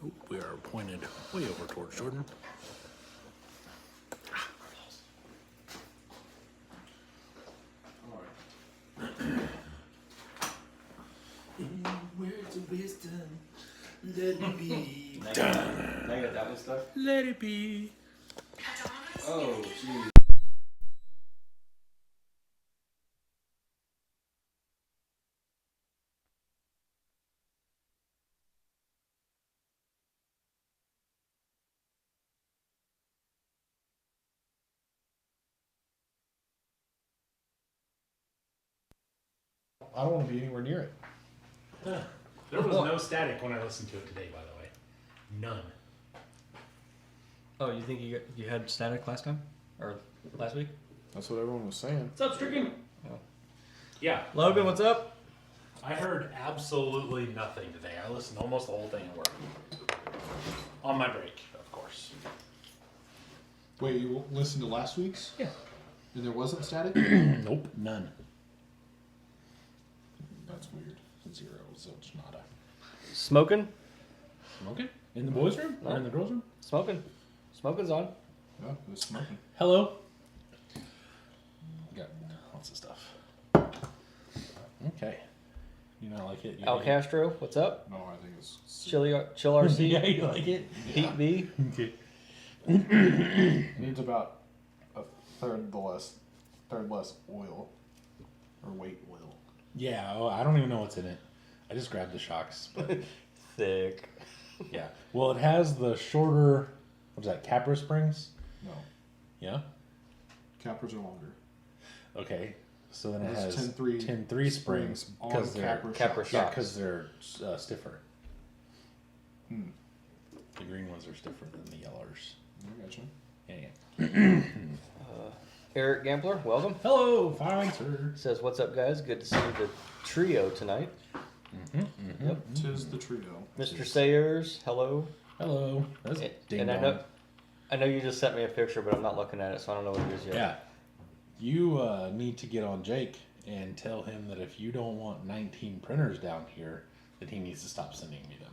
Oh, we are pointed way over towards Jordan. In words of wisdom, let it be. Can I get that one stuff? Let it be. Oh, jeez. I don't want to be anywhere near it. There was no static when I listened to it today, by the way. None. Oh, you think you had static last time? Or last week? That's what everyone was saying. What's up, Stricken? Oh. Yeah. Logan, what's up? I heard absolutely nothing today. I listened to almost the whole thing at work. On my break, of course. Wait, you listened to last week's? Yeah. And there wasn't static? Nope, none. That's weird. 0, zilch, nada. Smoking? Smoking? In the boys' room? Or in the girls' room? Smoking. Smoking's on. Oh, it was smoking. Hello. Got lots of stuff. Okay. You not like it? Al Castro, what's up? No, I think it's... Chill RC. Yeah, you like it? Pete B. Okay. It needs about a third less oil. Or weight oil. Yeah, well, I don't even know what's in it. I just grabbed the shocks. But Thick. yeah. Well, it has the shorter, what is that, Capra springs? No. Yeah? Capras are longer. Okay. So then it It's has 10-3 10-3 springs on because they're, Capra shocks. yeah, shocks. because they're stiffer. Hmm. The green ones are stiffer than the yellowers. I gotcha. Yeah. Eric Gambler, welcome. Hello, fine, sir. Says, what's up, guys? Good to see the trio tonight. Yep. Tis the trio. Mr. Sayers, hello. Hello. That's ding And dong. I know you just sent me a picture, but I'm not looking at it, so I don't know what it is yet. Yeah. You need to get on Jake and tell him that if you don't want 19 printers down here, that he needs to stop sending me them.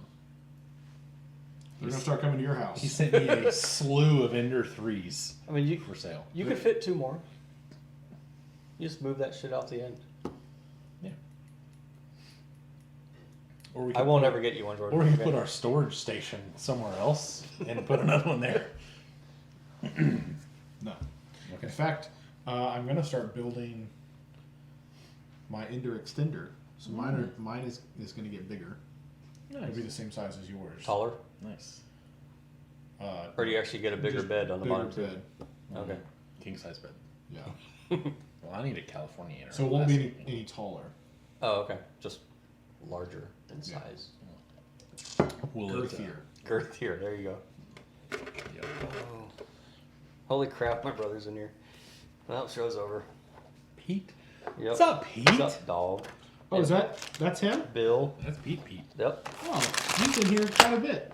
They're going to start coming to your house. He sent me a slew of Ender 3s I mean, you for sale. you could fit 2 more. You just move that shit out the end. Yeah. Or we I could won't put- ever get you one, Jordan. Or we could Okay. put our storage station somewhere else and put another one there. No. Okay. In fact, I'm going to start building my Ender extender. So mine is going to get bigger. It'll be the Nice. same size as yours. Taller? Nice. Or do you actually get a bigger Just bed on the bigger bottom, too? bed. Okay. King size bed. Yeah. Well, I need a California Inter. So it won't be any taller. Oh, okay. Just larger in Yeah. size. Will it, Girthier. Girthier, there you go. Yep. Oh. Holy crap, my brother's in here. Well, show's over. Pete? Yep. What's up, Pete? What's up, dog? Oh, is that's him? Bill. That's Pete. Yep. Oh, he's been here quite a bit.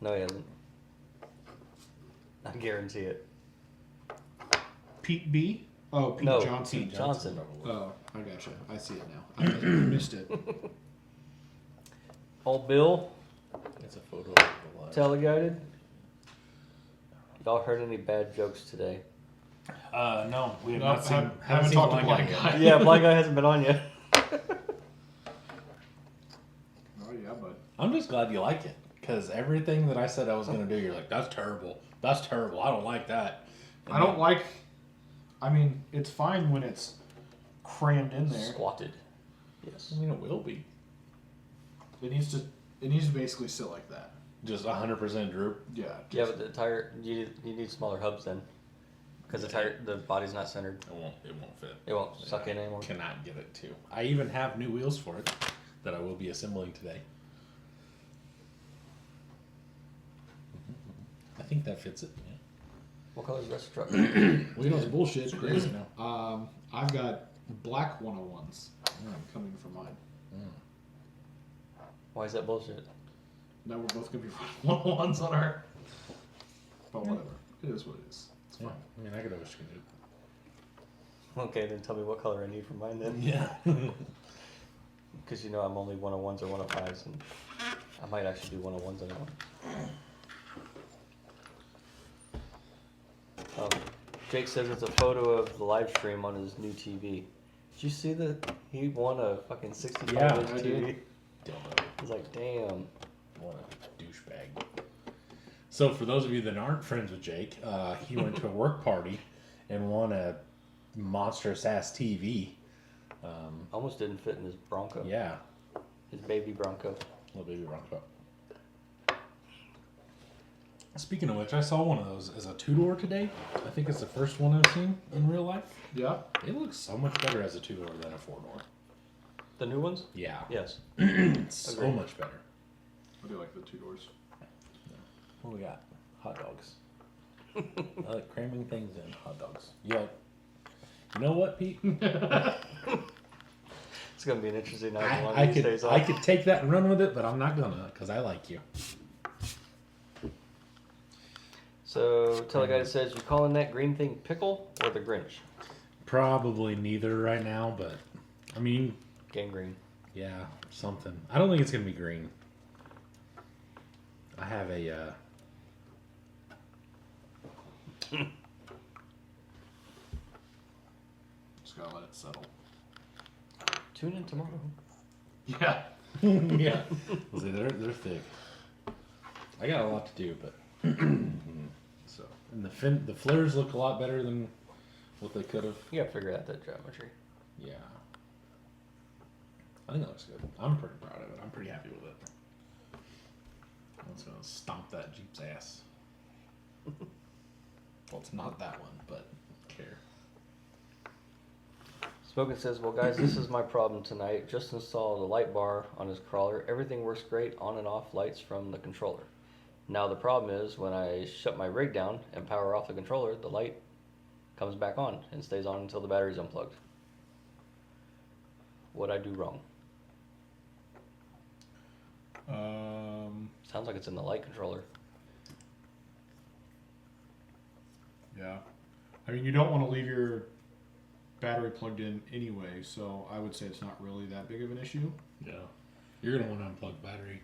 No, he hasn't. I guarantee it. Pete B? Oh, Pete No, Johnson. Pete Johnson. Oh, I gotcha. I see it now. I missed it. Old Bill, It's a photo of the live. teleguided. Y'all heard any bad jokes today? No, we have No, not seen. haven't seen talked to Blind Blind Guy Guy. yet. Yeah, Blind Guy hasn't been on yet. Oh, yeah, bud. I'm just glad you like it because everything that I said I was going to do, you're like, that's terrible. That's terrible. I don't like that. And I don't like. I mean, it's fine when it's crammed in there. Squatted. Yes. I mean, it will be It needs to basically sit like that. just 100% droop. Yeah. Yeah, but the tire, you need smaller hubs then. Because the body's not centered. It won't fit. It won't suck in anymore. Cannot get it to. I even have new wheels for it that I will be assembling today. I think that fits it. Yeah. What color is the rest of the truck? Well, you know, it's bullshit. It's crazy now. I've got black 101s coming for mine. Why is that bullshit? Now we're both going to be 101s on our. But whatever. It is what it is. It's Yeah. fine. I mean, I could always change it. Okay, then tell me what color I need for mine then. Yeah. Because you know I'm only 101s or 105s, and I might actually do 101s on that one. Jake says it's a photo of the live stream on his new TV. Did you see that he won a fucking 65-inch Yeah, I TV? did. Dildo. I was like, damn. What a douchebag. So for those of you that aren't friends with Jake, he went to a work party and won a monstrous ass TV. Almost didn't fit in his Bronco. Yeah, His baby Bronco. little baby Bronco. Speaking of which, I saw one of those as a two-door today. I think it's the first one I've seen in real life. Yeah. It looks so much better as a two-door than a four-door. The new ones? Yeah, Yes. so Agreed. much better. I do like the 2 doors. What we got? Hot dogs. I like cramming things in. Hot dogs. You like? You know what, Pete? It's gonna be an interesting night. One I of these days I off. could take that and run with it, but I'm not gonna because I like you. So, tell the guy that says, you calling that green thing pickle or the Grinch? Probably neither right now, but I mean, Gangrene. yeah, something. I don't think it's gonna be green. I have a. Just gotta let it settle. Tune in tomorrow. Yeah. Yeah, see, they're thick. I got a lot to do, but so and the flares look a lot better than what they could have. You gotta figure out that geometry. Yeah, I think that looks good. I'm pretty proud of it. I'm pretty happy with it. I'm just gonna stomp that Jeep's ass. Well, it's not that one, but care. Spoken says, well guys, this is my problem tonight. Just installed a light bar on his crawler. Everything works great, on and off lights from the controller. Now the problem is when I shut my rig down and power off the controller, the light comes back on and stays on until the battery's unplugged. What'd I do wrong? Sounds like it's in the light controller. Yeah. I mean, you don't want to leave your battery plugged in anyway, so I would say it's not really that big of an issue. Yeah, you're gonna want to unplug the battery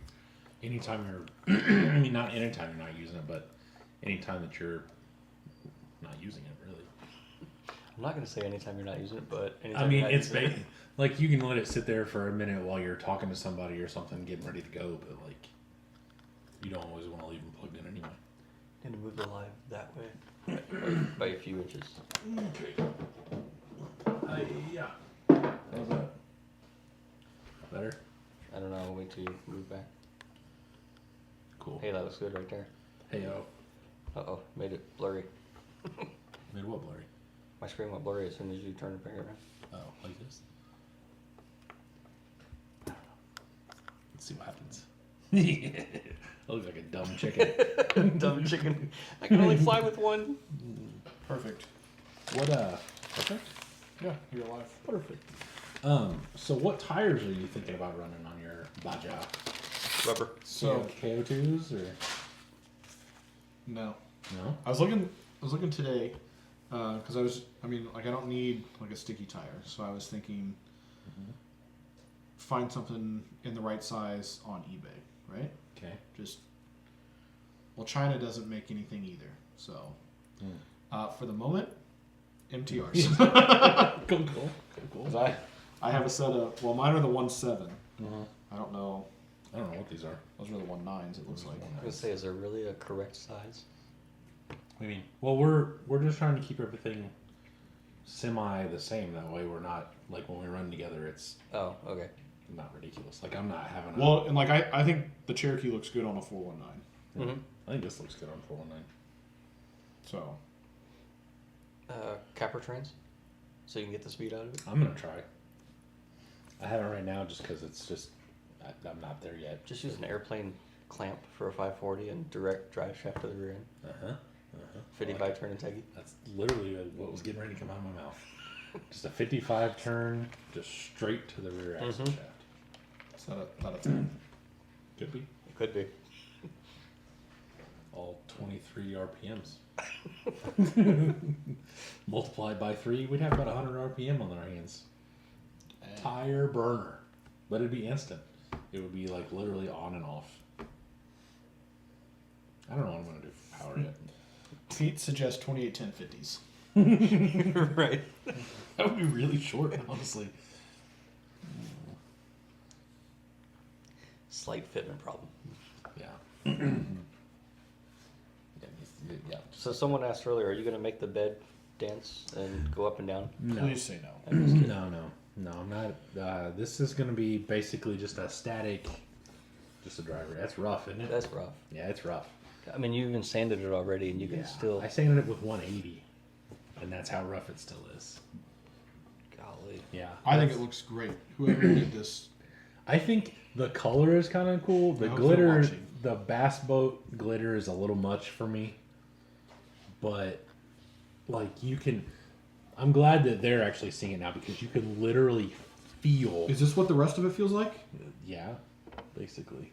anytime you're. I mean, not anytime you're not using it, but anytime that you're not using it, really. I'm not gonna say anytime you're not using it, but anytime I mean, you're not it's using it. like you can let it sit there for a minute while you're talking to somebody or something, getting ready to go, but like you don't always want to leave them plugged in anyway. Need to move the live that way by a few inches. Okay. Yeah. How's that? Better? I don't know. Wait till you move back. Cool. Hey, that looks good right there. Hey, yo. Uh-oh, made it blurry. Made what blurry? My screen went blurry as soon as you turned the finger around. Oh, like this? Let's see what happens. That looks like a dumb chicken. Dumb chicken. I can only fly with one. Perfect. What, perfect? Yeah, you're alive. Perfect. So what tires are you thinking about running on your Baja? Rubber. So KO2s or no, no? I was looking today because I don't need like a sticky tire, so I was thinking find something in the right size on eBay, right? Okay. China doesn't make anything either, so for the moment, MTRs. Cool. 'Cause I have a set of mine are the 1.7. Uh-huh. I don't know what these are. those are the 1.9s. It looks like. I was gonna say, is there really a correct size? What do you mean? Well, we're just trying to keep everything semi the same. That way, we're not like when we run together, it's Oh, okay. not ridiculous. Like I'm not having. And like I think the Cherokee looks good on a 4.19. Mm-hmm. I think this looks good on 419. So Capper trains, so you can get the speed out of it. I'm gonna try. I have it right now just because it's just I'm not there yet. Just use an airplane clamp for a 540 and direct drive shaft to the rear end. 55 turn and teggy. That's literally what was getting ready to come out of my mouth. Just a 55 turn, just straight to the rear axle shaft. it's not a thing. Could be. It could be. All 23 RPMs. Multiplied by 3, we'd have about 100 RPM on our hands. Tire burner. But it'd be instant. It would be like literally on and off. I don't know what I'm gonna do for power yet. Pete suggests 2810 50s. Right. That would be really short, honestly. Slight fitment problem. Yeah. Yeah. So someone asked earlier, are you going to make the bed dance and go up and down? No. Please say no. I'm just kidding. No, I'm not. This is going to be basically just a static, just a driver. That's rough, isn't it? That's rough. Yeah, it's rough. I mean, you even sanded it already, and you can still. I sanded it with 180, and that's how rough it still is. Golly. Yeah. I think it looks great. Whoever did this. I think the color is kind of cool. The I hope they're glitter, watching. the bass boat glitter is a little much for me. But, like, you can... I'm glad that they're actually seeing it now because you can literally feel... Is this what the rest of it feels like? Yeah, basically.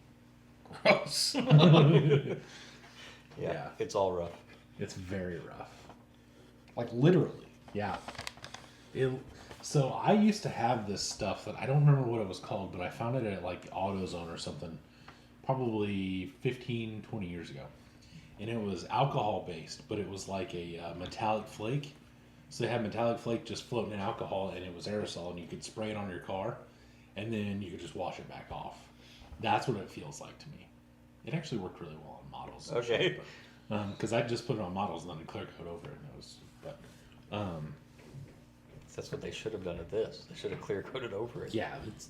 Gross. Yeah, it's all rough. It's very rough. Like literally. Yeah. So I used to have this stuff that I don't remember what it was called, but I found it at like AutoZone or something probably 15, 20 years ago. And it was alcohol based, but it was like a metallic flake. So they had metallic flake just floating in alcohol, and it was aerosol, and you could spray it on your car, and then you could just wash it back off. That's what it feels like to me. It actually worked really well on models. Okay. Because I just put it on models and then a clear coat over it, and it was. But That's what they should have done at this. They should have clear coated over it. yeah, it's,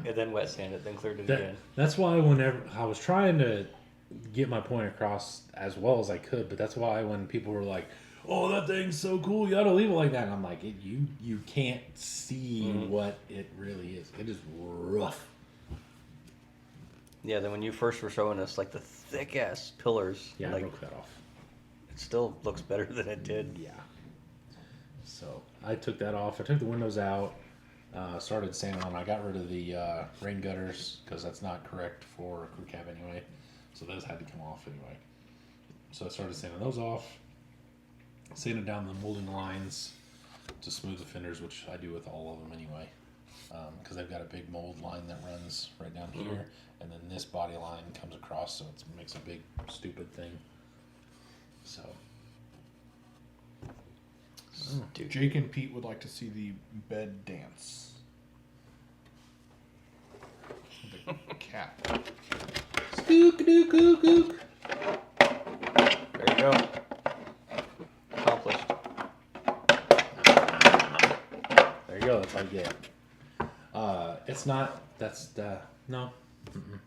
And then wet sand it, then cleared it again. that's why whenever I was trying to get my point across as well as I could, but that's why when people were like, "Oh, that thing's so cool, you gotta leave it like that," and I'm like, you can't see what it really is. It is rough. Yeah, then when you first were showing us like the thick ass pillars, Yeah, I like broke that off. it still looks better than it did. Yeah. So I took that off. I took the windows out. Started sanding on. I got rid of the rain gutters because that's not correct for a crew cab anyway. So those had to come off anyway. So I started sanding those off. Sanded down the molding lines to smooth the fenders, which I do with all of them anyway. Because I've got a big mold line that runs right down here, and then this body line comes across, so it makes a big stupid thing. So. Dude. Jake and Pete would like to see the bed dance. The cap. Skook-a-dook-ook-ook. There you go. Accomplished. There you go. That's what I get. It's not. That's no. Mm-mm.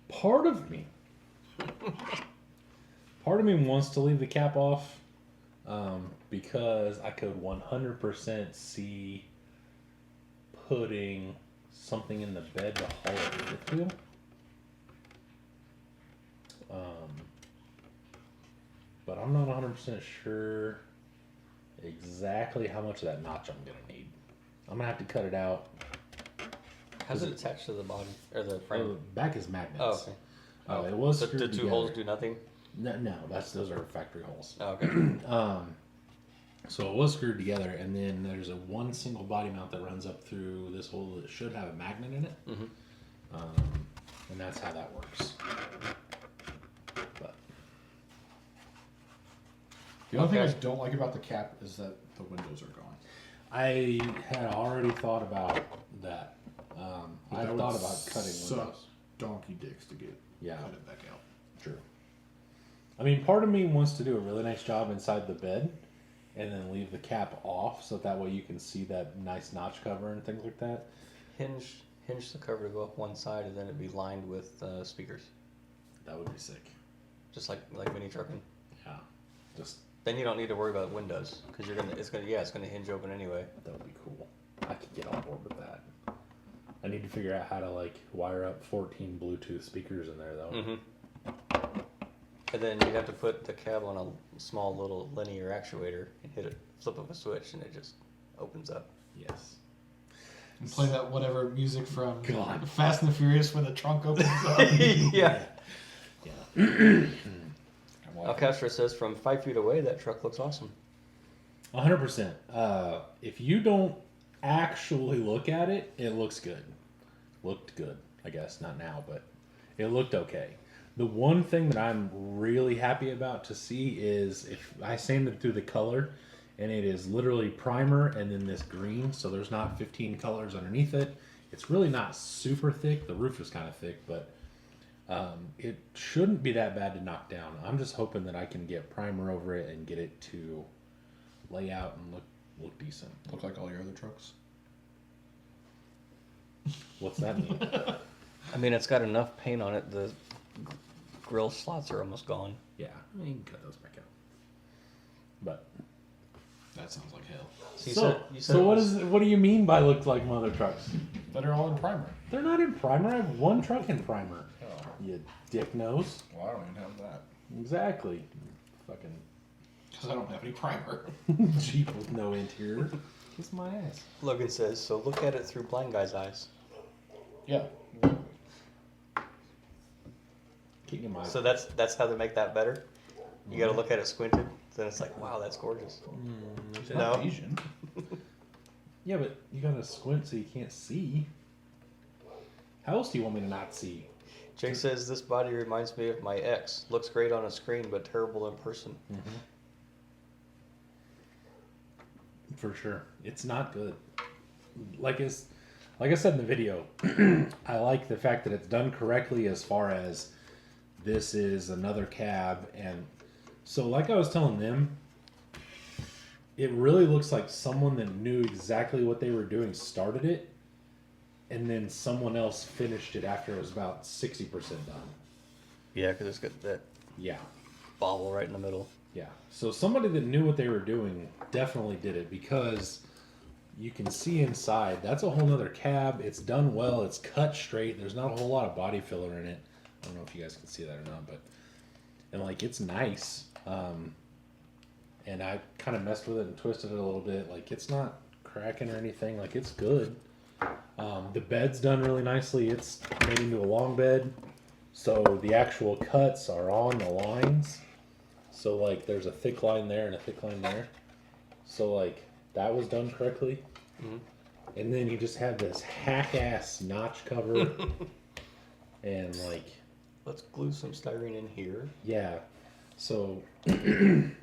Part of me wants to leave the cap off, because I could 100% see putting something in the bed to haul it fifth wheel. But I'm not 100% sure exactly how much of that notch I'm gonna need. I'm gonna have to cut it out. How's it attached to the body or the The frame? back is magnets. Oh, okay. It was So screwed the two together. holes do nothing? No, those are factory holes. Oh, okay. So it was screwed together, and then there's a one single body mount that runs up through this hole that should have a magnet in it, and that's how that works. But The only thing Okay. I don't like about the cap is that the windows are gone. I had already thought about that. I That thought would about cutting suck windows. donkey dicks to get Yeah. cut it back out. True. I mean, part of me wants to do a really nice job inside the bed, and then leave the cap off, so that way you can see that nice notch cover and things like that. Hinge the cover to go up one side, and then it'd be lined with speakers, That would be sick. just like mini trucking. Yeah. Just Then you don't need to worry about windows because it's gonna hinge open anyway. that would be cool. I could get on board with that. I need to figure out how to wire up 14 Bluetooth speakers in there though. Mm-hmm. And then you have to put the cab on a small little linear actuator and hit a flip of a switch, and it just opens up. Yes. And play that whatever music from God. Fast and the Furious when the trunk opens up. Yeah. Yeah. Alcastro says from 5 feet away, that truck looks awesome. 100%. If you don't actually look at it, it looks good. Looked good, I guess. Not now, but It looked okay. The one thing that I'm really happy about to see is if I sanded through the color, and it is literally primer and then this green, so there's not 15 colors underneath it. It's really not super thick. The roof is kind of thick, but it shouldn't be that bad to knock down. I'm just hoping that I can get primer over it and get it to lay out and look decent. Look like all your other trucks. What's that mean? I mean, it's got enough paint on it. The grill slots are almost gone. Yeah, you can cut those back out. But That sounds like hell. So what do you mean by looks like mother trucks? That are all in primer. They're not in primer. I have one truck in primer. Oh, You dick nose. well, I don't even have that. Exactly. Fucking Because I don't have any primer. Jeep with no interior. Kiss my ass. Logan says, so look at it through blind guy's eyes. Yeah. Keep in mind. So that's how they make that better? You gotta look at it squinted, then it's like, wow, that's gorgeous. It's No. not Asian. Yeah, but you gotta squint so you can't see. How else do you want me to not see? Jake says, this body reminds me of my ex. Looks great on a screen, but terrible in person. For sure. It's not good. Like I said in the video, I like the fact that it's done correctly as far as this is another cab. And so like I was telling them, it really looks like someone that knew exactly what they were doing started it, and then someone else finished it after it was about 60% done. Yeah, because it's got that Yeah. bobble right in the middle. Yeah. So somebody that knew what they were doing definitely did it, because you can see inside. That's a whole nother cab. It's done well. It's cut straight. There's not a whole lot of body filler in it. I don't know if you guys can see that or not, but and like it's nice. And I kind of messed with it and twisted it a little bit. Like it's not cracking or anything. Like it's good. The bed's done really nicely. It's made into a long bed, so the actual cuts are on the lines. So like there's a thick line there and a thick line there. So like that was done correctly. And then you just have this hack ass notch cover. And like Let's glue some styrene in here. yeah. So it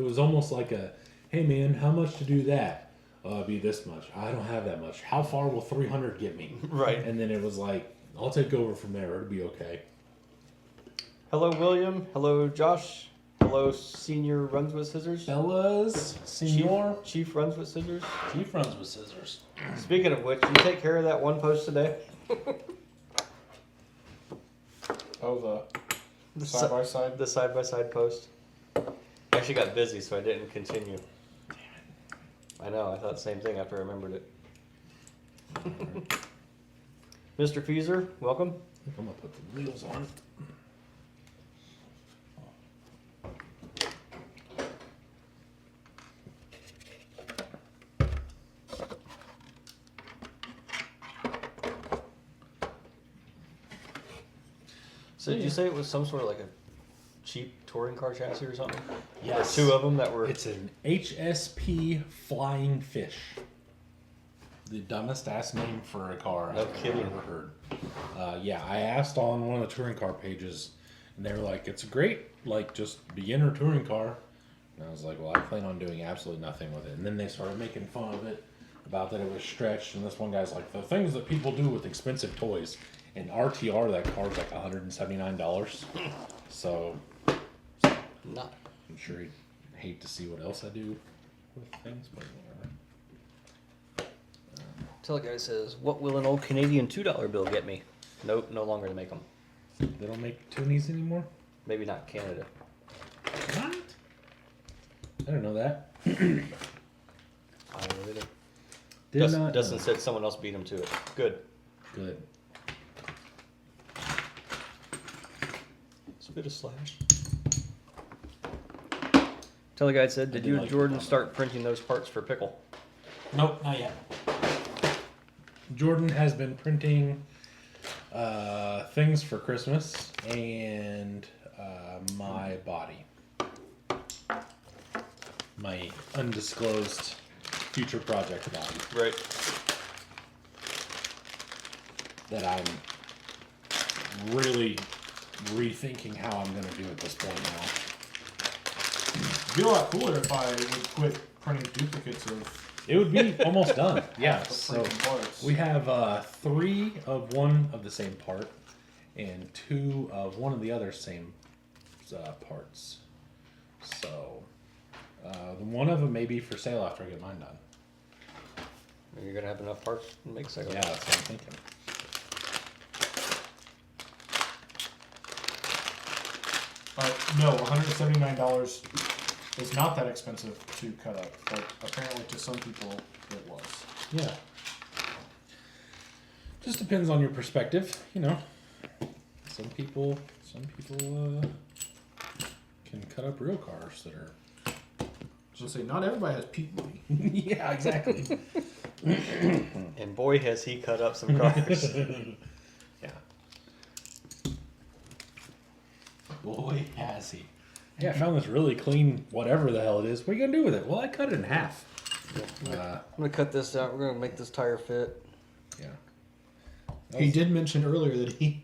was almost like a, hey man, how much to do that? It'd be this much. I don't have that much. How far will 300 get me? Right. And then it was like, I'll take over from there. It'll be okay. Hello, William. Hello, Josh. Hello, Senior Runs with Scissors. Fellas, senor. Chief Runs with Scissors. Chief runs with scissors. Speaking of which, you take care of that one post today? Oh, The the side by side. The side-by-side post. I actually got busy, so I didn't continue. Damn it. I know, I thought the same thing after I remembered it. Mr. Feezer, welcome. I'm gonna put the wheels on it. So did you say it was some sort of like a cheap touring car chassis or something? Yes. Or two of them that were... It's an HSP Flying Fish. The dumbest ass name for a car No I've kidding. ever heard. Yeah, I asked on one of the touring car pages, and they were like, "It's a great, like, just beginner touring car." And I was like, "Well, I plan on doing absolutely nothing with it." And then they started making fun of it about that it was stretched. And this one guy's like, "The things that people do with expensive toys." And RTR, that car's like $179. So Not. I'm sure he'd hate to see what else I do with things, but whatever. Teleguy says, what will an old Canadian $2 bill get me? Nope, no longer to make them. They don't make toonies anymore? Maybe not Canada. What? I don't know that. I don't know either. Did not Dustin know. said someone else beat him to it. Good. Good. It's a bit of slash. Teleguide said, did did you and like Jordan the start printing those parts for Pickle? Nope, not yet. Jordan has been printing things for Christmas and my body. My undisclosed future project body Right. that I'm really rethinking how I'm going to do it this point now. It'd be a lot cooler if I would quit printing duplicates of It would be almost done. Yeah. the So freaking parts. we have 3 of one of the same part and 2 of one of the other same parts. So the one of them may be for sale after I get mine done. You're gonna have enough parts to make second. Yeah, that's what I'm thinking. No, $179 is not that expensive to cut up, but apparently to some people it was. Yeah. Just depends on your perspective, you know. Some people can cut up real cars that are. So say not everybody has peak money. Yeah, exactly. And boy, has he cut up some cars. Yeah. Boy, has he. Yeah, I found this really clean, whatever the hell it is. What are you gonna do with it? Well, I cut it in half. I'm gonna cut this out. We're gonna make this tire fit. Yeah. He did mention earlier that he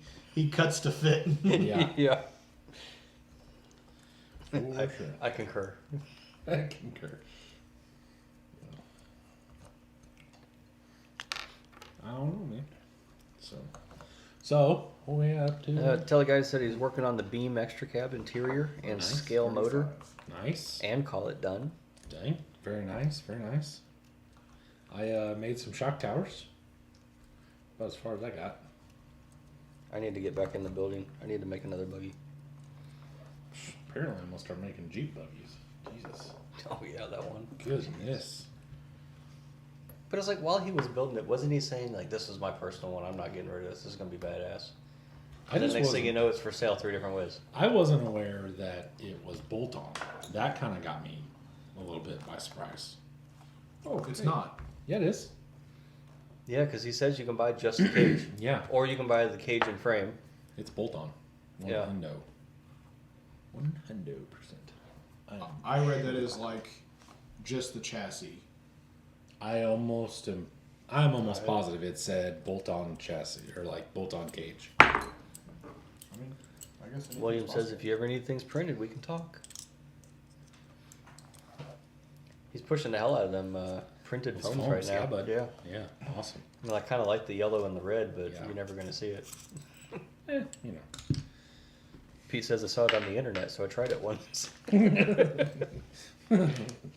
cuts to fit. Yeah. Yeah. For sure. I concur. I concur. I don't know, man. So what we up to? Teleguy said he's working on the beam extra cab interior and Nice. scale motor, Nice. and call it done. Dang. Very nice. Very nice. I made some shock towers. About as far as I got. I need to get back in the building. I need to make another buggy. Apparently, I'm gonna start making Jeep buggies. Jesus. Oh yeah, that one. Goodness. But it's like while he was building it, wasn't he saying like, "This is my personal one. I'm not getting rid of this. This is gonna be badass." I And the just next thing wasn't, you know, it's for sale 3 different ways. I wasn't aware that it was bolt on. That kind of got me a little bit by surprise. Oh, it's not. Yeah, it is. Yeah, because he says you can buy just the cage, Yeah, or you can buy the cage and frame. it's bolt on. Yeah. 100%. I read that as like just the chassis. I'm almost positive it said bolt on chassis or like bolt on cage. I mean, I guess. anything's William says possible. if you ever need things printed, we can talk. He's pushing the hell out of them printed Those foams foams, right now. yeah, bud. Yeah. Yeah, awesome. I mean, I kind of like the yellow and the red, but Yeah. you're never going to see it. You know. Pete says I saw it on the internet, so I tried it once.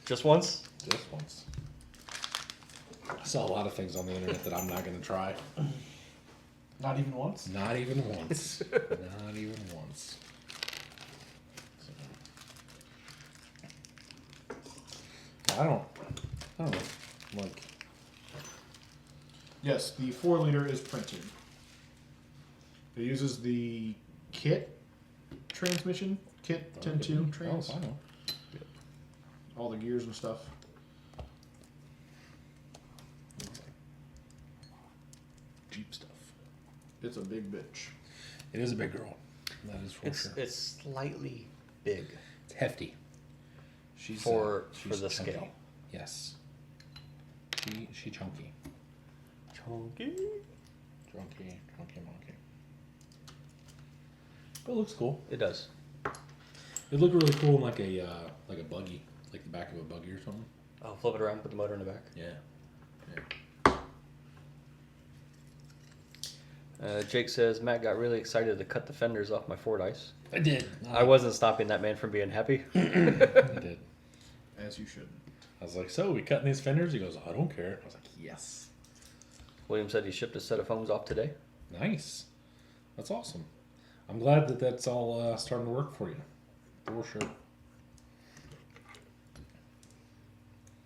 Just once? Just once. I saw a lot of things on the internet that I'm not going to try. Not even once. Not even once. Not even once. So, I don't know. Like, Yes, the 4-liter is printed. It uses the kit transmission, kit 10.2 trans, I know. all the gears and stuff. Jeep stuff. It's a big bitch. It is a big girl. That is for sure. It's slightly big. It's hefty. She's For she's the chunky. scale. Yes. She chunky. Chunky. Chunky monkey. But it looks cool. It does. It looked really cool in like a buggy, like the back of a buggy or something. Oh, flip it around, put the motor in the back. Yeah. Jake says Matt got really excited to cut the fenders off my Ford Ice. I did. I wasn't stopping that man from being happy. I did. As you should. I was like, so we cutting these fenders? He goes, I don't care. I was like, yes. William said he shipped a set of foams off today. Nice. That's awesome. I'm glad that that's all starting to work for you. For sure. What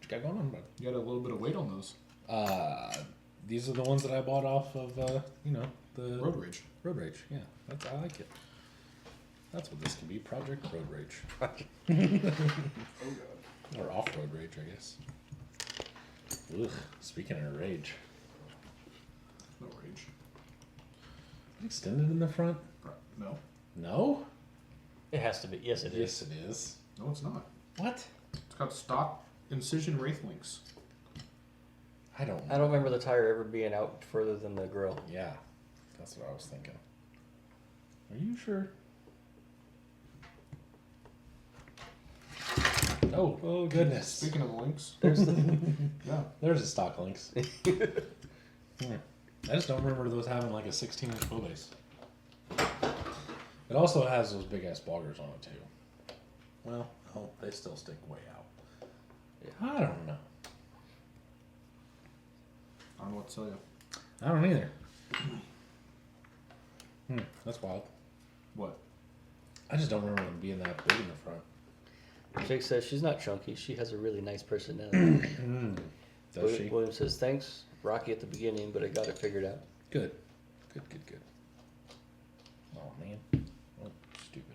you got going on, bud? You got a little bit of weight on those. These are the ones that I bought off of, the Road Rage. Road Rage. Yeah, I like it. That's what this can be, Project Road Rage. Oh god. Or Off-Road Rage, I guess. Ugh, speaking of rage. No rage. Extended in the front? No. No? It has to be. Yes, it is. Yes, it is. No, it's not. What? It's got stock incision wraith links. I don't I don't remember the tire ever being out further than the grill. Yeah, that's what I was thinking. Are you sure? Oh goodness. Speaking of links, There's the, yeah. There's a stock links. I just don't remember those having like a 16-inch wheelbase. It also has those big ass boggers on it too. Well, they still stick way out. Yeah, I don't know. I don't know what to tell you. I don't either. That's wild. What? I just don't remember them being that big in the front. Jake says she's not chunky. She has a really nice personality. Does she? William says, thanks. Rocky at the beginning, but I got it figured out. Good. Good. Oh, man. Oh, stupid.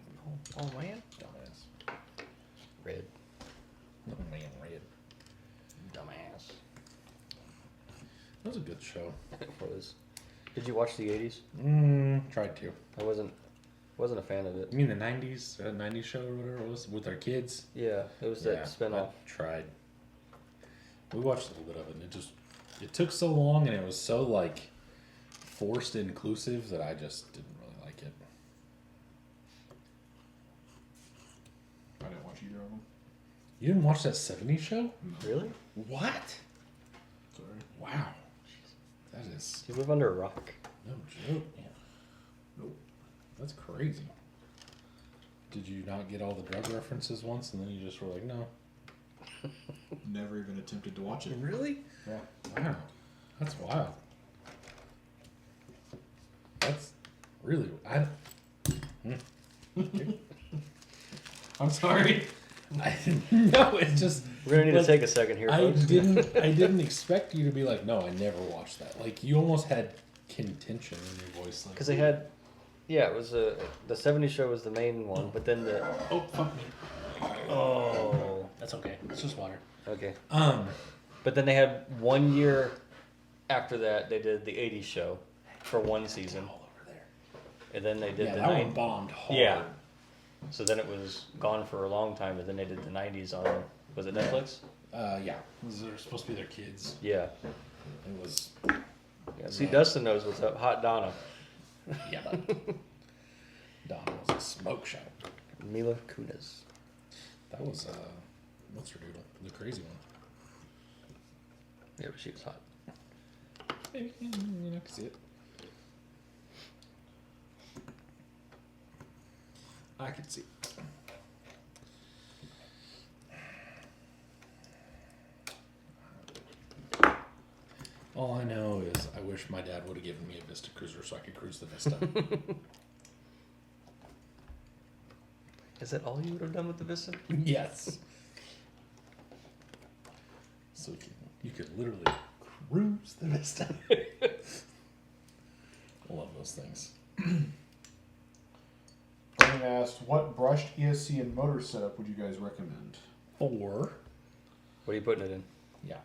Oh, man. Dumbass. Red. Oh, man, red. Dumbass. That was a good show. It was. Did you watch the 80s? Tried to. I wasn't a fan of it. You mean the 90s? 90s show or whatever it was? With our kids? Yeah, it was that spinoff. I tried. We watched a little bit of it, and it took so long, and it was so, like, forced inclusive that I just didn't really like it. I didn't watch either of them. You didn't watch that 70s show? Really? What? Sorry. Wow. That is You live under a rock. no joke, man. Nope. That's crazy. Did you not get all the drug references once, and then you just were like, no? Never even attempted to watch it. Really? Yeah. Wow. That's wild. That's really... I'm sorry. No, it's just... We're gonna need to like, take a second here, I folks. didn't expect you to be like, no, I never watched that. Like, you almost had contention in your voice. Because they had, it was the 70s show was the main one, but then the Oh, fuck me. oh, That's okay. It's just water. okay, Um, but then they had 1 year after that they did the 80s show for one season, all over there. and then they did Yeah, the that one 90s. bombed hard. Yeah. So then it was gone for a long time, and then they did the 90s on, was it Netflix? Yeah. They're supposed to be their kids. Yeah. It was... Yeah. See, Dustin knows what's up. Hot Donna. Yeah. Donna was a smoke show. Mila Kunis. That was, what's her doodle? The crazy one. Yeah, but she was hot. Maybe, I can see it. I can see. All I know is I wish my dad would have given me a Vista Cruiser so I could cruise the Vista. Is that all you would have done with the Vista? Yes. So you could literally cruise the Vista. I love those things. Brian asked, what brushed ESC and motor setup would you guys recommend? Or, What are you putting it in? yeah.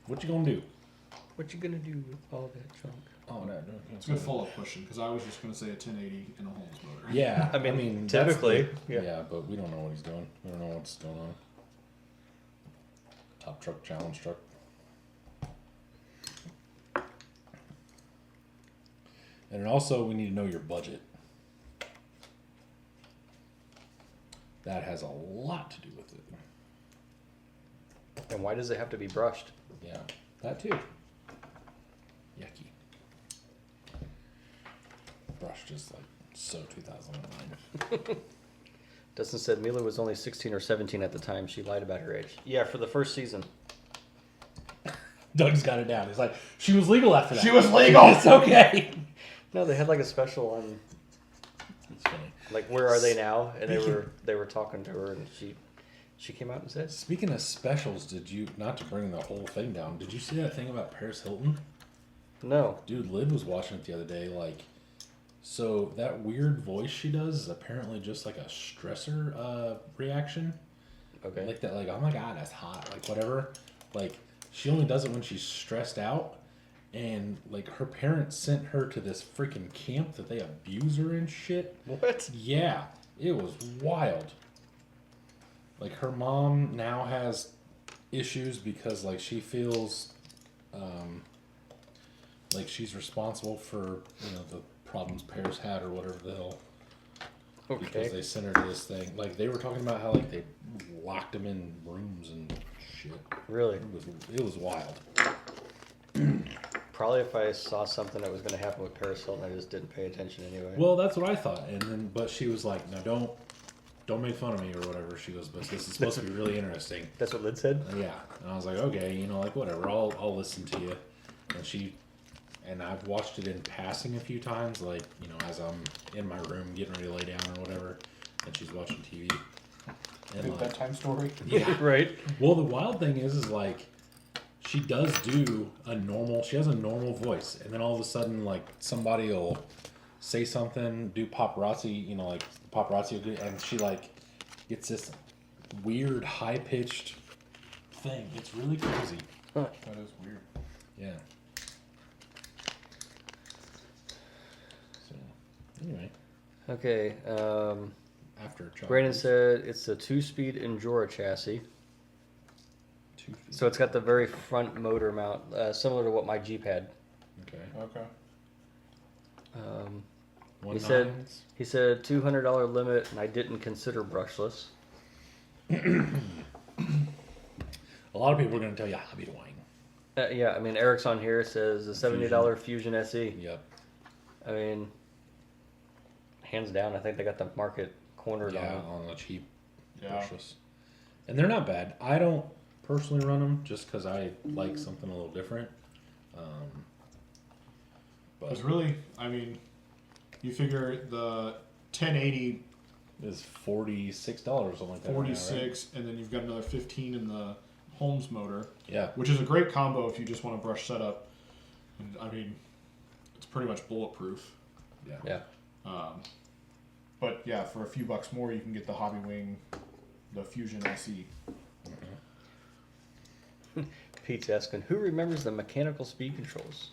What you gonna do? What you gonna do with all that junk? Oh, no. It's a good follow-up question, because I was just going to say a 1080 and a Holmes motor. Yeah, I mean, that's typically, the- yeah. yeah, but we don't know what he's doing. We don't know what's going on. Top truck, challenge truck. And also, we need to know your budget. That has a lot to do with it. And why does it have to be brushed? Yeah, that too. Yucky. Brush just like so 2009. Dustin said Mila was only 16 or 17 at the time. She lied about her age. Yeah, for the first season. Doug's got it down. He's like, she was legal after that. She was legal! It's okay. No, they had like a special on, That's funny. like, Where Are They Now? And they were talking to her, and she came out and said, Speaking of specials, did you, not to bring the whole thing down, did you see that thing about Paris Hilton? no. Dude, Liv was watching it the other day, like, so that weird voice she does is apparently just like a stressor reaction. Okay. Like that, like, oh my god, that's hot, like whatever. Like, she only does it when she's stressed out. And, like, her parents sent her to this freaking camp that they abuse her and shit. What? Yeah, it was wild. Like, her mom now has issues because, like, she feels like she's responsible for, you know, the problems Paris had or whatever the hell. Okay. Because they sent her to this thing. Like, they were talking about how, like, they locked them in rooms and shit. Really? It was wild. Probably if I saw something that was going to happen with Paris Hilton, I just didn't pay attention anyway. Well, that's what I thought. And then, but she was like, no, don't make fun of me or whatever. She goes, but this is supposed to be really interesting. That's what Lid said? Yeah. And I was like, okay, you know, like, whatever. I'll listen to you. And I've watched it in passing a few times, like, you know, as I'm in my room getting ready to lay down or whatever, and she's watching TV. And like, Bedtime story. yeah. Right. Well, the wild thing is like, she does do she has a normal voice, and then all of a sudden, like, somebody will say something, do paparazzi, you know, like, paparazzi, and she, like, gets this weird, high-pitched thing. It's really crazy. That is weird. Yeah. So, anyway, Okay. after chocolate. Brandon said it's a 2-speed Endura chassis. 2 feet. So it's got the very front motor mount, similar to what my Jeep had. Okay. Okay. One said- nines. He said $200 limit, and I didn't consider brushless. A lot of people are going to tell you hobby wine. Yeah, I mean, Eric's on here says the $70 Fusion SE. Yep. I mean, hands down, I think they got the market cornered Yeah, on on the cheap Yeah. brushless. And they're not bad. I don't personally run them just because I like something a little different. But Because really, I mean, you figure the 1080, it's $46 or something like that. right now, right? 46, and then you've got another 15 in the Holmes motor, Yeah. which is a great combo if you just want a brush setup. And, I mean, it's pretty much bulletproof. Yeah. Yeah. But yeah, for a few bucks more, you can get the Hobby Wing, the Fusion SE. Pete's asking, who remembers the mechanical speed controls?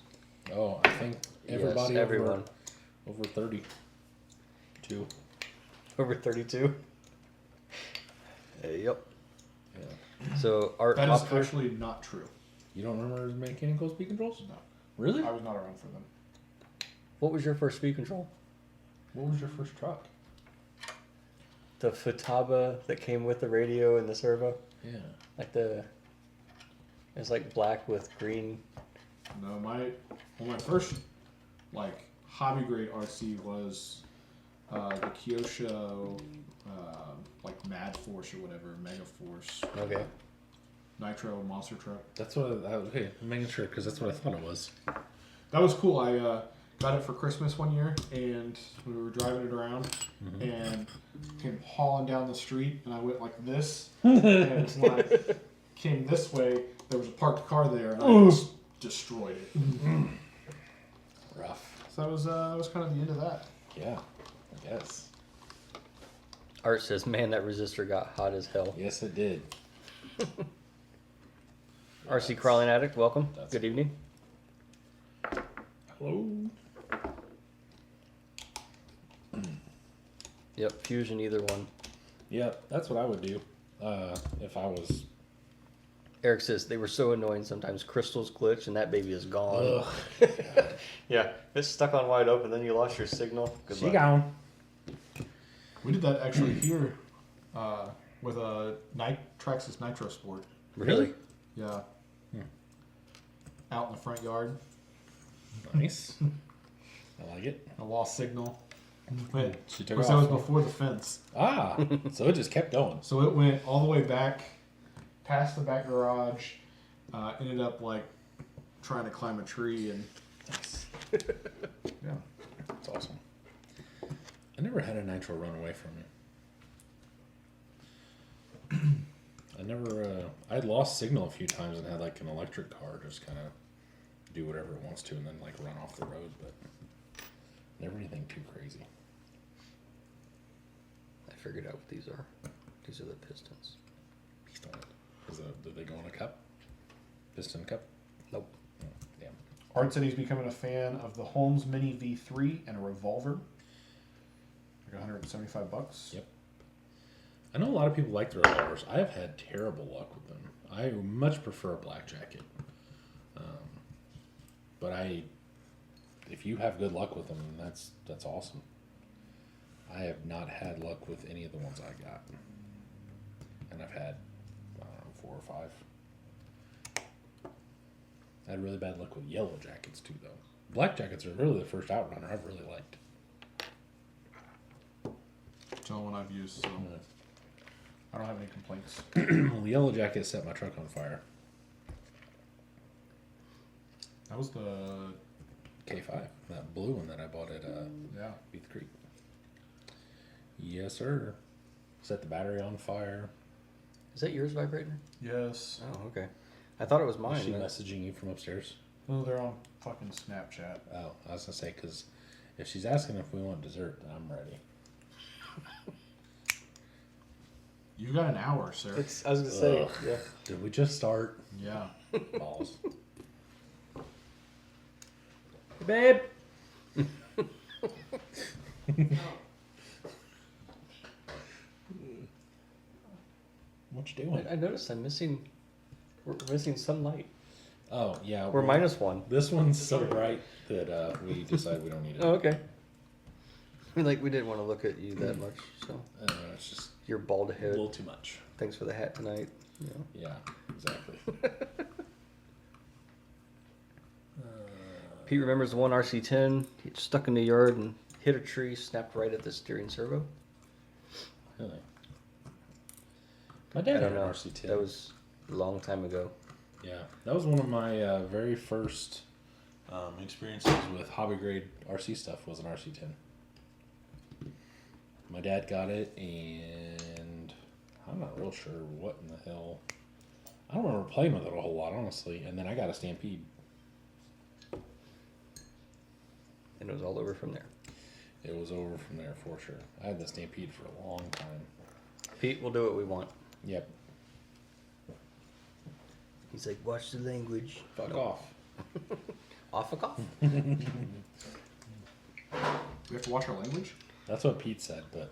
Oh, I think everybody Yes, everyone. over 32. Over 32? Yep. Yeah. So, Art That is Hopper, actually not true. You don't remember his mechanical speed controls? No, Really? I was not around for them. what was your first speed control? What was your first truck? The Futaba that came with the radio and the servo? Yeah. Like it's like black with green. No, my first like hobby grade RC was the Kyosho like Mad Force or whatever, Mega Force, Okay. Nitro Monster Truck. That's what okay, I'm making sure because that's what I thought it was. That was cool. I got it for Christmas one year, and we were driving it around, and came hauling down the street, and I went like this, and when I came this way, there was a parked car there, and I just destroyed it. Rough. So that was kind of the end of that. Yeah. I guess. Art says, man, that resistor got hot as hell. Yes, it did. RC Crawling Addict, welcome. That's- Good evening. Hello. Yep, Fusion, either one. Yeah, that's what I would do if I was. Eric says, they were so annoying sometimes. Crystals glitch and that baby is gone. Ugh. Yeah, if it's stuck on wide open, then you lost your signal. Good She luck. gone. We did that actually here with a Traxxas Nitro Sport. Really? Yeah. Out in the front yard, Nice. I like it. a lost signal. Went, She took of course, that was off. before the fence. Ah, so it just kept going. So it went all the way back, past the back garage, ended up like trying to climb a tree, and Nice. yeah. That's awesome. I never had a nitro run away from me. I never. I had lost signal a few times and had like an electric car just kind of do whatever it wants to and then like run off the road, but never anything too crazy. I figured out what these are. These are the pistons. Piston. Do they go in a cup? Piston cup? Nope. Oh, damn. Art said he's becoming a fan of the Holmes Mini V3 and a revolver. Like $175. Yep. I know a lot of people like the revolvers. I have had terrible luck with them. I much prefer a black jacket. But if you have good luck with them, that's awesome. I have not had luck with any of the ones I got. And I've had, I don't know, 4 or 5. I had really bad luck with yellow jackets too, though. Black jackets are really the first outrunner I've really liked. It's the only one I've used, so I don't have any complaints. Well, the yellow jacket set my truck on fire. That was the K5, that blue one that I bought at yeah. Beath Creek. Yes, sir. Set the battery on fire. Is that yours vibrating? Yes. Oh, okay. I thought it was Is mine. she messaging you from upstairs? Oh, they're on fucking Snapchat. Oh, I was gonna say, because if she's asking if we want dessert, then I'm ready. You got an hour, sir. I was gonna say, Ugh. yeah. Did we just start? Yeah. Balls. Babe. What you doing? I noticed we're missing some light. Oh, yeah. We're well, -1. This one's so bright that we decided we don't need it. Oh, okay. I mean, like, we didn't want to look at you that much, so. It's just You're bald a head. little too much. Thanks for the hat tonight. You know. Yeah, exactly. Pete remembers the one RC10. He stuck in the yard and hit a tree, snapped right at the steering servo. Really? My I dad had don't an know. RC10. That was a long time ago. Yeah, that was one of my very first experiences with hobby grade RC stuff. Was an RC10. My dad got it, and I'm not real sure what in the hell. I don't remember playing with it a whole lot, honestly. And then I got a Stampede. And it was all over from there. It was over from there for sure. I had the Stampede for a long time. Pete, we'll do what we want. Yep. He's like, watch the language. Fuck off. Off a cough. We have to watch our language? That's what Pete said, but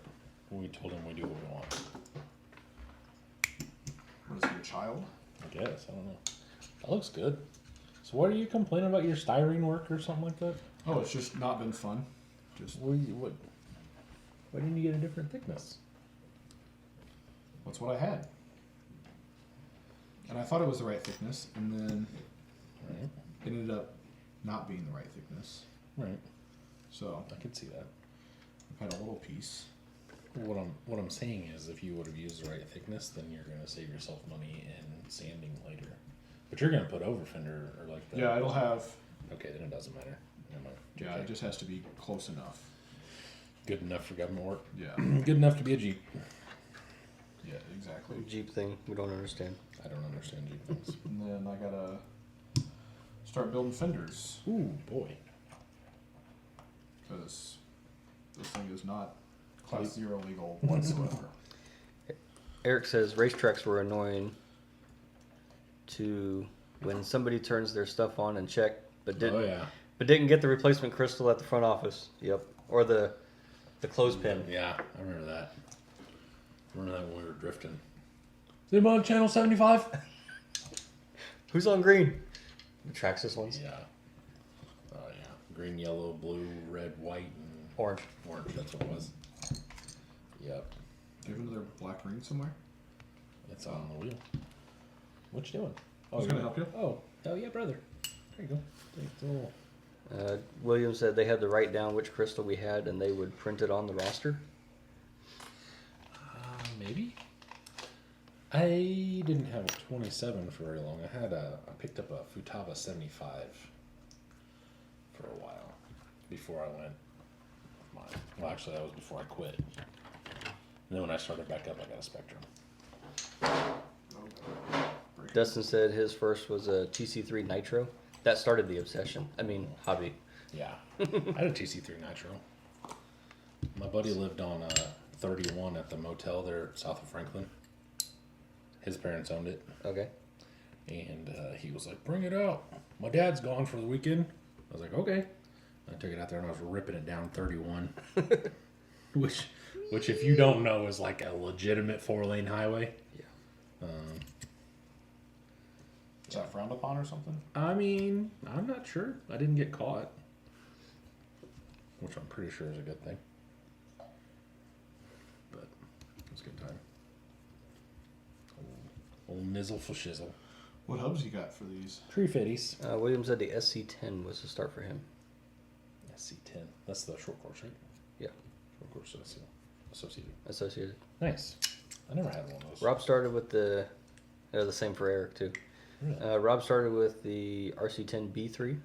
we told him we do what we want. What is he, a child? I guess. I don't know. That looks good. So what are you complaining about your styrene work or something like that? Oh, it's just not been fun. Just Why didn't you get a different thickness? that's what I had. And I thought it was the right thickness, and then Right. it ended up not being the right thickness. Right. So I could see that. I've had a little piece. What I'm saying is, if you would have used the right thickness, then you're going to save yourself money in sanding later. But you're going to put over fender or like that. Yeah, it'll have. Okay, then it doesn't matter. Never mind. Yeah, Okay. it just has to be close enough. Good enough for government work. Yeah. Good enough to be a Jeep. Yeah, exactly. Jeep thing, we don't understand. I don't understand Jeep things. And then I gotta start building fenders Ooh, boy. because this thing is not class 0 legal whatsoever. Eric says racetracks were annoying to when somebody turns their stuff on and check, but Oh, yeah. didn't get the replacement crystal at the front office. Yep. Or the clothespin. Yeah, I remember that. I remember that when we were drifting. Is anybody on channel 75? Who's on green? The Traxxas ones. Yeah. Oh, yeah. Green, yellow, blue, red, white, and Orange. orange. That's what it was. Yep. Do you have another black ring somewhere? It's on the wheel. What you doing? I was you're gonna help you. Oh, hell yeah, brother. There you go. Take the little... William said they had to write down which crystal we had and they would print it on the roster. Maybe. I didn't have a 27 for very long. I picked up a Futaba 75 for a while before I went with mine. Well, actually, that was before I quit. And then when I started back up, I got a Spectrum. Dustin said his first was a TC3 Nitro. That started the obsession. I mean, hobby. Yeah. I had a TC3 Nitro. My buddy lived on 31 at the motel there south of Franklin. His parents owned it. Okay. And he was like, bring it out. My dad's gone for the weekend. I was like, okay. I took it out there and I was ripping it down 31. which if you don't know is like a legitimate 4-lane highway. Yeah. Is that frowned upon or something? I mean, I'm not sure. I didn't get caught. Which I'm pretty sure is a good thing. nizzle for shizzle. What hubs you got for these? 350s. William said the SC10 was the start for him. SC10. That's the short course, right? Yeah. Short course associated. Associated. Nice. I never had one of those. Rob started with the same for Eric too. Really? Rob started with the RC10 B3.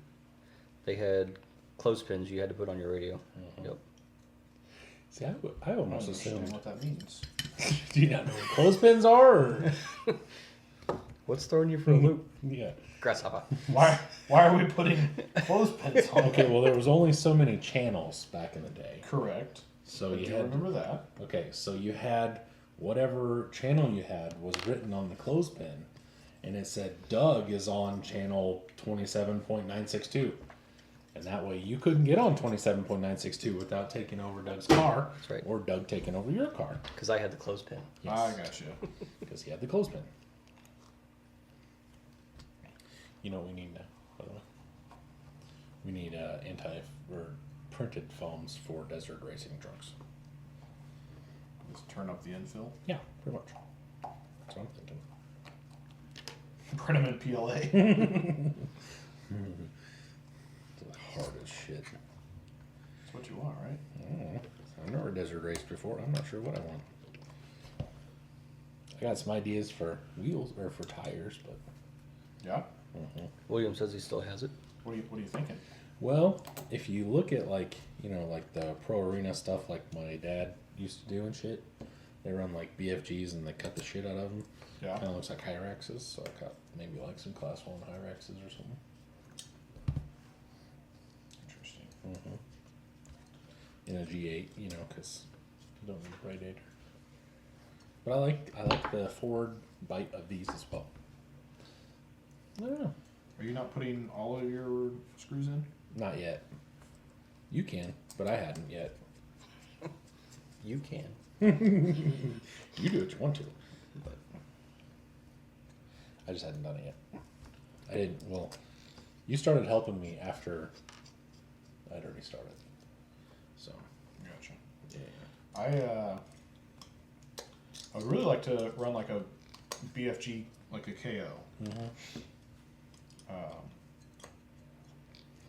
They had clothespins you had to put on your radio. Yep. See, I I don't almost understand assumed. what that means. Do you not know what clothespins are? Or? What's throwing you for a loop? Yeah. Grasshopper. Why are we putting clothespins on? Okay, well, there was only so many channels back in the day. Correct. So I you do had. remember that. Okay, so you had whatever channel you had was written on the clothespin, and it said Doug is on channel 27.962. And that way you couldn't get on 27.962 without taking over Doug's car. That's right. Or Doug taking over your car. Because I had the clothespin. I got you. Because he had the clothespin. You know what we need now, by the way? We need or printed foams for desert racing trucks. Just turn up the infill. Yeah, pretty much. That's what I'm thinking. Print them in PLA. It's hard as shit. That's what you want, right? I don't know. I've never desert raced before. I'm not sure what I want. I got some ideas for wheels or for tires, but Yeah. William says he still has it. What are you thinking? well, if you look at like the pro arena stuff, like my dad used to do and shit, they run like BFGs and they cut the shit out of them. Yeah. Kind of looks like Hyraxes, so I got maybe like some class 1 Hyraxes or something. Interesting. In a G8, because you don't need a radiator. But I like the forward bite of these as well. I don't know. Are you not putting all of your screws in? Not yet. You can, but I hadn't yet. You can. You do what you want to, but I just hadn't done it yet. I didn't. Well, you started helping me after I'd already started. So Gotcha. yeah. I would really like to run like a BFG, like a KO.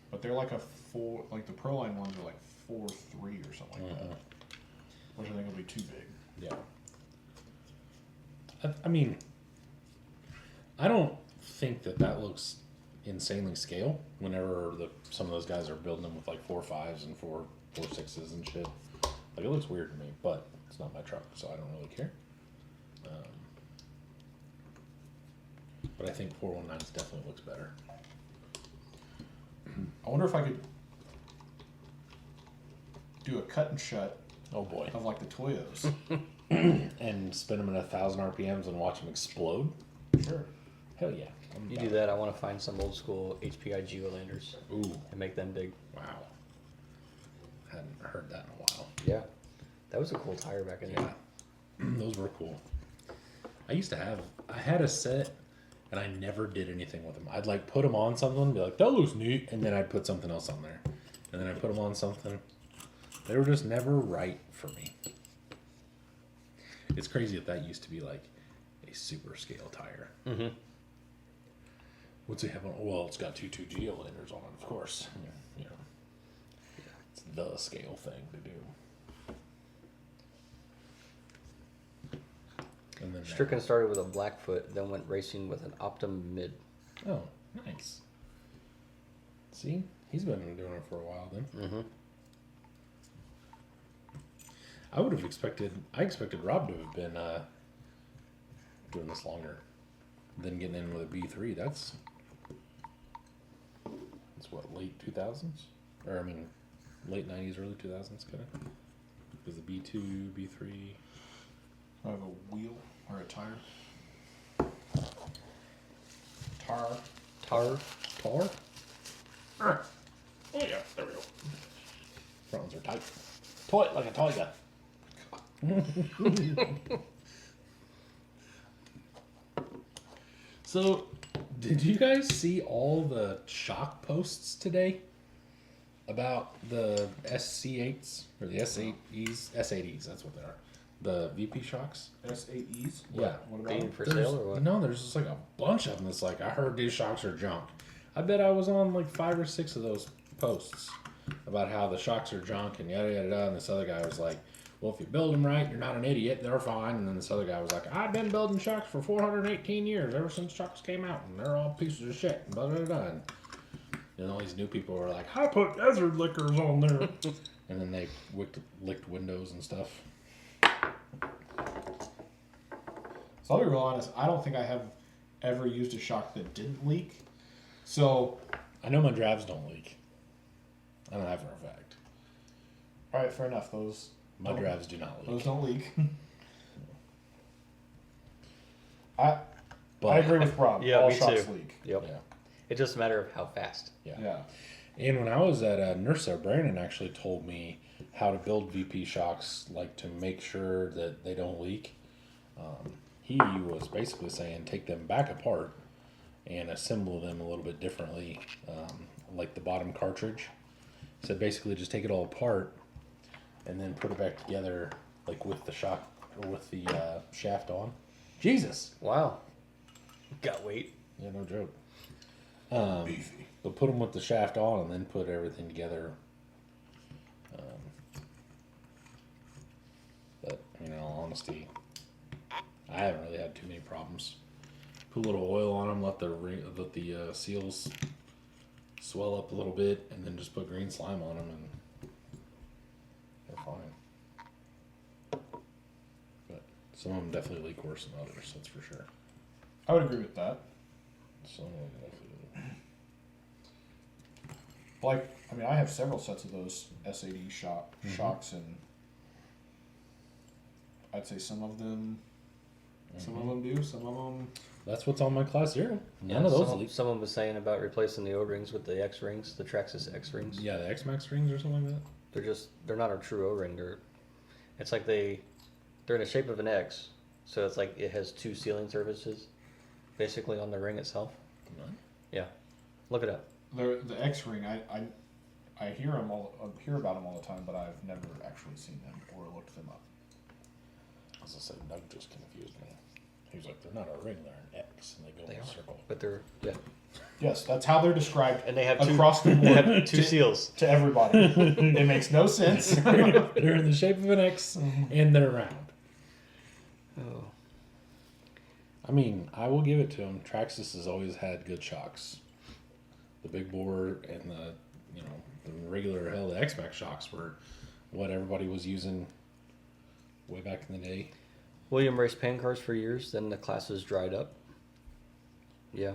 But they're like a 4, like the Pro Line ones are like 4.3 or something like that, which I think will be too big. Yeah. I mean, I don't think that looks insanely scale. Whenever some of those guys are building them with like 4.5s and 4.6s and shit, like it looks weird to me. But it's not my truck, so I don't really care. But I think 419s definitely looks better. I wonder if I could do a cut and shut Oh boy. of like the Toyos. And spin them at 1,000 RPMs and watch them explode. Sure. Hell yeah. I'm You down. do that, I want to find some old school HPI Geolanders Ooh, and make them big. wow. Hadn't heard that in a while. Yeah. That was a cool tire back in the day. Yeah. Those were cool. I had a set and I never did anything with them. I'd like put them on something, be like, that looks neat, and then I'd put something else on there. And then I'd put them on something. They were just never right for me. It's crazy that used to be like a super scale tire. Mm-hmm. What's it have on? Well, it's got two Geolanders on it, of course. Yeah. It's the scale thing to do. And then Stricken started with a Blackfoot, then went racing with an Optum Mid. Oh, nice. See, he's been doing it for a while then. Mm-hmm. I expected Rob to have been doing this longer than getting in with a B3. That's what, late 2000s? Or, I mean, late 90s, early 2000s kind of? Was the B2, B3... I have a wheel or a tire. Tar. Tar. Tar? Oh yeah, there we go. Front ones are tight. Toy like a tiger. So, did you guys see all the shock posts today about the SC8s or the S8Es? S8Es, that's what they are. The VP shocks. SAEs? Yeah. What about Being them? for There's- sale or what? No, there's just like a bunch of them. That's like, I heard these shocks are junk. I bet I was on like 5 or 6 of those posts about how the shocks are junk and yada yada yada. And this other guy was like, well, if you build them right, you're not an idiot. They're fine. And then this other guy was like, I've been building shocks for 418 years, ever since shocks came out, and they're all pieces of shit. And blah, blah, blah. And all these new people were like, I put desert liquors on there. And then they licked windows and stuff. So I'll be real honest. I don't think I have ever used a shock that didn't leak. So, I know my drives don't leak. I know that for a fact. all right, fair enough. Those My drives do not leak. those don't leak. I But, agree with Rob. Yeah, All me shocks too. leak. Yep. Yeah. It's just a matter of how fast. Yeah. And when I was at Nursa, Brandon actually told me how to build VP shocks, like to make sure that they don't leak. He was basically saying take them back apart and assemble them a little bit differently, like the bottom cartridge. He said basically just take it all apart and then put it back together, like with the shock or with the shaft on. Jesus, Wow. Got weight. yeah, no joke. Beefy. But put them with the shaft on and then put everything together. But in all honesty, I haven't really had too many problems. Put a little oil on them, let the seals swell up a little bit, and then just put green slime on them, and they're fine. But some of them definitely leak worse than others. That's for sure. I would agree with that. Some of them definitely. Like, I mean, I have several sets of those SAD shocks, and I'd say some of them do, some of them. That's what's on my Class 0. None Yeah, of those leak. someone was saying about replacing the O-rings with the X-rings, the Traxxas X-rings. Yeah, the X-Max rings or something like that. They're not a true O-ring. It's like they're in the shape of an X, so it's like it has 2 sealing surfaces, basically on the ring itself. What? Yeah, look it up. The X ring, I hear about them all the time, but I've never actually seen them or looked them up. As I said, Doug just confused me. He was like, they're not a ring, they're an X, and they go They in a are, circle. but they're Yes, that's how they're described and they have across the they board have 2 seals. to everybody. It makes no sense. They're in the shape of an X, and they're round. Oh, I mean, I will give it to them. Traxxas has always had good shocks. The big bore and the regular the X-Max shocks were what everybody was using way back in the day. William raced pan cars for years. Then the classes dried up. Yeah.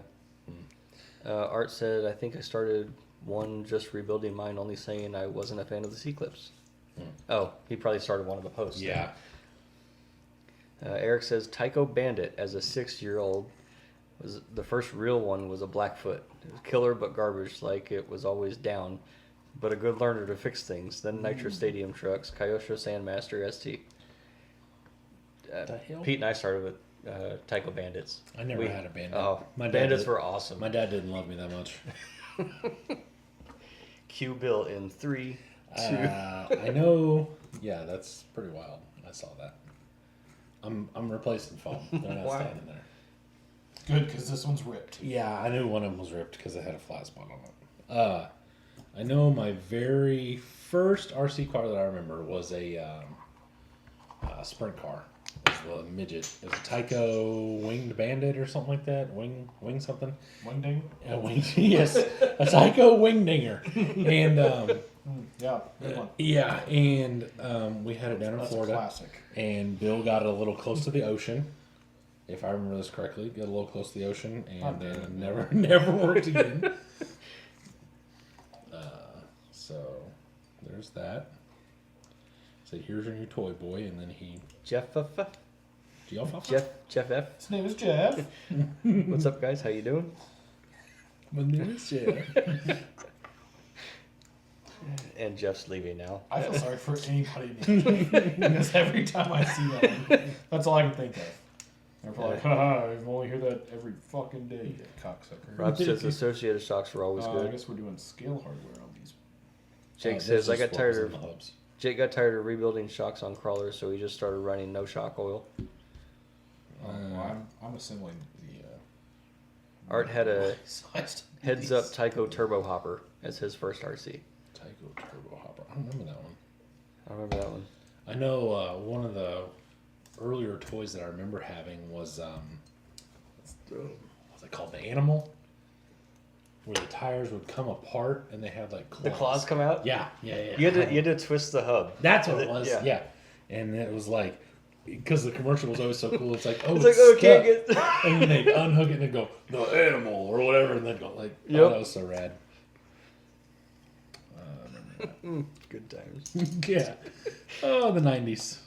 Art said, I think I started one just rebuilding mine, only saying I wasn't a fan of the C-clips. Oh, he probably started one of the posts. Yeah. Eric says Tycho Bandit as a 6-year-old was the first real one was a Blackfoot. It was killer but garbage, like it was always down, but a good learner to fix things. Then Nitro Stadium trucks, Kyosho Sandmaster ST. The hell? Pete and I started with Tycho Bandits. I never had a Bandit. Oh, My dad Bandits did. were awesome. My dad didn't love me that much. Q Bill in 3, 2. I know. Yeah, that's pretty wild. I saw that. I'm replacing foam. They're not Wow. staying in there. Good, because this one's ripped. Yeah, I knew one of them was ripped because it had a flat spot on it. I know my very first RC car that I remember was a sprint car. It was a midget. It was a Tycho Winged Bandit or something like that. Wing something. Wingding? A wing, yes, a Tycho Wingdinger. And Yeah, good one. yeah, and we had it down in That's a Florida. classic. And Bill got it a little close to the ocean, if I remember this correctly. Got a little close to the ocean, and never worked again. So there's that. So here's your new toy boy, and then he Jeff F. Jeff F. His name is Jeff. What's up, guys? How you doing? My name is Jeff. And Jeff's leaving now. I feel sorry for anybody because every time I see that, that's all I can think of. They're probably like, haha, I only hear that every fucking day, you cocksucker. Rob says associated shocks were always I good. guess we're doing scale hardware on these. Jake This says I is got what tired was in of the hubs. Jake got tired of rebuilding shocks on crawlers, so he just started running no shock oil. I'm assembling the. Art had a So heads up Tyco turbo hopper as his first RC. Tyco Turbo Hopper. I don't remember that one. I remember that one. I know one of the earlier toys that I remember having was what's it called? The Animal, where the tires would come apart and they had like claws. The claws come out. Yeah. You had to twist the hub. That's what it was. Yeah. Yeah. And it was like, because the commercial was always so cool. It's like, oh, It's it's like, oh, stuck. can't get. And then they'd unhook it and they'd go, the animal or whatever, and they'd go like, Yep. oh, that was so rad. Good times. Yeah. Oh, the 90s.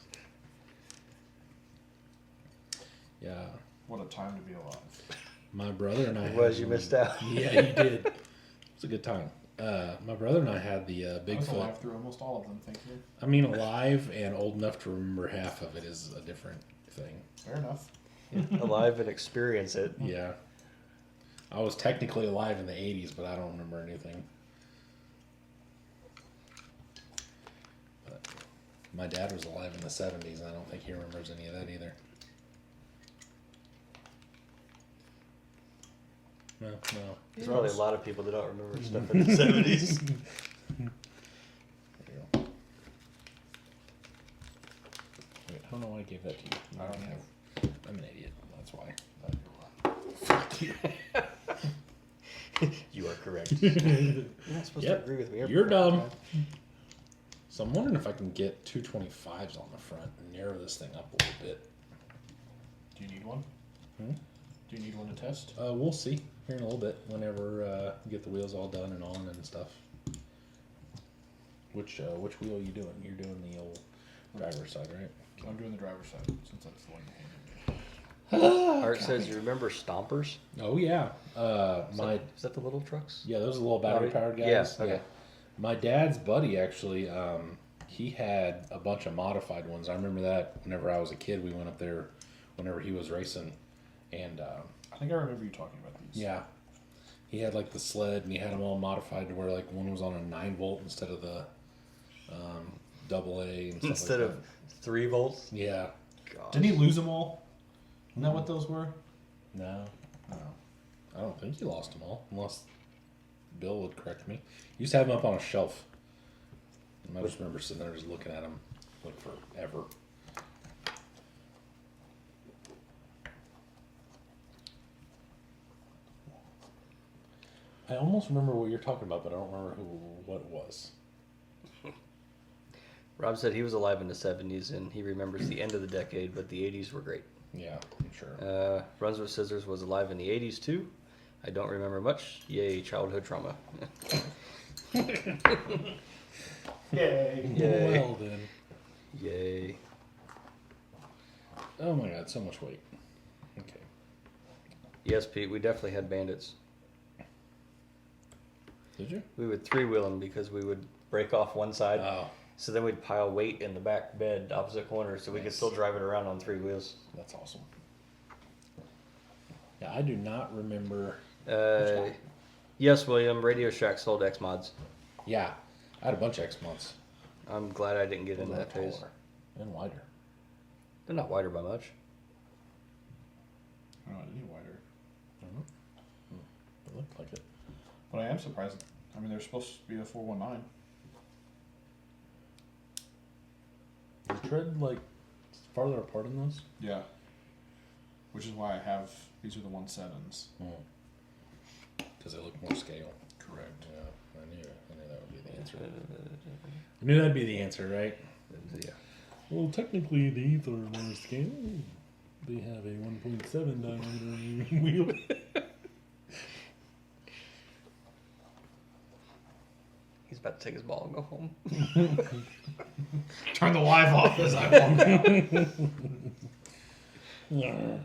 Yeah. What a time to be alive. My brother and I It was, had you one- missed out. Yeah, you did. It was a good time. My brother and I had the I was Bigfoot. alive through almost all of them, thank you. I mean, alive and old enough to remember half of it is a different thing. Fair enough. Alive and experience it. Yeah. I was technically alive in the 80s, but I don't remember anything. But my dad was alive in the 70s, and I don't think he remembers any of that either. No. There's probably a lot of people that don't remember stuff in the 70s. There you go. Wait, I don't know why I gave that to you. I don't know. I'm an idiot. That's why. You are correct. You're not supposed Yep. to agree with me. You're dumb. So I'm wondering if I can get 225s on the front and narrow this thing up a little bit. Do you need one? Hmm? Do you need one to test? We'll see here in a little bit whenever we get the wheels all done and on and stuff. Which wheel are you doing? You're doing the old driver's side, right? I'm doing the driver's side since that's the one you handed me. Art says, you remember Stompers? Oh yeah. Is that the little trucks? Yeah, those are the little battery powered Yeah, guys. okay. My dad's buddy actually, he had a bunch of modified ones. I remember that whenever I was a kid, we went up there whenever he was racing, and I think I remember you talking about these. yeah, he had like the sled, and he had them all modified to where like one was on a 9-volt instead of the AA and stuff Instead like of 3 volts? that. Yeah. God. Didn't he lose them all? Isn't that what those were? No. I don't think he lost them all, unless Bill would correct me. He used to have them up on a shelf. And I just remember sitting there just looking at them like forever. I almost remember what you're talking about, but I don't remember what it was. Rob said he was alive in the 70s and he remembers the end of the decade, but the 80s were great. Yeah, I'm sure. Runs with Scissors was alive in the 80s too. I don't remember much. Yay, childhood trauma. Yay. Yay. Well then. Yay. Oh my god, so much weight. Okay. Yes, Pete, we definitely had bandits. Did you? We would 3-wheel them because we would break off one side. Oh, So then we'd pile weight in the back bed opposite corner so we could Nice. still drive it around on 3 wheels. that's awesome. Yeah, I do not remember. Uh, yes, William, Radio Shack sold X mods. Yeah, I had a bunch of X months. I'm glad I didn't get into that phase. Taller and wider. They're not wider by much. Oh, any wider. It looked like it. But I am surprised. I mean, they're supposed to be a 419. The tread like farther apart in those? Yeah. Which is why I have, these are the 1.7s. Because they look more scale. Correct. Yeah, I knew that would be the answer. I knew that'd be the answer, right? Yeah. Well, technically, these are more scale. They have a 1.7 diameter wheel. He's about to take his ball and go home. Turn the live off as I walk out.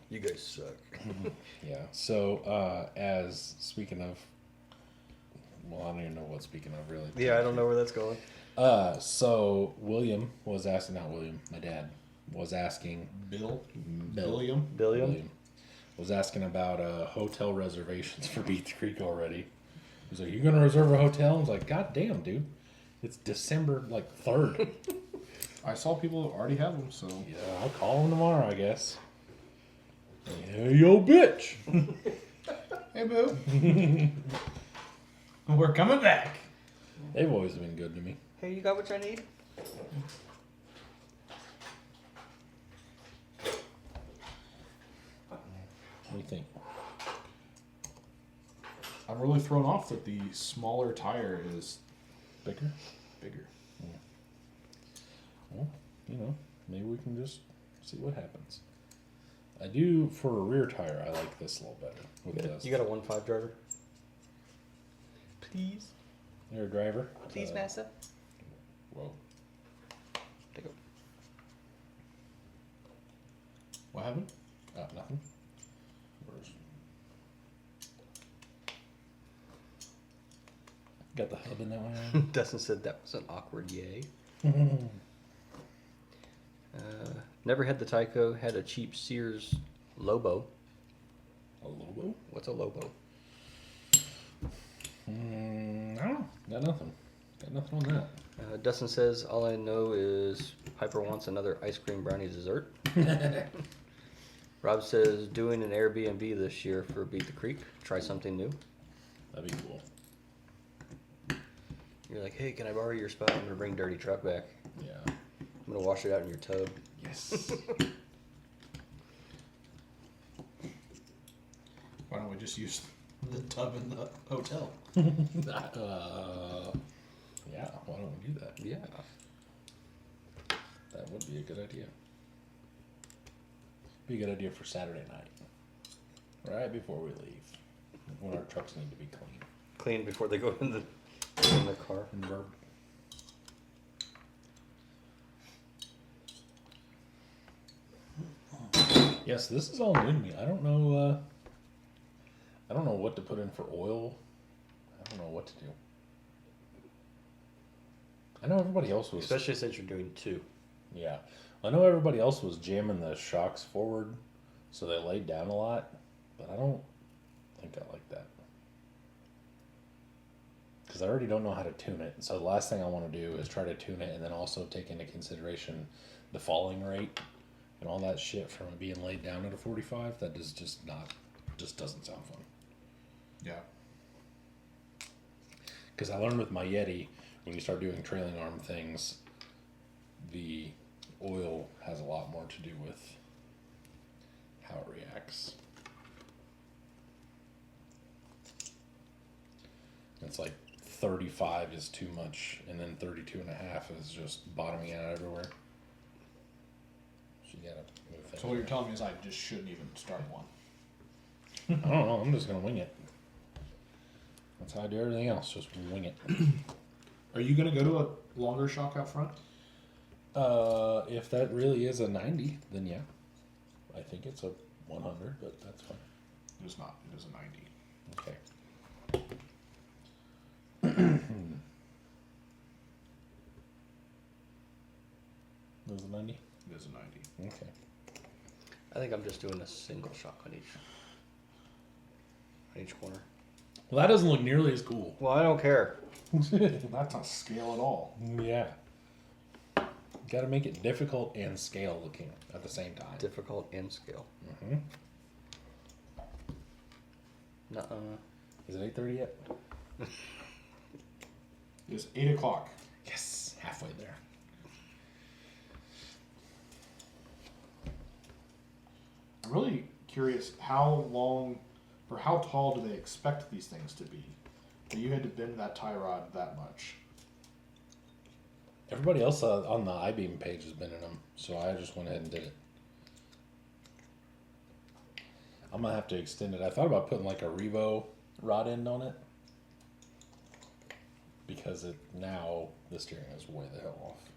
You guys suck. Yeah. So, as speaking of, well, I don't even know what speaking of really. Yeah, I don't know where that's going. So William was asking, not William, my dad was asking. Bill? Bill. Billiam? Billiam? Was asking about hotel reservations for Beach Creek already. He's like, "You gonna reserve a hotel?" I was like, "God damn, dude! It's December like 3rd. I saw people already have them, so. Yeah, I'll call them tomorrow, I guess. Yeah, yo, bitch. Hey, boo. We're coming back. They've always been good to me. Hey, you got what I need? What do you think? I'm really thrown off that the smaller tire is Bigger? bigger. Well, you know, maybe we can just see what happens. I do, for a rear tire, I like this a little better. With this. You got a 1.5 driver? Please. You're a driver? Please, Massa. Whoa. Take it. What happened? Nothing. Where's... Got the hub in that one. Dustin said that was an awkward yay. Never had the Tyco. Had a cheap Sears Lobo. A Lobo? What's a Lobo? I don't know. Got nothing. Got nothing on that. Dustin says, all I know is Piper wants another ice cream brownie dessert. Rob says, doing an Airbnb this year for Beat the Creek. Try something new. That'd be cool. You're like, hey, can I borrow your spot? I'm going to bring Dirty Truck back. Yeah. I'm going to wash it out in your tub. Yes. Why don't we just use the tub in the hotel? Yeah, why don't we do that? Yeah. That would be a good idea. Be a good idea for Saturday night. Right before we leave. When our trucks need to be clean. Clean before they go in the car. And burp. Yes, this is all new to me. I don't know what to put in for oil. I don't know what to do. I know everybody else was... Especially since you're doing two. Yeah. I know everybody else was jamming the shocks forward, so they laid down a lot, but I don't think I like that. Because I already don't know how to tune it. So the last thing I want to do is try to tune it and then also take into consideration the falling rate and all that shit from it being laid down at a 45. That is just doesn't sound fun. Yeah. Because I learned with my Yeti, when you start doing trailing arm things, the oil has a lot more to do with how it reacts. It's like 35 is too much, and then 32.5 is just bottoming out everywhere. So you gotta move things. So what you're telling me is I just shouldn't even start one. I don't know, I'm just gonna wing it. That's how I do everything else, just wing it. Are you gonna go to a longer shock out front? If that really is a 90, then yeah. I think it's a 100, but that's fine. It is not. It is a 90. Okay. It was a 90? It is a 90. Okay. I think I'm just doing a single shock on each corner. Well, that doesn't look nearly as cool. Well, I don't care. That's not scale at all. Yeah. Got to make it difficult and scale looking at the same time. Difficult and scale. Mm-hmm. Nuh-uh. Is it 8:30 yet? It's 8 o'clock. Yes, halfway there. I'm really curious how long or how tall do they expect these things to be? That you had to bend that tie rod that much. Everybody else on the I-beam page has been in them, so I just went ahead and did it. I'm gonna have to extend it. I thought about putting like a Revo rod end on it, because now the steering is way the hell off,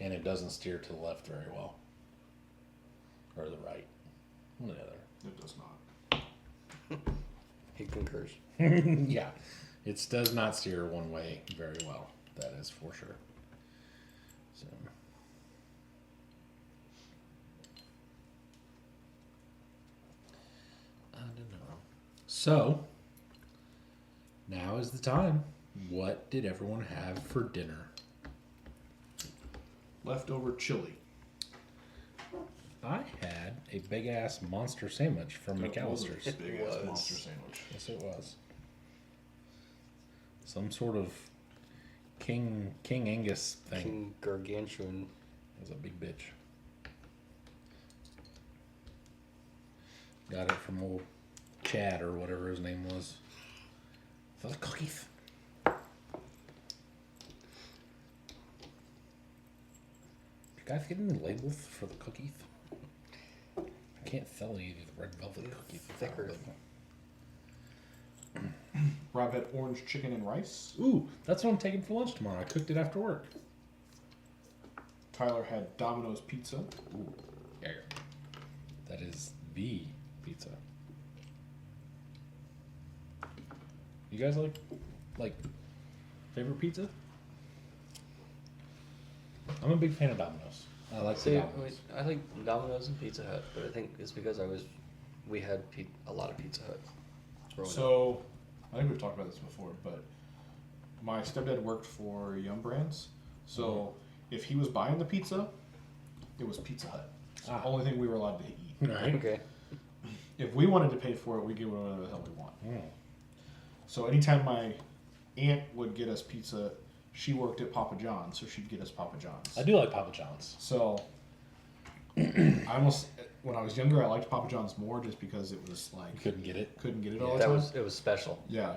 and it doesn't steer to the left very well, or the right, one or the other. It does not. He concurs. Yeah, it does not steer one way very well. That is for sure. So. I don't know. So, now is the time. What did everyone have for dinner? leftover chili. I had a big ass monster sandwich from McAllister's. Big ass monster sandwich. Yes, it was. Some sort of King Angus thing. King Gargantuan. It was a big bitch. Got it from old Chad or whatever his name was. For the cookies. You guys get any labels for the cookies? I can't sell you the red velvet cookies. Thicker. Rob had orange chicken and rice. Ooh, that's what I'm taking for lunch tomorrow. I cooked it after work. Tyler had Domino's pizza. Ooh, yeah. That is the pizza. You guys like favorite pizza? I'm a big fan of Domino's. I like the See, Domino's. I like Domino's and Pizza Hut, but I think it's because we had a lot of Pizza Hut. growing up. So, I think we've talked about this before, but my stepdad worked for Yum Brands. So, if he was buying the pizza, it was Pizza Hut. It's the only thing we were allowed to eat. Right. Okay. If we wanted to pay for it, we get whatever the hell we want. Mm. So, anytime my aunt would get us pizza, she worked at Papa John's, so she'd get us Papa John's. I do like Papa John's. So, I almost, when I was younger, I liked Papa John's more just because it was like, You couldn't get it. couldn't get it all the That time. it was special. Yeah.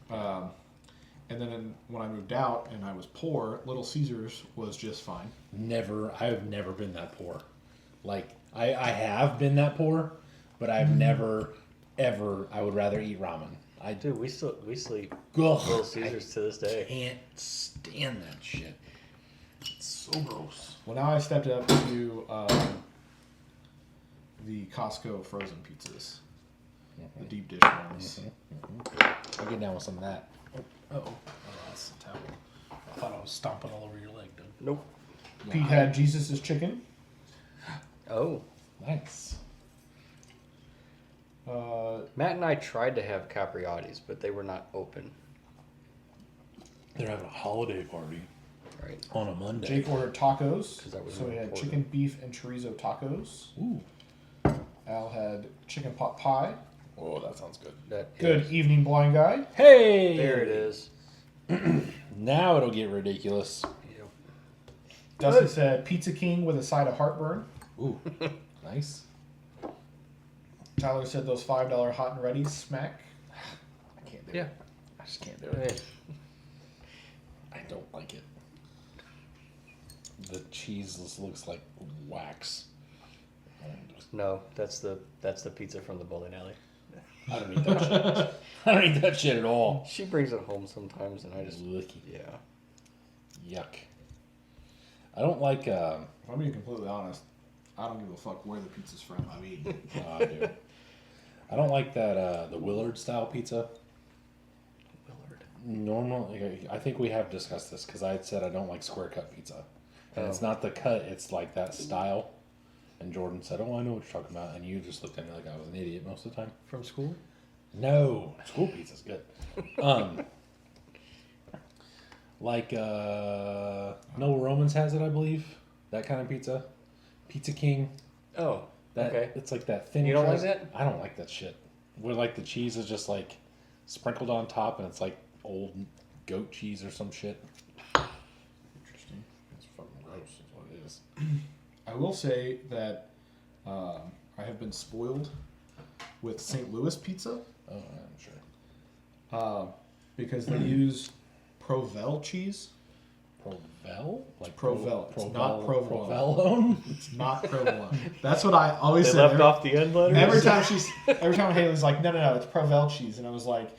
And then when I moved out and I was poor, Little Caesars was just fine. I've never been that poor. Like, I have been that poor, but I've never, ever, I would rather eat ramen. Dude, we sleep Ugh, Little Caesars to this day. can't stand that shit. It's so gross. Well, now I stepped up to the Costco frozen pizzas, the deep dish ones. I'll get down with some of that. Oh, that's the towel. I thought I was stomping all over your leg, dude. Nope. Pete had Jesus's chicken. Oh. Nice. Matt and I tried to have Capriotti's, but they were not open. They're having a holiday party Right. on a Monday. Jake ordered tacos, 'Cause that was so we had important. chicken, beef, and chorizo tacos. Ooh. Al had chicken pot pie. Oh, that sounds good. That Good is- evening, blind guy. Hey! There it is. Now it'll get ridiculous. Yep. Dustin said Pizza King with a side of heartburn. Ooh. Nice. Tyler said those $5 hot and ready smack. I can't do Yeah. it. I just can't do it. Hey. I don't like it. The cheese looks like wax. No, that's the pizza from the bowling alley. I don't eat that shit. I don't eat that shit at all. She brings it home sometimes, and I just Licky. yeah. Yuck. I don't like. If I'm being completely honest, I don't give a fuck where the pizza's from. I'm eating. I do. I don't like that the Willard style pizza. Willard. Normally, I think we have discussed this because I had said I don't like square cut pizza, and it's not the cut; it's like that style. And Jordan said, "Oh, I know what you're talking about," and you just looked at me like I was an idiot most of the time. From school? No, school pizza's good. Like No Romans has it, I believe. That kind of pizza, Pizza King. Oh, That okay. it's like that thin. You don't like crust. that? I don't like that shit. Where like the cheese is just like sprinkled on top, and it's like old goat cheese or some shit. Interesting. It's fucking gross. Is what it is. I will say that I have been spoiled with St. Louis pizza Oh, I'm sure. because they use Provel cheese. Provel? Like Provel. It's not provolone. Provolone? It's not provolone. That's what I always They said. left every, off the end letters. every time Haley's like, no, it's Provel cheese, and I was like,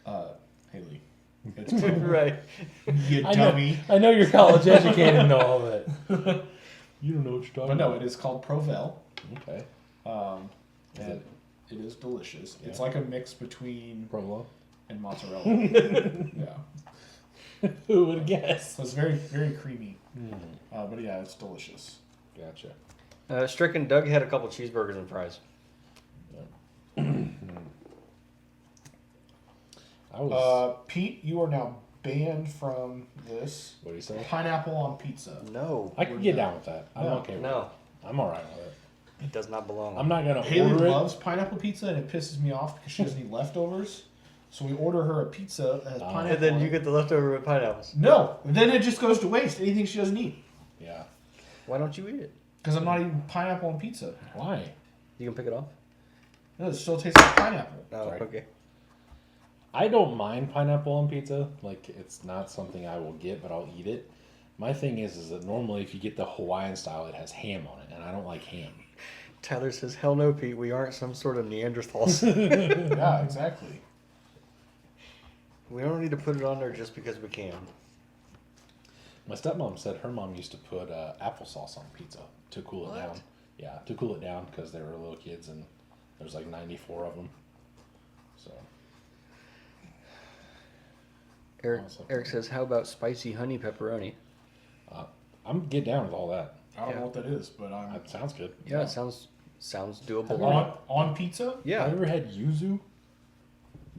Haley, it's Provel. Right. You dummy. I know you're college educated and all of it. You don't know what you're talking But no, about. it is called Provel, Okay. and it is delicious. It's like a mix between Provolone? and mozzarella. Yeah, Who would guess? so it's very, very creamy. But yeah, it's delicious. Gotcha. Stricken Doug had a couple cheeseburgers and fries. I was. Pete, you are now banned from this. What do you say? Pineapple on pizza. No. I can get down with that. I'm No. okay with No. it. I'm alright with it. It does not belong. I'm not gonna Haley order it. loves pineapple pizza, and it pisses me off because she doesn't eat leftovers. So we order her a pizza that has pineapple. And then on you it. get the leftover with pineapples. No, then it just goes to waste. Anything she doesn't eat. Yeah. Why don't you eat it? Because I'm not eating pineapple on pizza. Why? You can pick it off? No, it still tastes like pineapple. Oh, Sorry. okay. I don't mind pineapple on pizza. Like, it's not something I will get, but I'll eat it. My thing is that normally if you get the Hawaiian style, it has ham on it, and I don't like ham. Tyler says, hell no, Pete. We aren't some sort of Neanderthals. Yeah, exactly. We don't need to put it on there just because we can. My stepmom said her mom used to put applesauce on pizza to cool it down. Yeah, to cool it down because they were little kids and there's like 94 of them. So. Eric says, how about spicy honey pepperoni? I'm get down with all that. I don't know what that is, but I'm That sounds good. Yeah, it sounds doable. on pizza. Have Yeah. you ever had yuzu?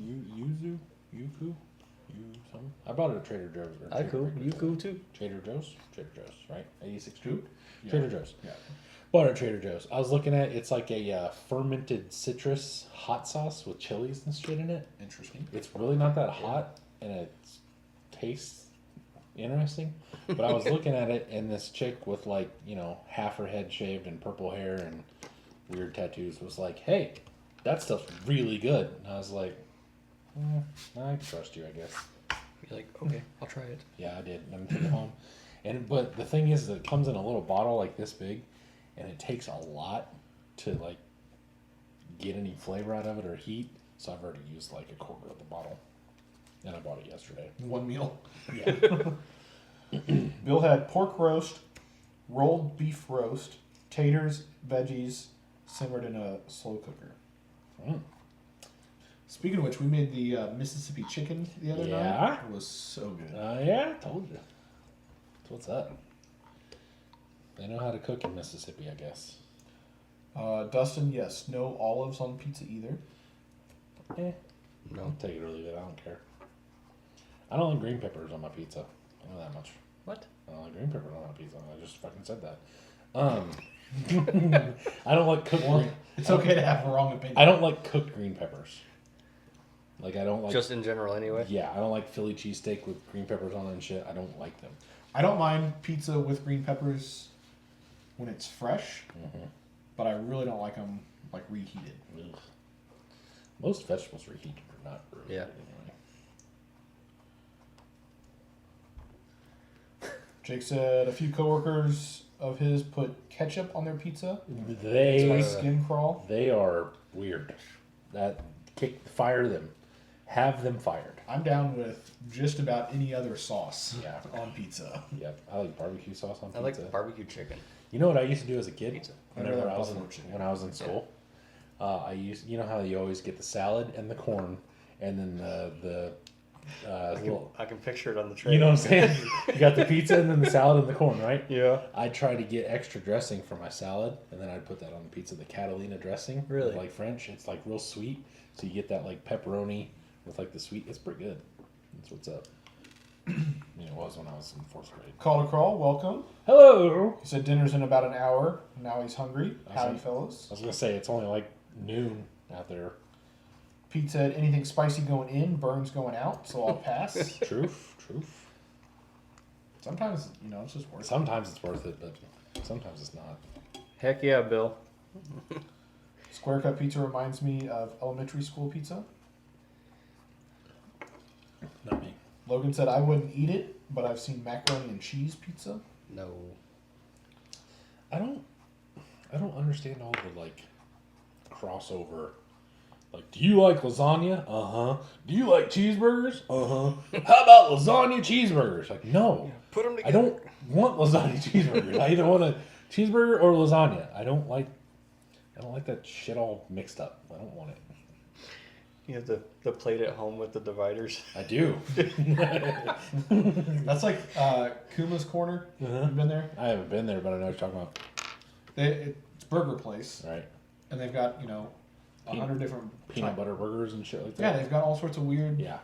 Yuzu? Yuku? Something? I bought it at Trader Joe's. Or I cool. You cool too. Trader Joe's? Trader Joe's, right? 86 Who? Yeah. Trader Joe's. Yeah. Bought it at Trader Joe's. I was looking at it's like a fermented citrus hot sauce with chilies and shit in it. Interesting. It's really not that hot and it tastes interesting. But I was looking at it and this chick with like, half her head shaved and purple hair and weird tattoos was like, hey, that stuff's really good. And I was like, I trust you, I guess. You're like, okay, I'll try it. Yeah, I did. And I took it home. But the thing is that it comes in a little bottle like this big and it takes a lot to like get any flavor out of it or heat. So I've already used like a quarter of the bottle. And I bought it yesterday. One meal. Yeah. Bill had pork roast, rolled beef roast, taters, veggies, simmered in a slow cooker. Mm. Speaking of which, we made the Mississippi chicken the other Yeah? night. It was so good. Yeah, I told you. So what's up? They know how to cook in Mississippi, I guess. Dustin, yes, no olives on pizza either. No, take it or leave it. I don't care. I don't like green peppers on my pizza. I know that much. What? I don't like green peppers on my pizza. I just fucking said that. I don't like cooked green. It's okay to have a wrong opinion. I don't like cooked green peppers. Like I don't like. Just in general, anyway. Yeah, I don't like Philly cheesesteak with green peppers on it and shit. I don't like them. I don't mind pizza with green peppers when it's fresh, but I really don't like them like reheated. Ugh. Most vegetables reheated are not really Yeah. good anyway. Jake said a few coworkers of his put ketchup on their pizza. They Skin crawl. They are weird. Fire them. Have them fired. I'm down with just about any other sauce Yeah. on pizza. Yep. I like barbecue sauce on I pizza. like barbecue chicken. You know what I used to do as a kid? Pizza. Whenever I I was buffalo chicken. when I was in school, I used. You know how you always get the salad and the corn, and then the little. I can picture it on the tray. You know what I'm saying? You got the pizza and then the salad and the corn, right? Yeah. I'd try to get extra dressing for my salad, and then I'd put that on the pizza. The Catalina dressing, Really? like French. It's like real sweet, so you get that like pepperoni with like the sweet. It's pretty good. That's what's up. It was when I was in 4th grade. Call to crawl, welcome. Hello. He said dinner's in about an hour. Now he's hungry. Howdy, Awesome. fellas. I was gonna say it's only like noon out there. Pete said anything spicy going in, burns going out, so I'll pass. Truth. Sometimes, it's just worth it. Sometimes it's worth it, but sometimes it's not. Heck yeah, Bill. Square cut pizza reminds me of elementary school pizza. Not me. Logan said I wouldn't eat it, but I've seen macaroni and cheese pizza. No. I don't understand all the like crossover. Like, do you like lasagna? Uh-huh. Do you like cheeseburgers? Uh-huh. How about lasagna cheeseburgers? Like, no. Put them I don't want lasagna cheeseburgers. I either want a cheeseburger or lasagna. I don't like that shit all mixed up. I don't want it. You have the plate at home with the dividers. I do. That's like Kuma's Corner. Uh-huh. You been there? I haven't been there, but I know what you're talking about. It's burger place, Right. and they've got 100 different Peanut butter burgers and shit like Yeah, that. they've got all sorts of weird. Yeah.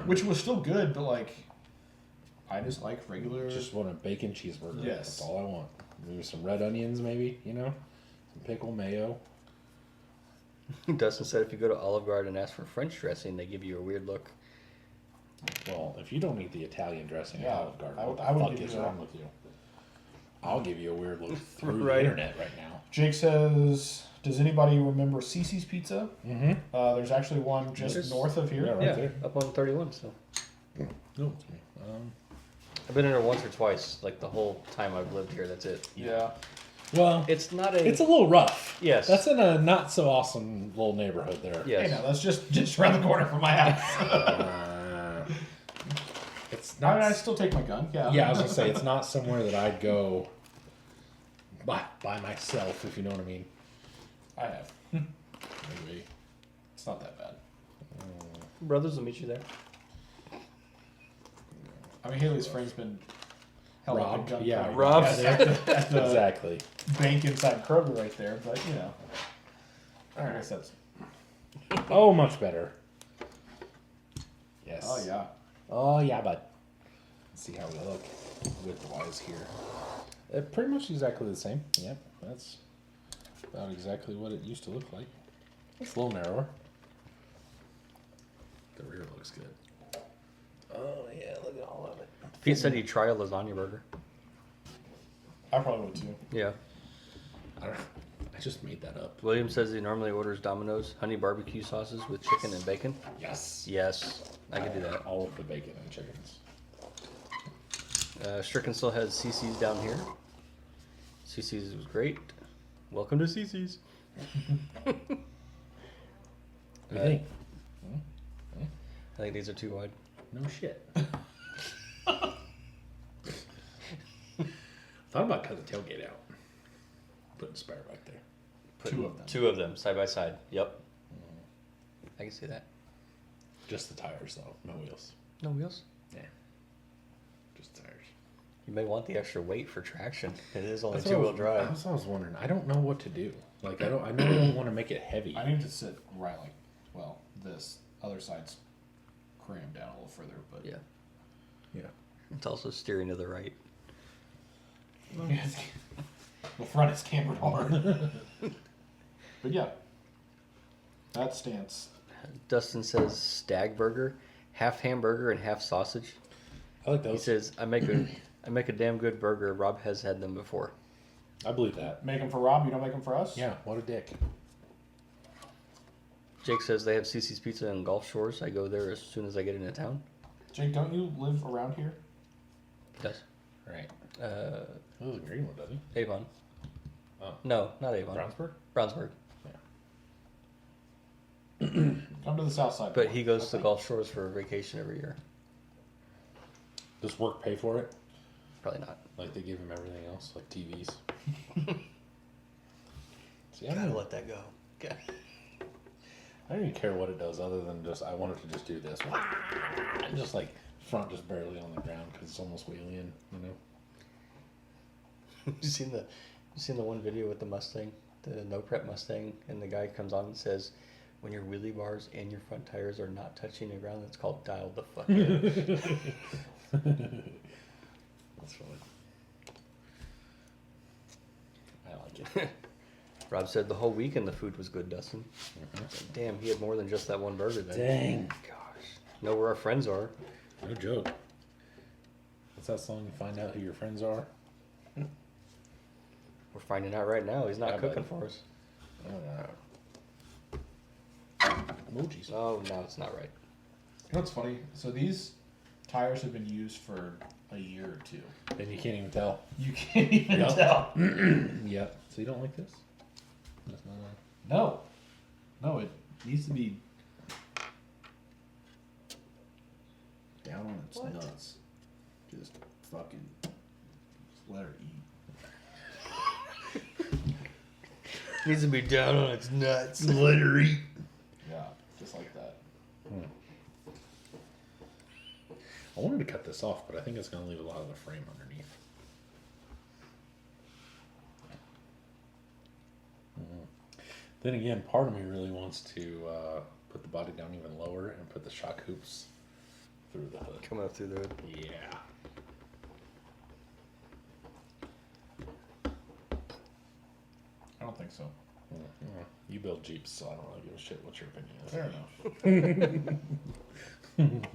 which was still good, but like, I just like regular. Just want a bacon cheeseburger. Yes. That's all I want. Maybe some red onions, maybe, you know? Some pickle, mayo. Dustin said if you go to Olive Garden and ask for French dressing, they give you a weird look. Well, if you don't eat the Italian dressing Yeah, at Olive Garden, I would- what I would the give fuck is you that. wrong with you? I'll give you a weird look through the Right. internet right now. Jake says, "Does anybody remember Cece's Pizza? Mm-hmm. There's actually one just There's- north of here. Yeah, right there. Up on 31 still. No, it's me. I've been in there once or twice, like the whole time I've lived here. That's it. Yeah. Well, It's not a. it's a little rough. Yes. That's in a not so awesome little neighborhood there. Yes. Hey, now that's just around the corner from my house. It's I mean, I not. still take my gun. Yeah. Yeah, I was gonna say it's not somewhere that I'd go by myself, if you know what I mean. I have. Maybe. It's not that bad. Brothers will meet you there. I mean, Haley's friend's been held up Robbed. at gunpoint. Yeah, Robbed. At the Exactly. bank inside Kroger right there, but you know. I guess that's. Oh, much better. Yes. Oh yeah. Oh yeah, bud. Let's see how we look width-wise here. Pretty much exactly the same. Yep, that's about exactly what it used to look like. It's a little narrower. The rear looks good. Oh yeah, look at all of it. Pete said he'd try a lasagna burger. I probably would too. Yeah. I just made that up. William says he normally orders Domino's honey barbecue sauces with chicken and bacon. Yes. Yes, I could do that. All of the bacon and chickens. Stricken still has CC's down here. CC's was great. Welcome to CC's. What do you think? I think these are too wide. No shit. Thought about cutting the tailgate out. Putting spare back there. Two of them. Two of them side by side. Yep. I can see that. Just the tires though, no wheels. No wheels. Yeah. Just tires. You may want the extra weight for traction. It is only That's what I two-wheel was- drive. That's what I was wondering. I don't know what to do. Like I know I don't want to make it heavy. I need to sit right like, well, this other side's crammed down a little further, but Yeah. Yeah. It's also steering to the right. the front is cambered hard. But yeah, that stance. Dustin says stag burger, half hamburger and half sausage. I like He those. says I make a damn good burger. Rob has had them before. I believe that. Make them for Rob, you don't make them for us? Yeah, what a dick. Jake says they have CC's Pizza in Gulf Shores. I go there as soon as I get into town. Jake, don't you live around here? He does. Right. Uh, That was a green one, doesn't he? Avon. Oh. No, not Avon. Brownsburg? Brownsburg. Come to the south side. But he goes to Gulf Shores for a vacation every year. Does work pay for it? Probably not. Like they give him everything else, like TVs. See, I Gotta don't, let that go. Okay. I don't even care what it does other than just, I want it to just do this. And just like, front just barely on the ground because it's almost wheeling, you know? You seen the one video with the Mustang, the no prep Mustang, and the guy comes on and says, when your wheelie bars and your front tires are not touching the ground, it's called dialed the fuck in. That's funny. I like it. Rob said the whole weekend the food was good, Dustin. Damn, he had more than just that one burger then. Dang. Gosh. Know where our friends are. No joke. What's that song, You Find Out Who Your Friends Are? We're finding out right now. He's not Yeah, cooking buddy. for us. Emojis. Oh, no, it's not right. You know what's funny? So these tires have been used for a year or two. And you can't even tell. You can't even Yep. tell. Yep. So you don't like this? That's not No. No, it needs to be down on its What? nuts. Just fucking let her eat. Needs to be down on its nuts. Let her eat. Yeah, just like that. I wanted to cut this off, but I think it's going to leave a lot of the frame underneath. Then again, part of me really wants to put the body down even lower and put the shock hoops through the hood. Coming up through the hood. Yeah. I don't think so. Yeah. You build Jeeps, so I don't really give a shit what your opinion is. Fair enough.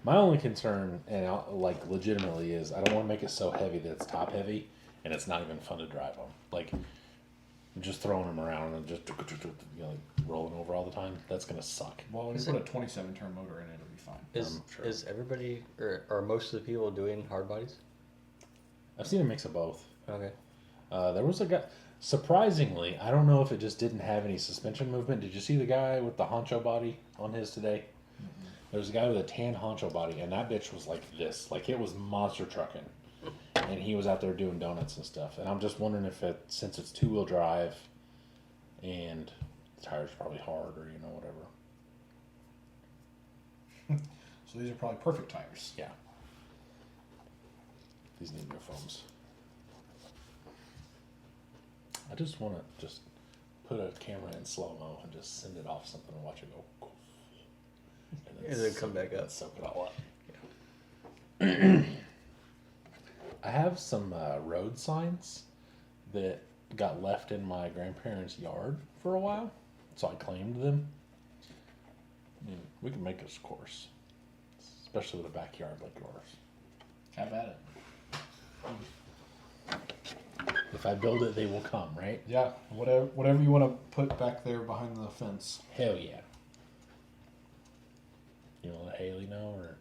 My only concern, and like legitimately, is I don't want to make it so heavy that it's top heavy, and it's not even fun to drive them. Like just throwing them around and just like rolling over all the time. That's gonna suck. Well, when you put a 27 turn motor in it, it'll be fine. Is everybody or most of the people doing hard bodies? I've seen a mix of both. Okay. There was a guy. Surprisingly, I don't know if it just didn't have any suspension movement. Did you see the guy with the honcho body on his today? Mm-hmm. There was a guy with a tan honcho body, and that bitch was like this. Like, it was monster trucking. And he was out there doing donuts and stuff. And I'm just wondering if it, since it's 2-wheel drive, and the tire's probably hard or, whatever. So these are probably perfect tires. Yeah. These need new foams. I just want to just put a camera in slow-mo and just send it off something and watch it go. And then come back up. Soak it all up. Yeah. I have some road signs that got left in my grandparents' yard for a while, so I claimed them. I mean, we can make this course, especially with a backyard like yours. Have at it. If I build it, they will come, right? Yeah, whatever you want to put back there behind the fence. Hell yeah. You want to let Haley know, or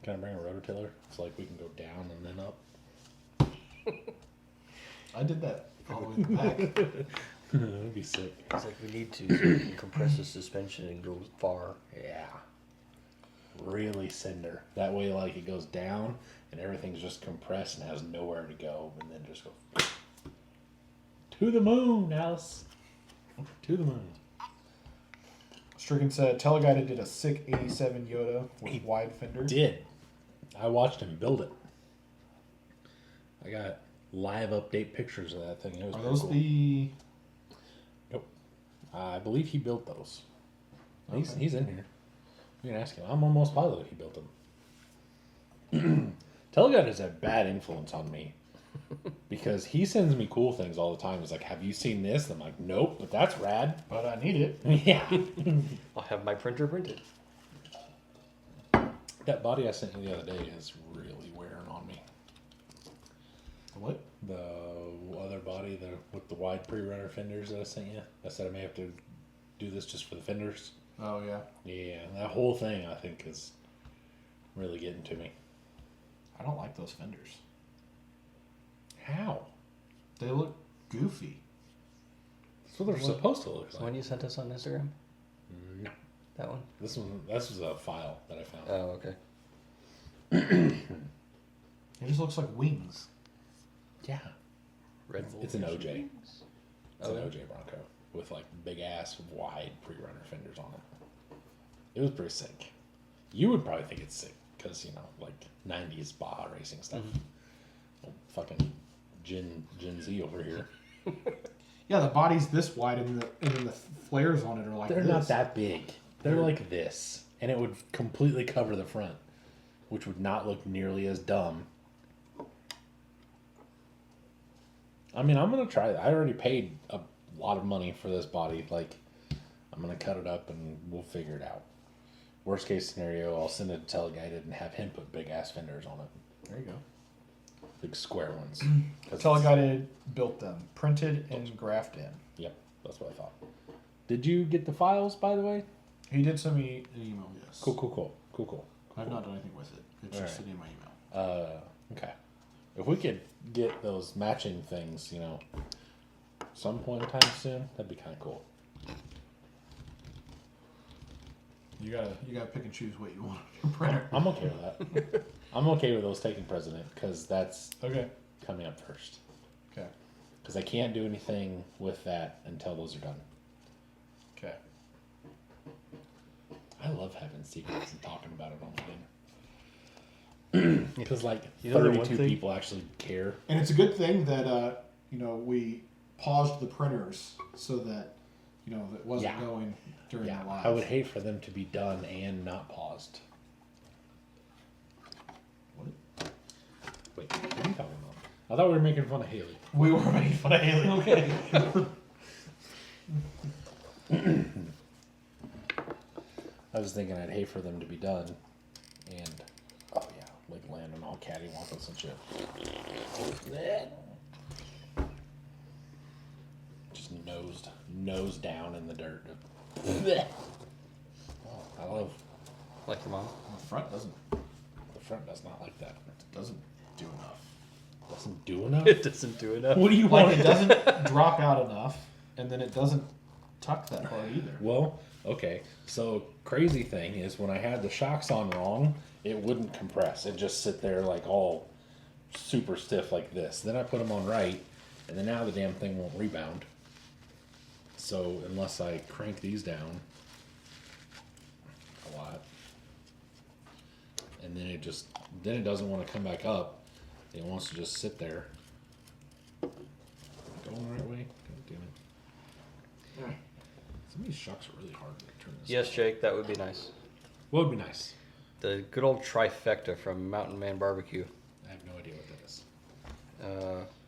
can I bring a rototiller? It's like we can go down and then up. I did that all the way in the back. That'd be sick. It's like we need to so we can compress the suspension and go far. Yeah. Really cinder. That way, like, it goes down and everything's just compressed and has nowhere to go, and then just go to the moon, Alice. To the moon. Stricken said, Teleguided did a sick 87 Yoda with He wide fenders. Did. I watched him build it. I got live update pictures of that thing. It was Are pretty those cool. the... Nope. I believe he built those. Okay. He's in here. You can ask him. I'm almost positive he built them. Teleguide has a bad influence on me because he sends me cool things all the time. He's like, "Have you seen this?" I'm like, "Nope, but that's rad." But I need it. Yeah. I'll have my printer printed. That body I sent you the other day is really wearing on me. What? The other body, with the wide pre-runner fenders that I sent you. I said I may have to do this just for the fenders. Oh, yeah. Yeah, that whole thing I think is really getting to me. I don't like those fenders. How? They look goofy. That's what they're supposed to look So like. when you sent us on Instagram, No. that one? This was a file that I found. Oh, okay. It just looks like wings. Yeah. Red It's an OJ. Wings. It's Oh, an yeah. OJ Bronco with like big ass wide pre-runner fenders on it. It was pretty sick. You would probably think it's sick because like 90s Baja racing stuff. Old fucking Gen Z over here. Yeah, the body's this wide and then the flares on it are like They're this. not that big. They're like this, and it would completely cover the front, which would not look nearly as dumb. I mean, I'm gonna try it. I already paid a lot of money for this body. Like, I'm gonna cut it up and we'll figure it out. Worst case scenario, I'll send it to Teleguided and have him put big ass fenders on it, There you go. big square ones. 'Cause Teleguided built them, printed and graphed in. Yep, that's what I thought. Did you get the files, by the way? He did send me an email, yes. Cool. I've not done anything with it. It's just Alright. sitting in my email. Okay. If we could get those matching things, some point in time soon, that'd be kind of cool. You gotta pick and choose what you want on your printer. I'm okay with that. I'm okay with those taking precedent because that's Okay. coming up first. Okay. Because I can't do anything with that until those are done. Okay. I love having secrets and talking about it online. Because like You know the one 32 thing- people actually care. And it's a good thing that we paused the printers so that that wasn't Yeah. going during Yeah, the live. I would hate for them to be done and not paused. What? Wait, what are you talking about? I thought we were making fun of Haley. We were making fun of Haley. Okay. I was thinking I'd hate for them to be done, and oh yeah, like landing all cattywampus and shit. Just nose down in the dirt. Oh, I love Like your mom. The front doesn't the front. Does not like that. do enough. Doesn't do enough. It doesn't do enough. What do you want? Like it doesn't drop out enough, and then it doesn't tuck that hard either. Well, okay. So crazy thing is when I had the shocks on wrong, it wouldn't compress. It'd just sit there like all super stiff like this. Then I put them on right, and then now the damn thing won't rebound. So unless I crank these down a lot, and then it doesn't want to come back up. It wants to just sit there. Going the right way? God damn it. Some of these shocks are really hard to turn this. Yes, Jake, that would be nice. What would be nice? The good old trifecta from Mountain Man Barbecue. I have no idea what that is.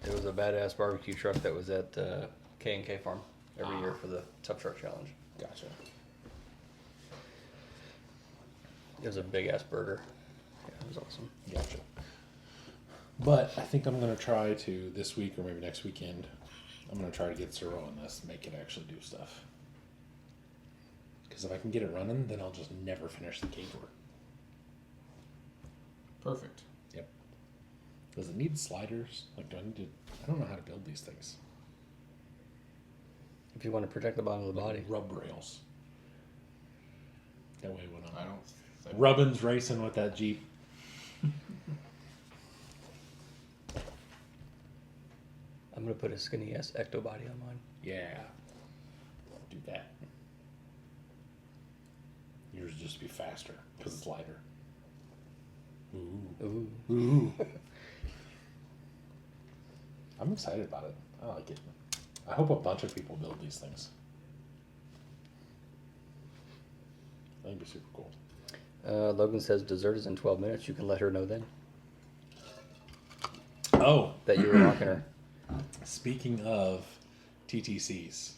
It was a badass barbecue truck that was at K&K Farm every year for the Tough Truck Challenge. Gotcha. It was a big ass burger. Yeah, it was awesome. Gotcha. But I think I'm gonna try to this week or maybe next weekend. I'm gonna try to get Zero on this, make it actually do stuff. Because if I can get it running, then I'll just never finish the cage work. Perfect. Yep. Does it need sliders? Like, do I need to? I don't know how to build these things. If you want to protect the bottom of the Like body. rub rails. That way when I I'm don't. Rubbin's racing with that Jeep. I'm gonna put a skinny ass ecto body on mine. Yeah. Do that. Yours just be faster because it's lighter. Ooh. Ooh. Ooh. I'm excited about it. I like it. I hope a bunch of people build these things. I think it'd be super cool. Logan says dessert is in 12 minutes. You can let her know then Oh, that you were mocking her. speaking of TTCs,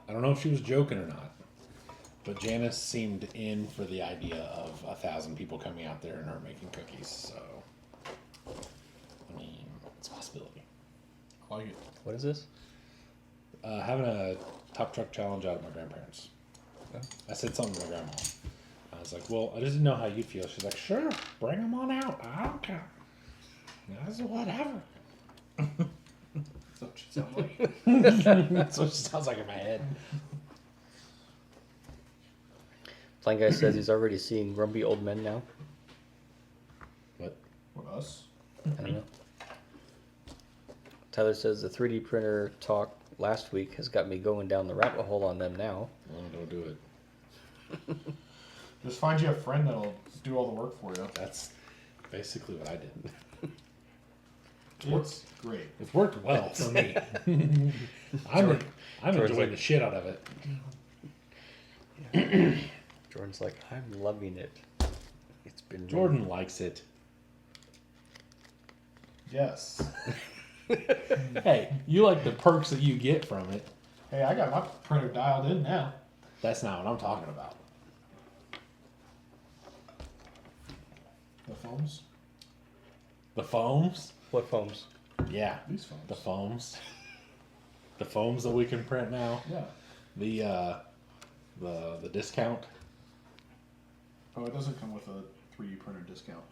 I don't know if she was joking or not, but Janice seemed in for the idea of 1,000 people coming out there and her making cookies. So, I mean, it's a possibility. I like it. What is this? Having a top truck challenge out of my grandparents. Oh. I said something to my grandma. I was like, well, I just didn't know how you'd feel. She's like, sure, bring them on out. I don't care. That's whatever. That's what she sounds like. That's what she sounds like in my head. Flying Guy says he's already seeing grumpy old men now. What? What, us? I don't know. Tyler says the 3D printer talk last week has got me going down the rabbit hole on them now. Well, don't do it. Just find you a friend that'll do all the work for you. That's basically what I did. It's great. It's worked well for me. I'm George's enjoying like- the shit out of it. Jordan's like, I'm loving it. It's been Jordan likes it. Yes. Hey, you like the perks that you get from it. Hey, I got my printer dialed in now. That's not what I'm talking about. The foams? The foams? What foams? Yeah. These foams. The foams. The foams that we can print now. Yeah. The discount. Oh, it doesn't come with a 3D printer discount.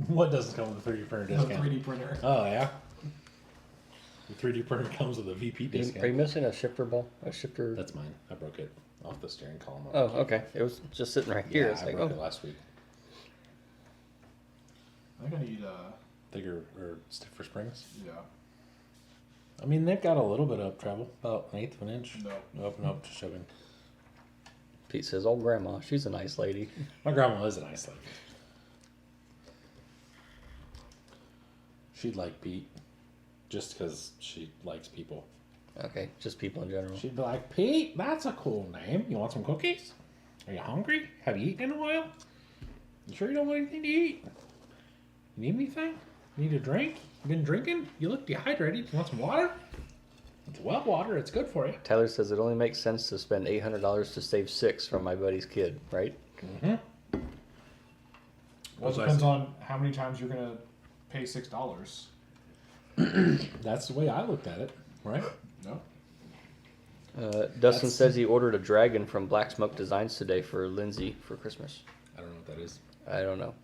What doesn't come with a 3D printer The discount? 3D printer. Oh yeah. The 3D printer comes with a VP discount. Are you missing a shifter ball? A shifter? That's mine. I broke it off the steering column. Oh, okay. It was just sitting right here. Yeah, It's I like, broke oh, it last week. I gotta eat Thicker or stiffer springs. yeah. I mean, they've got a little bit of travel, about an eighth of an inch. No. Up and up to shoving. Pete says, old grandma, she's a nice lady. My grandma is a nice lady. She'd like Pete, just because she likes people. Okay, just people in general. She'd be like, Pete, that's a cool name. You want some cookies? Are you hungry? Have you eaten in a while? You sure you don't want anything to eat? You need anything? Need a drink? You been drinking? You look dehydrated. You want some water? It's well water. It's good for you. Tyler says it only makes sense to spend $800 to save $6 from my buddy's kid, right? Mm-hmm. Well, it depends on how many times you're gonna pay $6. That's the way I looked at it, right? No. Dustin That's- says he ordered a dragon from Black Smoke Designs today for Lindsay for Christmas. I don't know what that is. I don't know.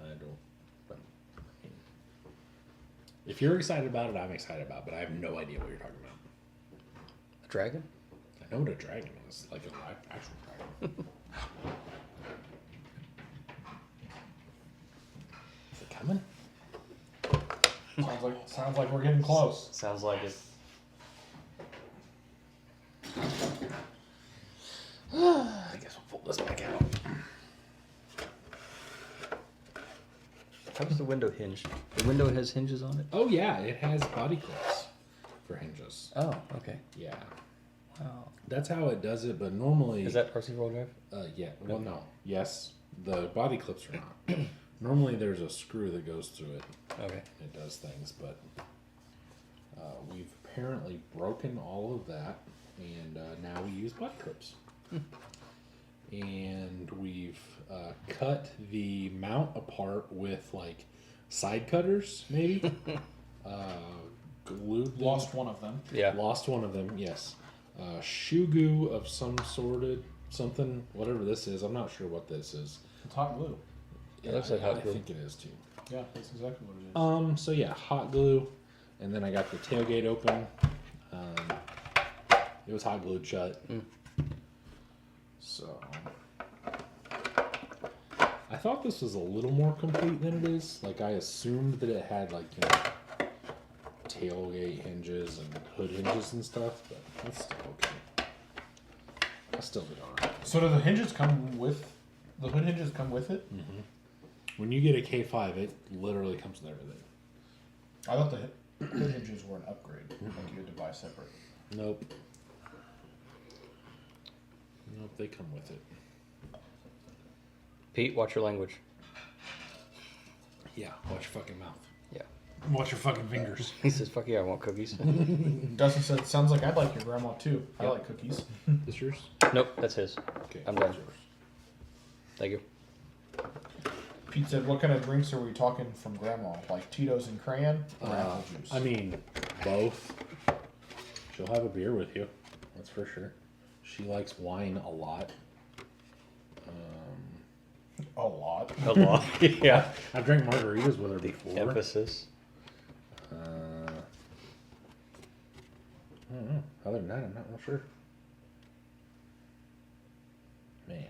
I don't. But if you're excited about it, I'm excited about it, but I have no idea what you're talking about. A dragon? I know what a dragon is, like an actual dragon. Is it coming? Sounds like we're getting close. Sounds like it. I guess we'll pull this back out. How does the window hinge? The window has hinges on it? Oh yeah, it has body clips for hinges. Oh, okay. Yeah, Wow. that's how it does it. But normally, Is that RC roll drive? yeah. Well, no. Yes, the body clips are not. Normally, there's a screw that goes through it. Okay. It does things, but we've apparently broken all of that, and now we use butt clips. And we've cut the mount apart with like side cutters, maybe. Glued them. Lost one of them. Yeah. Lost one of them. Yes. Shoe goo of some something, whatever this is. I'm not sure what this is. It's hot glue. It looks like hot I glue. think it is too. Yeah, that's exactly what it is. So yeah, hot glue, and then I got the tailgate open. It was hot glued shut. So I thought this was a little more complete than it is. Like I assumed that it had like tailgate hinges and hood hinges and stuff, but that's still okay. I still did alright. So do the hinges come with the hood hinges come with it? When you get a K5, it literally comes with everything. I thought the hood hinges were an upgrade. Like you had to buy separate. Nope. Nope, they come with it. Pete, watch your language. Yeah, watch your fucking mouth. Yeah. Watch your fucking fingers. He says, fuck yeah, I want cookies. Dustin said, "Sounds like I'd like your grandma too. I Yep. like cookies." This yours? Nope, that's his. Okay. I'm done. that's yours. Thank you. Pete said, "What kind of drinks are we talking from grandma? Like Tito's and crayon or apple juice?" I mean, both. She'll have a beer with you. That's for sure. She likes wine a lot. a lot. A lot. Yeah. I've drank margaritas with her before. Emphasis. I don't know. Other than that, I'm not real sure. Man.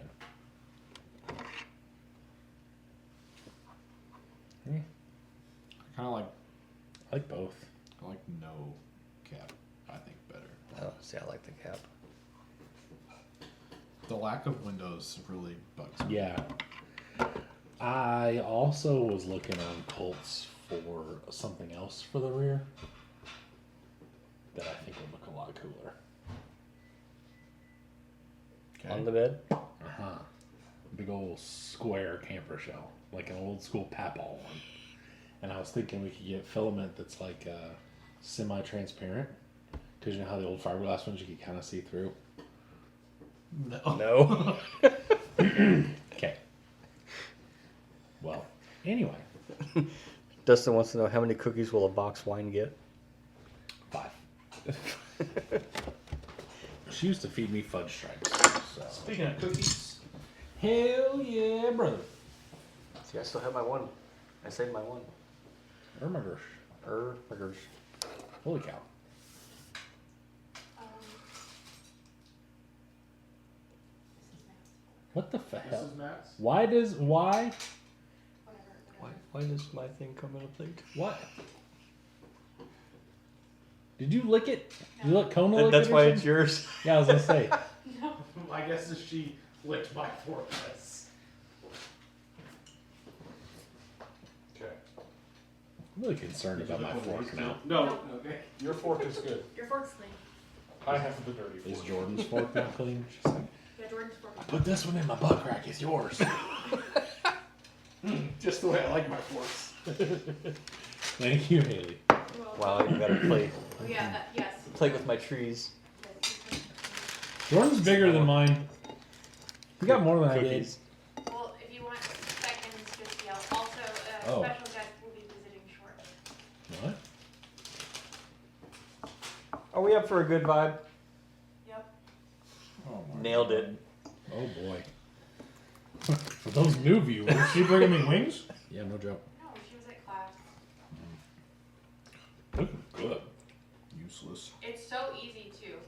I kind of like I like both. no cap. I think better. Oh, see, I like the cap. The lack of windows really bugs me. Yeah. I also was looking on Colts for something else for the rear that I think would look a lot cooler. Okay. On the bed? Uh-huh. Big old square camper shell, like an old school Papal one. And I was thinking we could get filament that's like semi-transparent. Because you know how the old fiberglass ones you could kind of see through? No. No. Okay. Well, anyway. Dustin wants to know how many cookies will a box wine get? 5. She used to feed me fudge stripes. So. Speaking of cookies, Hell yeah, brother. See, I still have my one. I saved my one. Ermagers. Burgers. Holy cow. What the hell? this is Matt's. Why? Why does my thing come in a plate? What? Did you lick it? Did you let Kona lick That's it or why something? it's yours. Yeah, I was gonna say. I guess if she licked my fork. That's... Okay. I'm really concerned about my fork now. No, okay. Your fork is good. Your fork's clean. I have the dirty Is fork. Jordan's fork not clean? She's like, Yeah, Jordan's fork. put this one in my butt crack. It's yours. Just the way I like my forks. Thank you, Haley. Wow, I got a plate. Oh yeah, that, yes. Plate with my trees. Jordan's bigger than mine. You got more than I did. Cookies. Well, if you want seconds, just yell. Also, a Oh. special guest will be visiting shortly. What? Are we up for a good vibe? Yep. Oh my Nailed God. it. Oh boy. For those new viewers. Is she bringing me wings? Yeah, no joke. No, she was at class. Looking good. Useless. It's so easy too.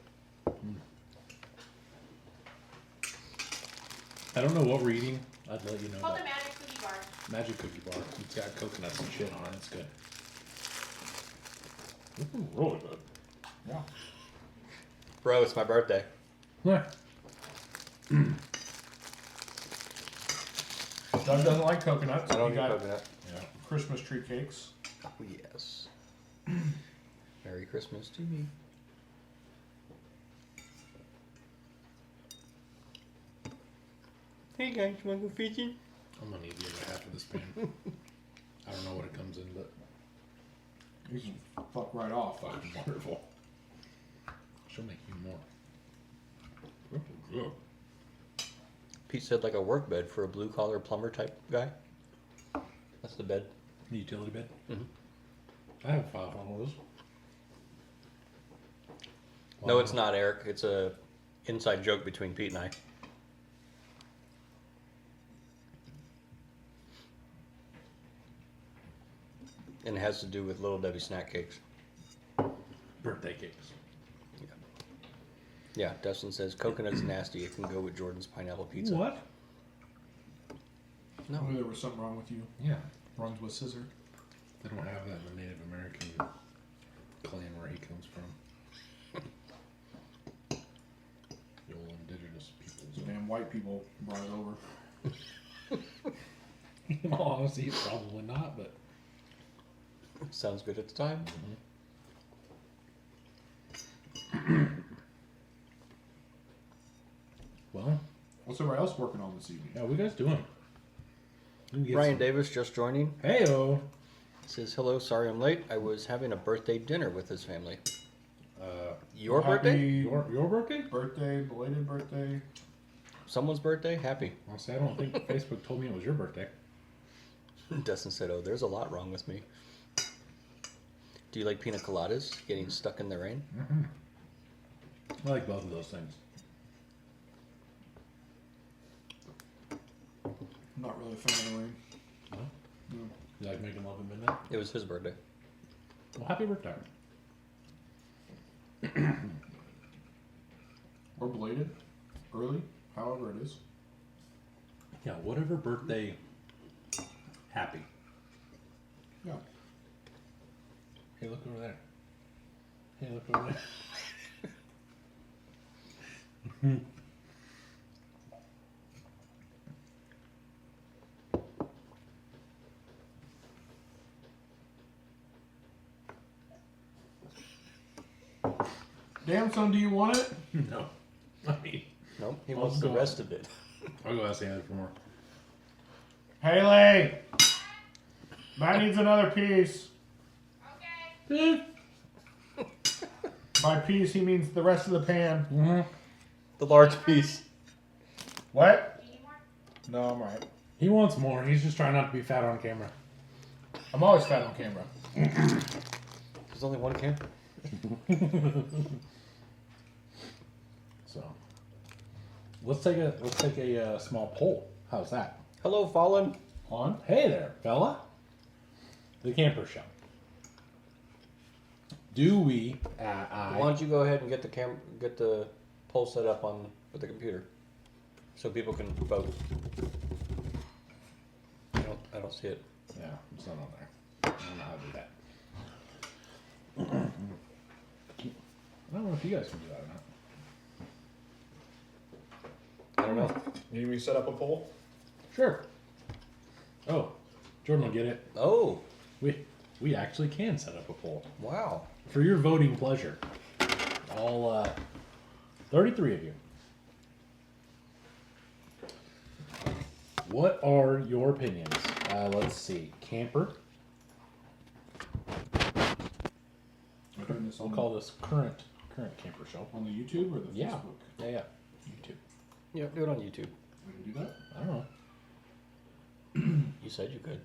I don't know what we're eating. I'd let you know. It's called But the Magic Cookie Bar. Magic cookie bar. It's got coconuts and shit on it. It's good. Looking really good. Yeah. Bro, it's my birthday. Yeah. Doug doesn't like coconuts. I don't We eat got coconut. Yeah. Christmas tree cakes. Oh, yes. Merry Christmas to me. Hey guys, you want to go fishing? I'm gonna need the other half of this pan. I don't know what it comes in, but You can fuck right off. fucking wonderful. She'll make you more. Looking good. Pete said like a work bed for a blue collar plumber type guy. That's the bed. The utility bed? Mhm. I have 5 on those. No, it's not, Eric. It's a inside joke between Pete and I. And it has to do with Little Debbie snack cakes. Birthday cakes. Yeah, Dustin says coconut's nasty. It can go with Jordan's pineapple pizza. What? No. Maybe there was something wrong with you. Yeah. Runs with scissor. They don't have that in the Native American clan where he comes from. The old indigenous peoples. Damn white people brought it over. In all honesty, probably not, but Sounds good at the time. well, What's everybody else working on this evening? yeah, what you guys doing? Ryan Davis just joining. Heyo. Says, hello, sorry I'm late. I was having a birthday dinner with his family. Uh, Your Happy birthday? your birthday? Birthday, belated birthday. Someone's birthday? Happy. Honestly, I don't think Facebook told me it was your birthday. Dustin said, oh, there's a lot wrong with me. Do you like pina coladas? Getting stuck in the rain? I like both of those things. I'm not really a fan of the rain. No? No. You like making love at midnight? It was his birthday. Well, happy birthday. Or belated. Early. However it is. Yeah, whatever birthday. Happy. Yeah. Hey, look over there. Hey, look over there. Damn son, do you want it? No. I mean, Nope, he Oh, wants the God. rest of it. I'll go ask the other for more. Haley! Matt needs another piece. Okay. By piece, he means the rest of the pan. Mm-hmm. The large piece. What? Do you need more? No, I'm right. He wants more. He's just trying not to be fat on camera. I'm always fat on camera. There's only one can. So, let's take a small poll. How's that? Hello, Fallen. On? Hey there, fella. The Camper Show. Do we? Why don't you go ahead and get the poll set up on with the computer, so people can vote. I don't see it. Yeah, it's not on there. I don't know how to do that. I don't know if you guys can do that or not. I don't know. Need me to set up a poll? Sure. Oh, Jordan will get it. All 33 of you. What are your opinions? Let's see. Camper. We'll call this current camper show. On the YouTube or the Yeah. Facebook? Yeah. YouTube. Yeah, do it on YouTube. We can do that? I don't know. You said you could.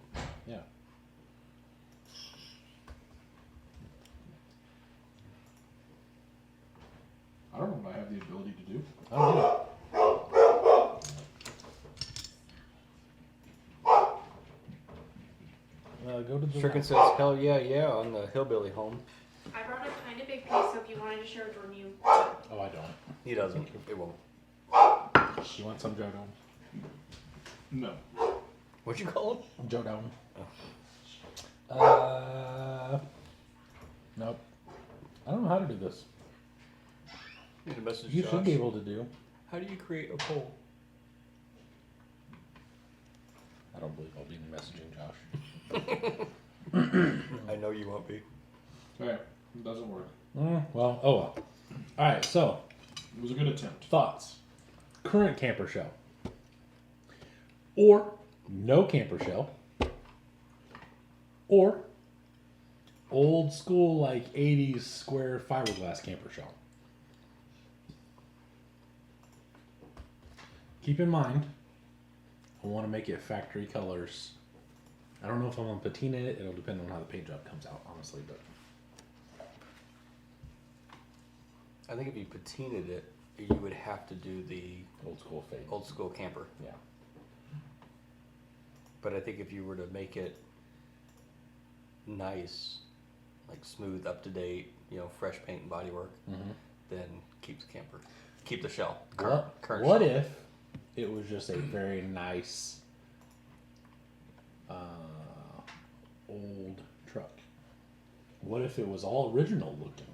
Yeah. I don't know what I have the ability to do. I don't know. Go to the. Stricken says, hell yeah, on the hillbilly home. I brought a kind of big piece, so if you wanted to share Jordan, you. Oh, I don't. He doesn't. It won't. You want some Joe Dome? No. What'd you call him? Joe Dome. Nope. I don't know how to do this. Need a message. You should be able to do. How do you create a poll? I don't believe I'll be messaging Josh. I know you won't be. Okay. It doesn't work. Well, oh well. Alright, so, It was a good attempt. thoughts. Current camper shell. Or no camper shell. Or old school, like 80s square fiberglass camper shell. Keep in mind, I want to make it factory colors. I don't know if I'm going to patina it. It'll depend on how the paint job comes out, honestly. But I think if you patinaed it, you would have to do the old school fade. old school camper. Yeah. But I think if you were to make it nice, like smooth, up to date, fresh paint and bodywork, then keep the camper, keep the shell. Current What shell. if it was just a very nice old truck? What if it was all original looking?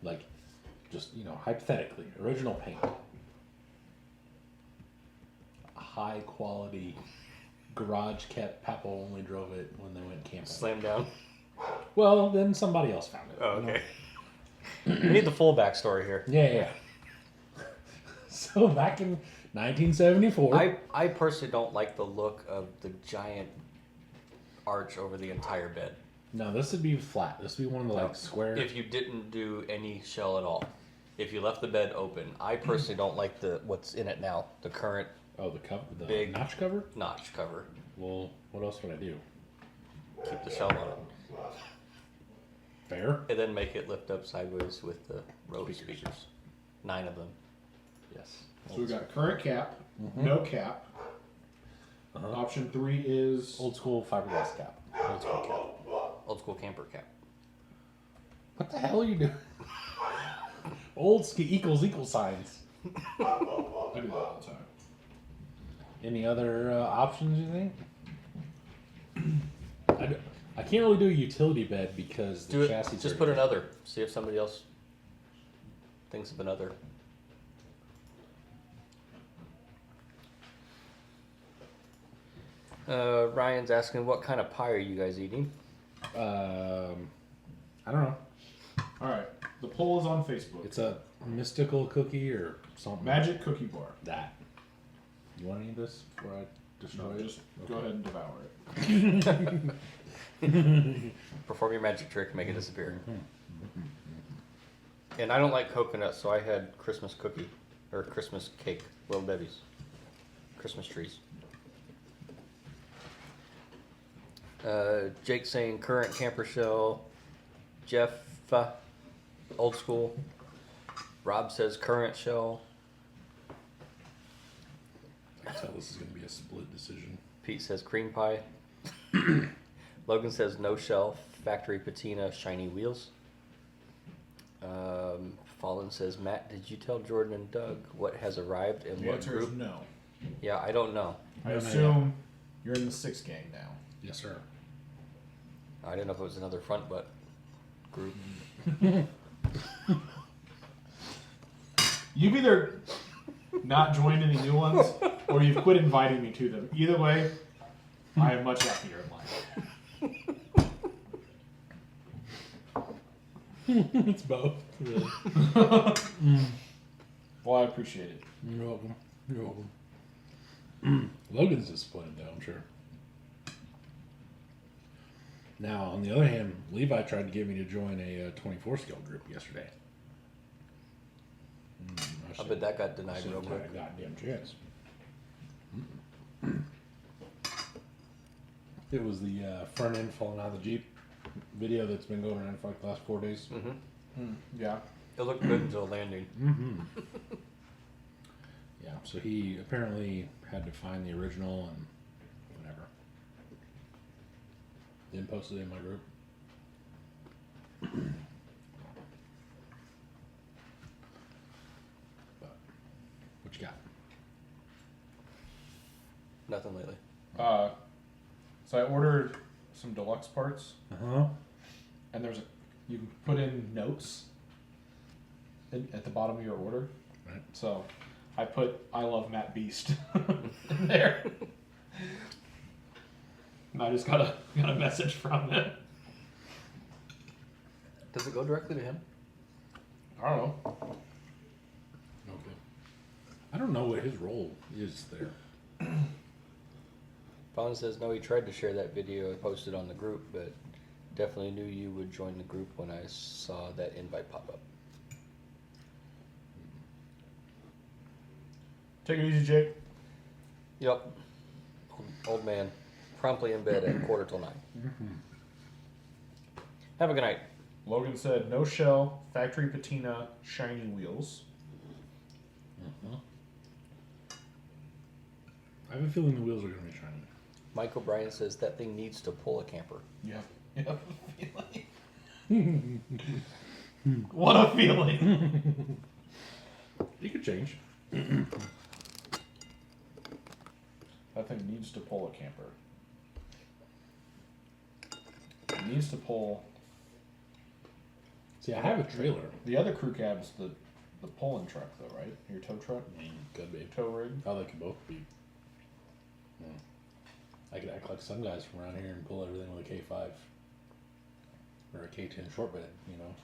Like, just, hypothetically, original paint. High quality, garage kept, Papa only drove it when they went camping. Slam down. Well, then somebody else found it. Oh, okay. We need the full backstory here. Yeah. So back in 1974. I personally don't like the look of the giant arch over the entire bed. No, this would be flat. This would be one of the like square. If you didn't do any shell at all, if you left the bed open, I personally don't like what's in it now. The current the cover, the big notch cover. notch cover. Well, what else would I do? Keep the shell on it, Fair. and then make it lift up sideways with the Rode speakers. 9 of them. Yes. So we got current cap, no cap. Option 3 is Old school fiberglass cap. Old school cap. Old school camper cap. What the hell are you doing? Old ski equals signs. I do that all the time. Any other options you think? I can't really do a utility bed because the Do it. chassis. Just put another. See if somebody else thinks of another. Ryan's asking, what kind of pie are you guys eating? I don't know. All right. The poll is on Facebook. It's a mystical cookie or something. Magic cookie bar. That. You want any of this before I destroy No, it? just go ahead and devour it. Perform your magic trick, make it disappear. And I don't like coconut, so I had Christmas cookie or Christmas cake, Little Debbie's, Christmas trees. Jake saying current camper shell. Jeff, old school. Rob says current shell. I can tell this is going to be a split decision. Pete says cream pie. Logan says no shell, factory patina, shiny wheels. Fallen says, Matt, did you tell Jordan and Doug what has arrived in The what answer is group? no. Yeah, I don't know. I No, not assume you're in the 6 gang now. Yes, sir. I didn't know if it was another front butt group. You've either not joined any new ones or you've quit inviting me to them. Either way, I am much happier in life. It's both. Really. Well, I appreciate it. You're welcome. You're welcome. Logan's disappointed though, I'm sure. Now, on the other hand, Levi tried to get me to join a 24 scale group yesterday. I bet that got denied real quick. Not a goddamn chance. It was the front end falling out of the Jeep video that's been going around for like the last 4 days. Yeah. It looked good until landing. Yeah, so he apparently had to find the original and whatever. Then posted it in my group. But, what you got? Nothing lately. So I ordered some deluxe parts, Uh-huh. and you can put in notes at the bottom of your order. Right. So I put "I love Matt Beast" in there, and I just got a message from it. Does it go directly to him? I don't know. Okay. I don't know what his role is there. Fawn says no, he tried to share that video I posted on the group, but definitely knew you would join the group when I saw that invite pop up. Take it easy, Jake. Yep. Old man, promptly in bed at 8:45. Have a good night. Logan said, "No shell, factory patina, shiny wheels." I have a feeling the wheels are going to be shiny. Mike O'Brien says that thing needs to pull a camper. Yeah. What a feeling! You could change. That thing needs to pull a camper. It needs to pull. See, I have a trailer. The other crew cab's the pulling truck, though, right? Your tow truck, Could be. tow rig. Oh, they could both be. Yeah. I could act like some guys from around here and pull everything with a K5 or a K10 short bed, you know,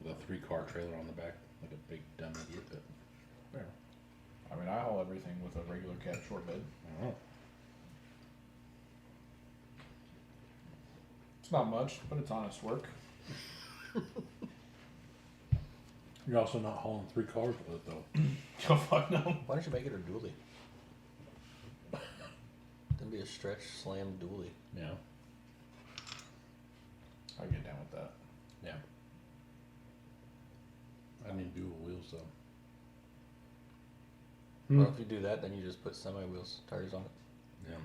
with a 3-car trailer on the back, like a big dumb idiot. But whatever. I mean, I haul everything with a regular cab short bed. I don't know. It's not much, but it's honest work. You're also not hauling 3 cars with it though. Oh fuck no. Why don't you make it a dually? Then be a stretch slam dually. Yeah. I get down with that. Yeah. I need dual wheels though. Well, if you do that, then you just put semi wheels tires on it. Yeah.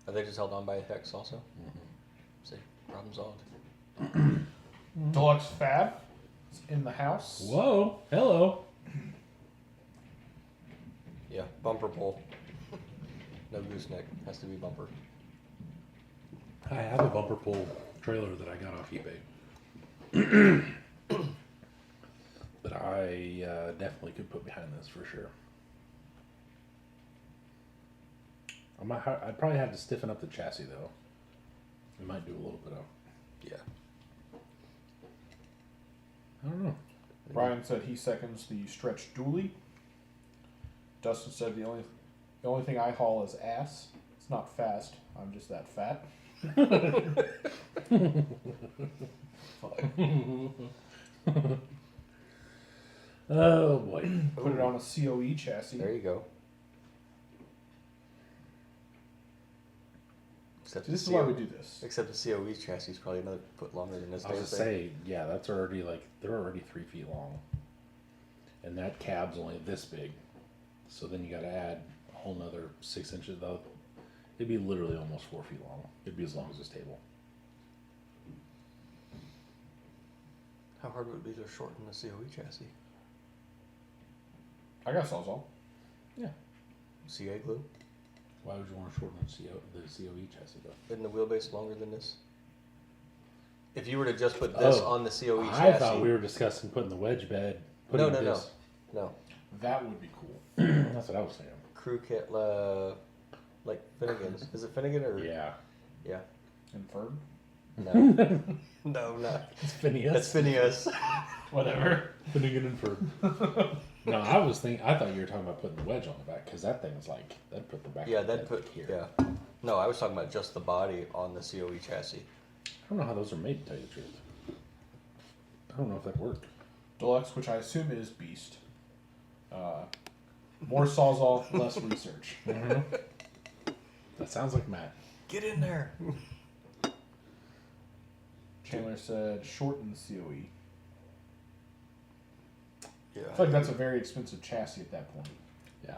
Are they just held on by a hex also? See, problem solved. Deluxe Fab is in the house. Whoa! Hello. Yeah, bumper pull. No gooseneck, has to be bumper. I have a bumper pull trailer that I got off eBay. But I definitely could put behind this for sure. I'd probably have to stiffen up the chassis though. We might do a little bit of. Yeah. I don't know. Brian said he seconds the stretch dually. Dustin said the only thing I haul is ass. It's not fast. I'm just that fat. Oh boy. Put it on a COE chassis. There you go. Except See, this is the why CO we do this. Except the COE chassis is probably another foot longer than this. I was damn gonna thing. say, yeah, that's already like they're already 3 feet long, and that cab's only this big. So then you got to add a whole nother 6 inches. Though it'd be literally almost 4 feet long. It'd be as long as this table. How hard would it be to shorten the COE chassis? I got Sawzall. CA glue? Why would you want to shorten the COE chassis though? Isn't the wheelbase longer than this? If you were to just put this on the COE chassis. I thought we were discussing putting the wedge bed. Putting No. this. No. That would be cool. That's what I was saying. Crew kit, like Finnegan's. Is it Finnegan or? Yeah. Yeah. Inferred. No. No, no. It's Phineas. That's Phineas. Whatever. Finnegan for. No, I thought you were talking about putting the wedge on the back because that thing's like that'd put the back. Yeah, of the that'd head put here. yeah. No, I was talking about just the body on the COE chassis. I don't know how those are made, to tell you the truth. I don't know if that worked. Deluxe, which I assume is Beast. More Sawzall, less research. That sounds like Matt. Get in there. Chandler said shorten COE. Yeah. I feel like that's a very expensive chassis at that point. Yeah.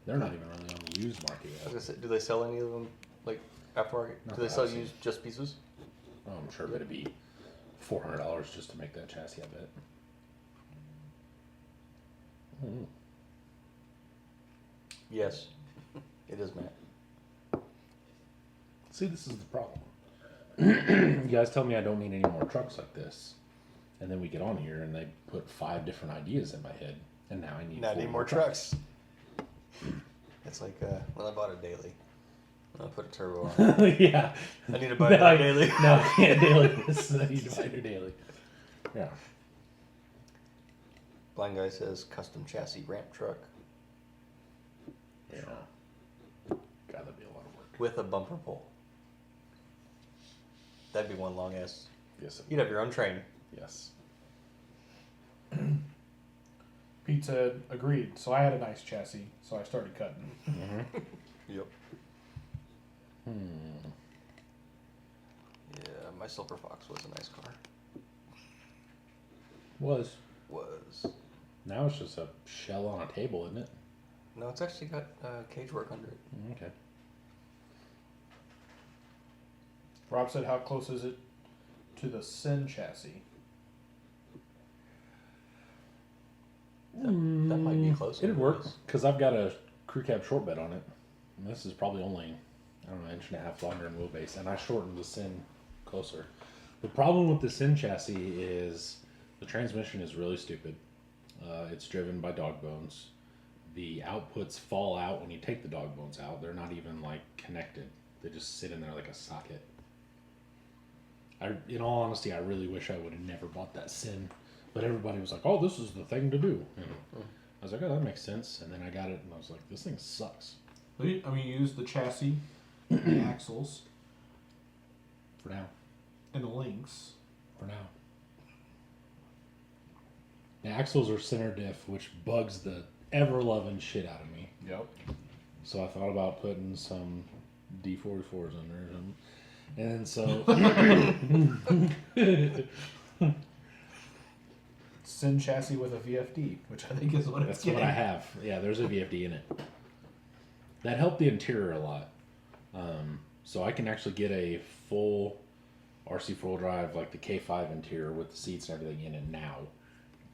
They're not even really on the used market I was yet. gonna say, do they sell any of them like aftermarket? Not Do they that sell I've seen. used just pieces? Oh, I'm sure it'd be $400 just to make that chassis. I bet. Yes. It is, Matt. See, this is the problem. You guys tell me I don't need any more trucks like this, and then we get on here and they put 5 different ideas in my head, and now I need Not 4 any more trucks. It's like when I bought a daily. I put a turbo on. Yeah. I need to buy No, a daily. No, I can't daily this. I need to buy your daily. Yeah. Blind guy says custom chassis ramp truck Yeah. God, that'd be a lot of work. with a bumper pole. That'd be one long ass. Yes. You'd have your own train. Yes. Pete said, agreed. So I had a nice chassis, so I started cutting. Yep. Yeah, my Silver Fox was a nice car. Was. Was. Now it's just a shell on a table, isn't it? No, it's actually got cage work under it. Okay. Rob said, how close is it to the Sin chassis? That might be close. It'd work because I've got a crew cab short bed on it. And this is probably only, I don't know, 1.5 inches longer in wheelbase, and I shortened the Sin closer. The problem with the Sin chassis is the transmission is really stupid. It's driven by dog bones. The outputs fall out when you take the dog bones out. They're not even like connected. They just sit in there like a socket. In all honesty, I really wish I would have never bought that Sin. But everybody was like, "Oh, this is the thing to do." And I was like, "Oh, that makes sense." And then I got it, and I was like, "This thing sucks." I mean, you use the chassis, the axles, For now. and the links. For now. The axles are center diff, which bugs the ever-loving shit out of me. Yep. So I thought about putting some D44s in there. And so... Sin chassis with a VFD, which I think is what it's That's getting. what I have. Yeah, there's a VFD in it. That helped the interior a lot. So I can actually get a full RC four-wheel drive, like the K5 interior with the seats and everything in it now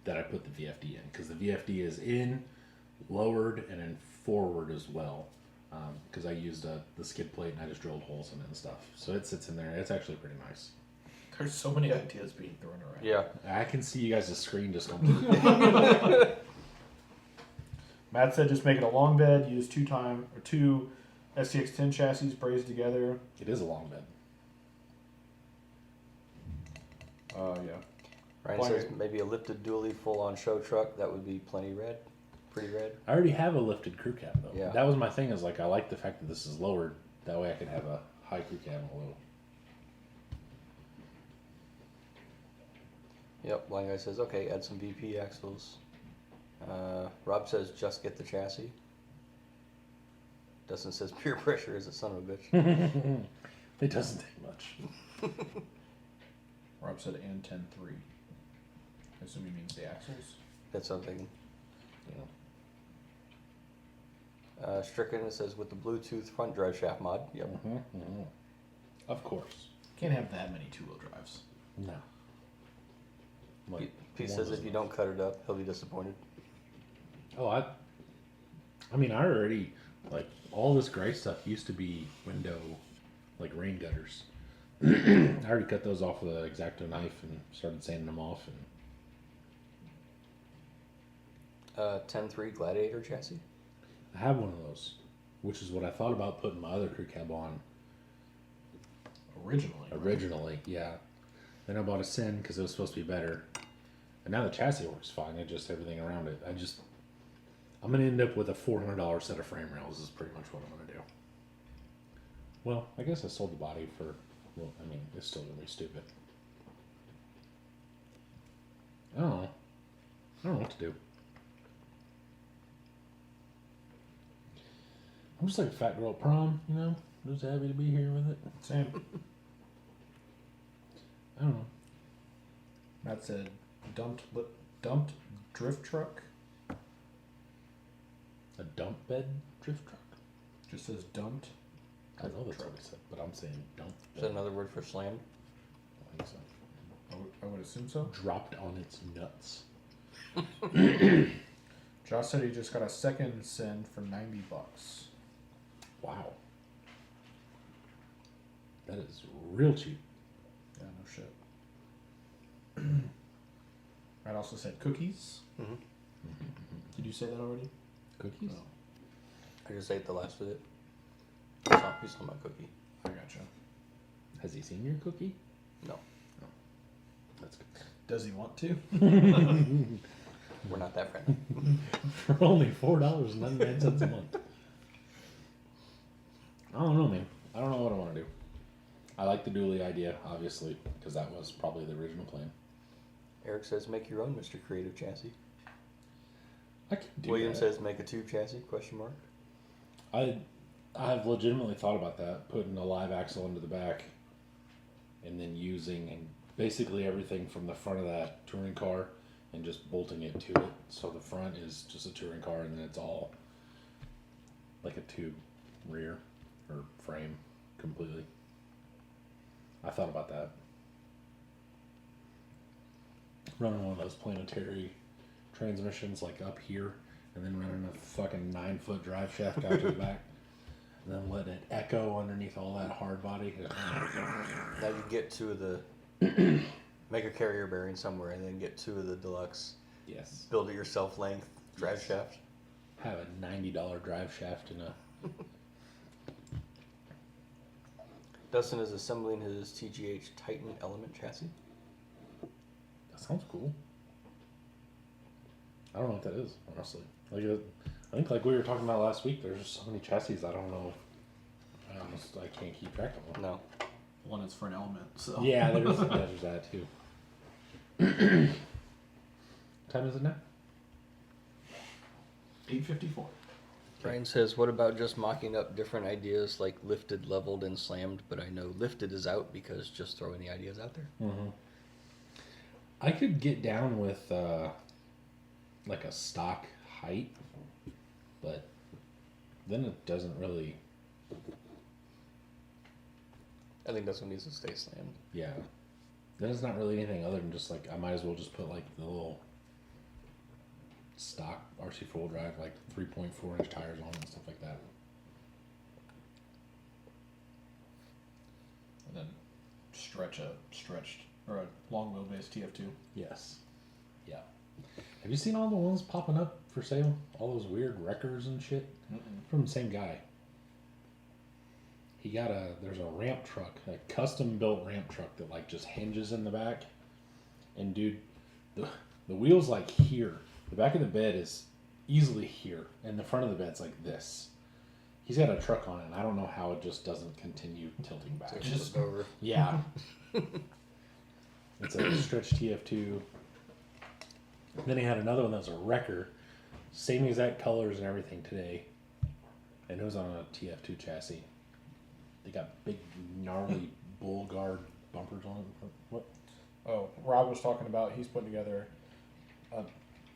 that I put the VFD in. Because the VFD is in, lowered, and then forward as well. Because I used the skid plate and I just drilled holes in it and stuff. So it sits in there. It's actually pretty nice. There's so many ideas being thrown around. Yeah. I can see you guys' screen just going. Matt said just make it a long bed, use two SCX10 chassis braised together. It is a long bed. Yeah. Ryan Why- says maybe a lifted dually full-on show truck. That would be plenty red. Pretty red. I already have a lifted crew cab though. Yeah. That was my thing. Is like I like the fact that this is lowered. That way I could have a high crew cab and a low. Yep, blind guy says, okay, add some VP axles. Rob says, just get the chassis. Dustin says, peer pressure is a son of a bitch. It doesn't take much. Rob said and 10.3. I assume he means the axles. That's something, you know. Stricken says, with the Bluetooth front drive shaft mod. Yep. Of course. Can't have that many two-wheel drives. No. Like, Pete one says, was if you enough. don't cut it up, he'll be disappointed. Oh, I mean, I already like all this gray stuff used to be window, like rain gutters. I already cut those off with an X-Acto knife and started sanding them off. And 10.3 Gladiator chassis. I have one of those, which is what I thought about putting my other crew cab on Originally, yeah. Then I bought a Sin because it was supposed to be better. And now the chassis works fine. It just everything around it. I'm gonna end up with a $400 set of frame rails. Is pretty much what I'm gonna do. Well, I guess I sold the body for. Well, I mean, it's still gonna be stupid. I don't know. I don't know what to do. I'm just like a fat girl at prom, you know. Just happy to be here with it. Same. I don't know. That's a dumped drift truck. A dump bed drift truck. Just says dumped. I know that's what I said, but I'm saying dump. Is that another word for slammed? I think so. I would assume so. Dropped on its nuts. Josh said he just got a second Sin for $90. Wow. That is real cheap. Yeah, no shit. I'd also said cookies. Mm-hmm. Did you say that already? Cookies? No. I just ate the last of it. He saw my cookie. I gotcha. Has he seen your cookie? No, That's good. Does he want to? we're not that friendly. For only $4.99 a month. I don't know, man. I don't know what I want to do. I like the dually idea, obviously, because that was probably the original plan. Eric says make your own Mr. Creative chassis. I can do William that. says make a tube chassis, question mark. I've legitimately thought about that, putting a live axle into the back, and then using basically everything from the front of that touring car, and just bolting it to it. So the front is just a touring car, and then it's all like a tube rear or frame completely. I thought about that. Running one of those planetary transmissions like up here, and then running a fucking 9-foot drive shaft out to the back, and then letting it echo underneath all that hard body. Now you get two of the make a carrier bearing somewhere, and then get two of the deluxe. Yes. Build it yourself length drive shaft. Have a $90 drive shaft in a. Dustin is assembling his TGH Titan Element chassis. That sounds cool. I don't know what that is, honestly. Like, I think like we were talking about last week, there's just so many chassis I don't know. I can't keep track of them. No. One is for an element, so. Yeah, there's that too. What time is it now? 8:54. Brian says, what about just mocking up different ideas like lifted, leveled, and slammed? But I know lifted is out because just throwing the ideas out there. Mm-hmm. I could get down with like a stock height, but then it doesn't really. I think this one needs to stay slammed. Yeah. Then it's not really anything other than just like I might as well just put like the little stock RC four-wheel drive, like 3.4-inch tires on it and stuff like that. And then stretched or a long wheelbase TF2. Yes. Yeah. Have you seen all the ones popping up for sale? All those weird wreckers and shit? From the same guy. He got there's a ramp truck, a custom built ramp truck that like just hinges in the back. And dude, the wheel's like here. The back of the bed is easily here. And the front of the bed's like this. He's got a truck on it, and I don't know how it just doesn't continue tilting back. So just over. Yeah. It's a stretch TF2. Then he had another one that was a wrecker. Same exact colors and everything today. And it was on a TF2 chassis. They got big, gnarly bull guard bumpers on it. What? Oh, Rob was talking about he's putting together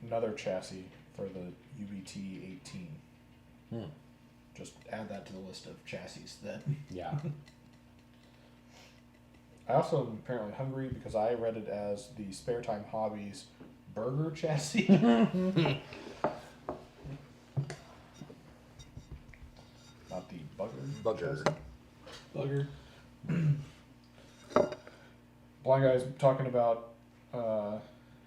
another chassis for the UBT 18. Just add that to the list of chassis then. Yeah. I also am apparently hungry because I read it as the Spare Time Hobbies burger chassis. Not the Bugger. chassis. Bugger. Blind Guy's talking about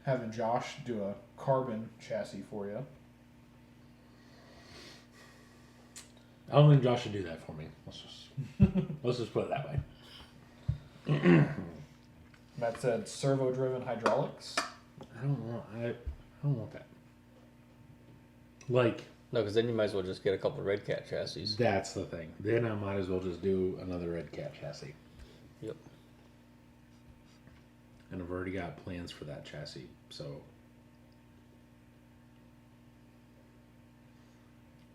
having Josh do a carbon chassis for you. I don't think Josh should do that for me. Let's just put it that way. Matt said servo-driven hydraulics. I don't want that. Like, No, because then you might as well just get a couple Red Cat chassis. that's the thing. Then I might as well just do another Red Cat chassis. Yep. And I've already got plans for that chassis, so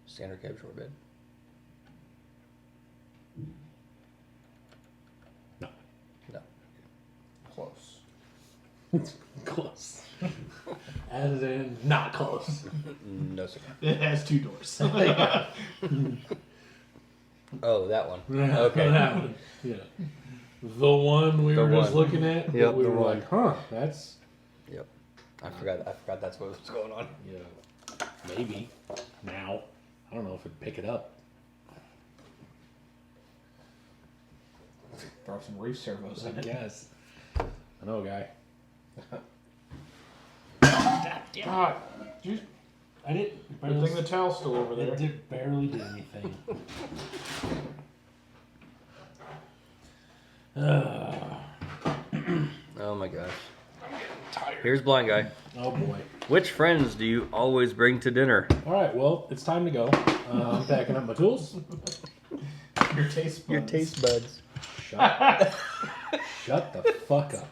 Standard cab short bed. no. No. Close. Close. As in, not close. No, sir. It has 2 doors. Oh, that one. Okay. That one. Yeah. The one we The were just one. looking at. Yep, we the were one. like, huh, that's Yep. I forgot that's what was going on. yeah. Maybe. Now. I don't know if it'd pick it up. Throw some reef servos I in it. guess. I know a guy. God, you, I didn't. good thing the towel's still over there. It did barely did anything. Oh my gosh. Here's blind guy. Oh boy. Which friends do you always bring to dinner? All right. Well, it's time to go. I'm packing up my tools. Your taste buds. Your taste buds. Shut the fuck up.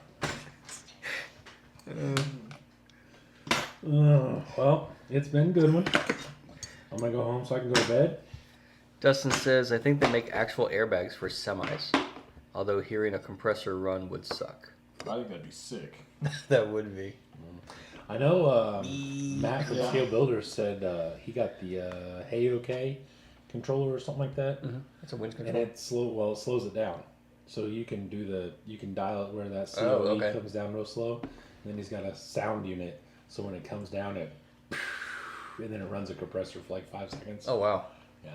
Well, it's been a good one. I'm gonna go home so I can go to bed. Dustin says, I think they make actual airbags for semis. Although hearing a compressor run would suck. I think that'd be sick. That would be. I know Matt from Yeah. Steel Builders said he got the Hey OK controller or something like that, It's a wind and control. it slows it down, so you can dial it where that COE okay. comes down real slow, and then he's got a sound unit, so when it comes down it, and then it runs a compressor for like 5 seconds. Oh, wow. Yeah,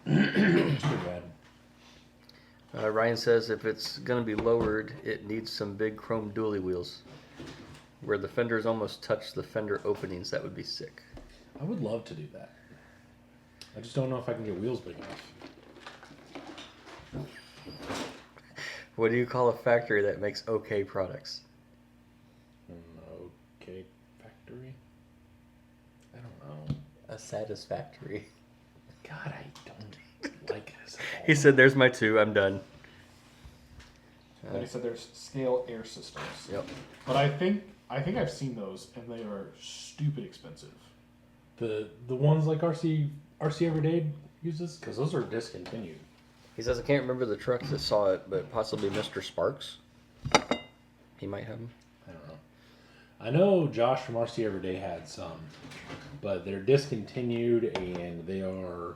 it's pretty rad. Ryan says if it's going to be lowered, it needs some big chrome dually wheels. Where the fenders almost touch the fender openings, that would be sick. I would love to do that. I just don't know if I can get wheels big enough. What do you call a factory that makes okay products? Okay, factory. I don't know. A satisfactory. God, I don't like this at all. He said, there's my 2, I'm done. Then he said there's scale air systems. Yep. But I think I've seen those and they are stupid expensive. The ones like RC Everyday uses, because those are discontinued. He says, I can't remember the trucks that saw it, but possibly Mr. Sparks. He might have them. I don't know. I know Josh from RC Everyday had some, but they're discontinued and they are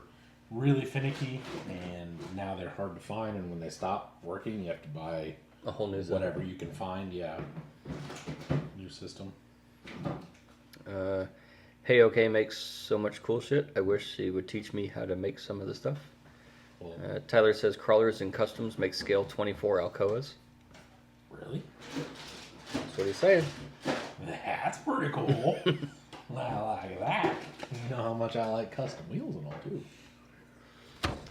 really finicky, and now they're hard to find. And when they stop working, you have to buy A whole new whatever you can find. Yeah, new system. Hey OK makes so much cool shit. I wish he would teach me how to make some of the stuff. Well, Tyler says Crawlers and Customs make scale 24 Alcoas. really? That's what he's saying. That's pretty cool. I like that. You know how much I like custom wheels and all too.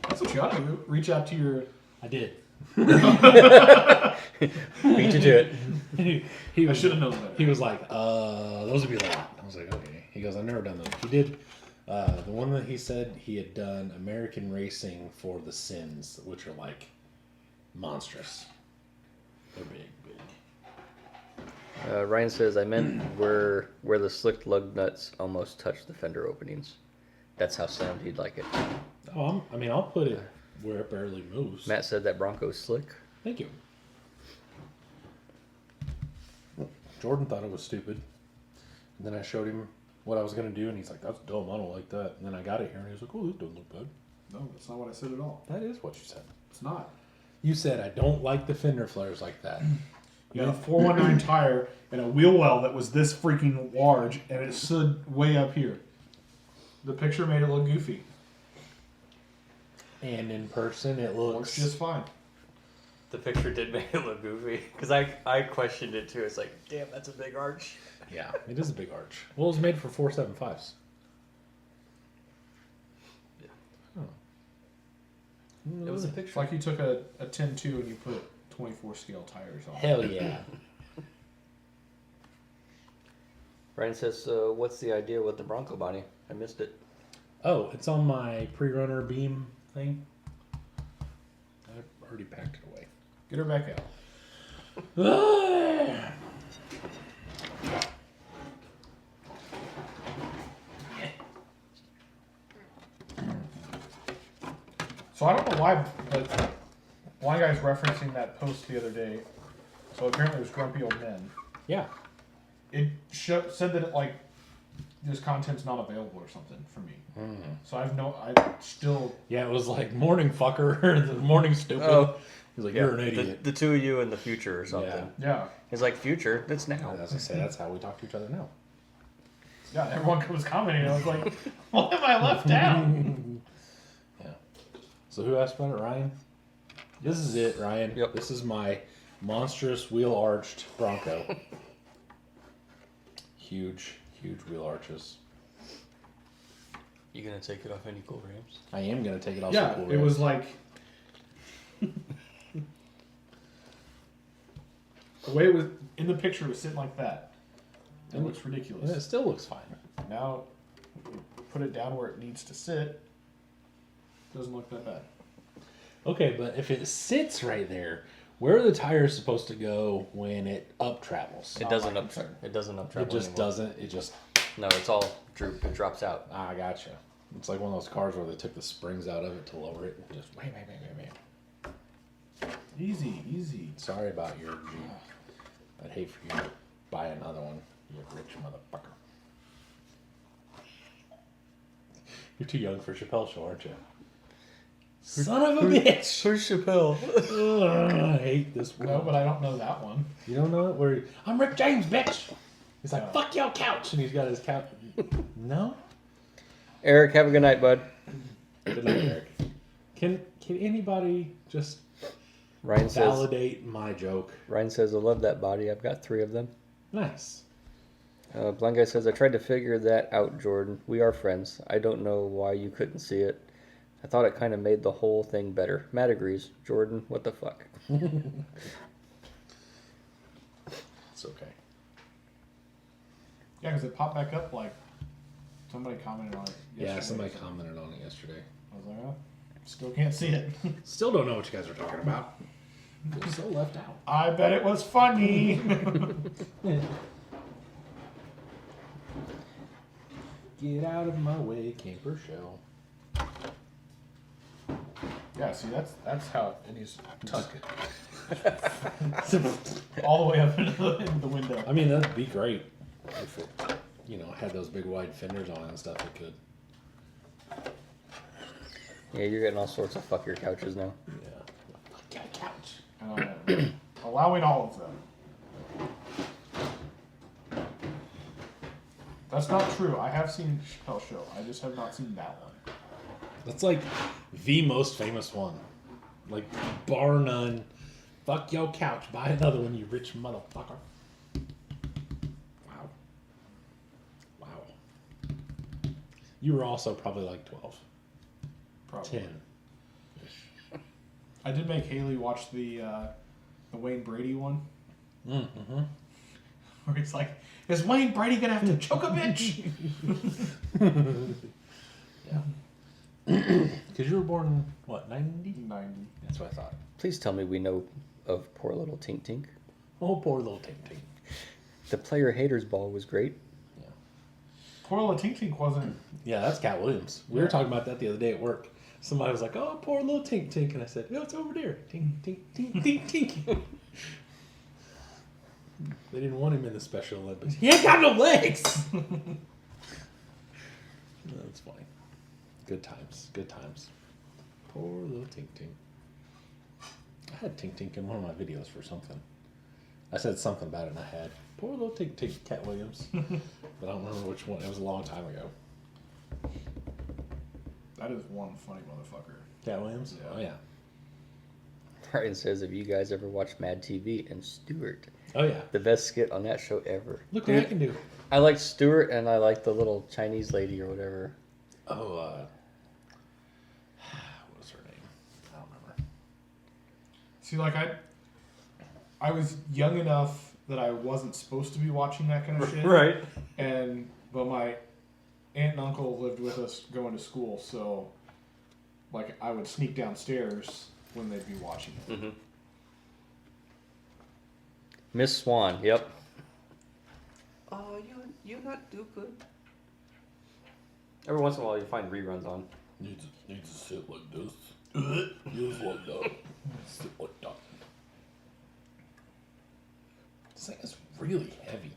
That's what you ought to do. Reach out to your. I did. Beat you to it. He I was, should have known better. he was like, those would be a lot. I was like, okay. He goes, I've never done those. He did, the one that he said he had done American Racing for the Sins, which are like monstrous. They're big. Ryan says I meant where the slick lug nuts almost touch the fender openings. That's how sound he'd like it. Oh, I'll put it where it barely moves. Matt said that Bronco's slick. Thank you. Jordan thought it was stupid. And then I showed him what I was going to do, and he's like, that's dumb, I don't like that. And then I got it here, and he was like, oh, this doesn't look bad. No, that's not what I said at all. That is what you said. It's not. You said, I don't like the fender flares like that. You had a 419 tire and a wheel well that was this freaking large, and it stood way up here. The picture made it look goofy. And in person, it Works looks just fine. The picture did make it look goofy because I questioned it too. It's like, damn, that's a big arch. Yeah, it is a big arch. Well, it was made for 475s. It was a It's picture. like you took a 10.2 and you put 24 scale tires on. Hell yeah. Ryan says, what's the idea with the Bronco body? I missed it. Oh, it's on my pre-runner beam thing. I've already packed it away. Get her back out. So I don't know why, but one guy's referencing that post the other day. So apparently it was Grumpy Old Men. Yeah. It said that it like this content's not available or something for me. So I still. Yeah, it was like morning fucker, or the morning stupid. Oh. He's like, you're an idiot. The two of you in the future or something. Yeah. He's like, future? That's Yeah, now. as I say, that's how we talk to each other now. Yeah, everyone was commenting. I was like, why am I left out? Yeah. So who asked about it, Ryan? This is it, Ryan. Yep. This is my monstrous wheel arched Bronco. Huge wheel arches. You gonna take it off any cool ramps? I am gonna take it off. Yeah, some cool it was rims. like the way it was in the picture. It was sitting like that. It looks and it ridiculous. still looks fine. Now, put it down where it needs to sit. Doesn't look that bad. Okay, but if it sits right there, where are the tires supposed to go when it up travels? It Not doesn't my up. concern. It doesn't up It travel just anymore. doesn't. It just. No, it's all droop. It drops out. I gotcha. It's like one of those cars where they took the springs out of it to lower it. And just wait. Easy. Sorry about your Jeep. I'd hate for you to buy another one, you rich motherfucker. You're too young for Chappelle Show, aren't you? Son of a bitch! Who's Chappelle? Ugh, I hate this one. No, but I don't know that one. You don't know it? Where I'm Rick James, bitch! He's like, No. fuck your couch! And he's got his couch. No? Eric, have a good night, bud. Good night, Eric. Can anybody just Ryan says, validate my joke? I love that body. I've got 3 of them. Nice. Blind Guy says, I tried to figure that out, Jordan. We are friends. I don't know why you couldn't see it. I thought it kind of made the whole thing better. Matt agrees. Jordan, what the fuck? It's okay. Yeah, because it popped back up like somebody commented on it. Yeah, yesterday. somebody commented on it yesterday. I was like, oh, still can't see it. Still don't know what you guys are talking about. Feel so left out. I bet it was funny. Get out of my way, camper shell. Yeah, see, that's how it needs to tuck all the way up into the window. I mean, that'd be great if it, had those big wide fenders on it and stuff. It could. Yeah, you're getting all sorts of fuck your couches now. Yeah. Fuck your couch. Allowing all of them. That's not true. I have seen Chappelle Show. I just have not seen that one. That's like the most famous one. Like, bar none. Fuck your couch. Buy another one, you rich motherfucker. Wow. You were also probably like 12. Probably. 10. I did make Haley watch the Wayne Brady one. Mm-hmm. Where he's like, is Wayne Brady gonna have to choke a bitch? Yeah. Because you were born in, what, 90? 90. That's what I thought. Please tell me we know of poor little Tink Tink. Oh, poor little Tink Tink. The player haters ball was great. Poor little Tink Tink wasn't. Yeah, that's Cat Williams. We were talking about that the other day at work. Somebody was like, oh, poor little Tink Tink. And I said, oh, it's over there. Tink, tink, tink, tink, tink. They didn't want him in the Special Olympics. He ain't got no legs! That's funny. Good times. Good times. Poor little Tink Tink. I had Tink Tink in one of my videos for something. I said something about it and I had poor little Tink Tink, Cat Williams. But I don't remember which one. It was a long time ago. That is one funny motherfucker. Cat Williams? Yeah. Oh, yeah. Ryan says, have you guys ever watched Mad TV? And Stewart, Oh, yeah. the best skit on that show ever. Look what I can do. I like Stewart and I like the little Chinese lady or whatever. Oh, what was her name? I don't remember. See, like I was young enough that I wasn't supposed to be watching that kind of shit. Right. But my aunt and uncle lived with us going to school, so like I would sneak downstairs when they'd be watching it. Mm-hmm. Miss Swan. Yep. Oh, you not do good. Every once in a while, you find reruns on. Needs to sit like this. Just like that. Sit like that. This thing is really heavy.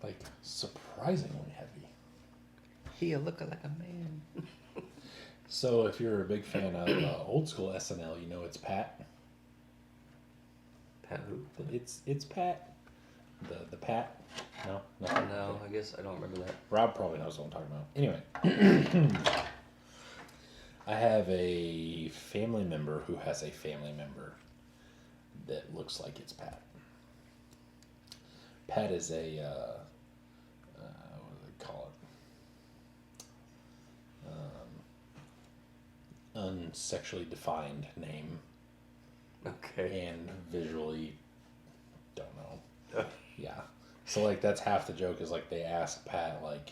Like, surprisingly heavy. He look like a man. So, if you're a big fan of old school SNL, you know it's Pat. Pat who? It's Pat. The Pat. No. No, I guess I don't remember that. Rob probably knows what I'm talking about. Anyway, I have a family member who has a family member that looks like it's Pat. Pat is a what do they call it? Unsexually defined name, Okay. and visually don't know. Yeah. So like that's half the joke is like they ask Pat like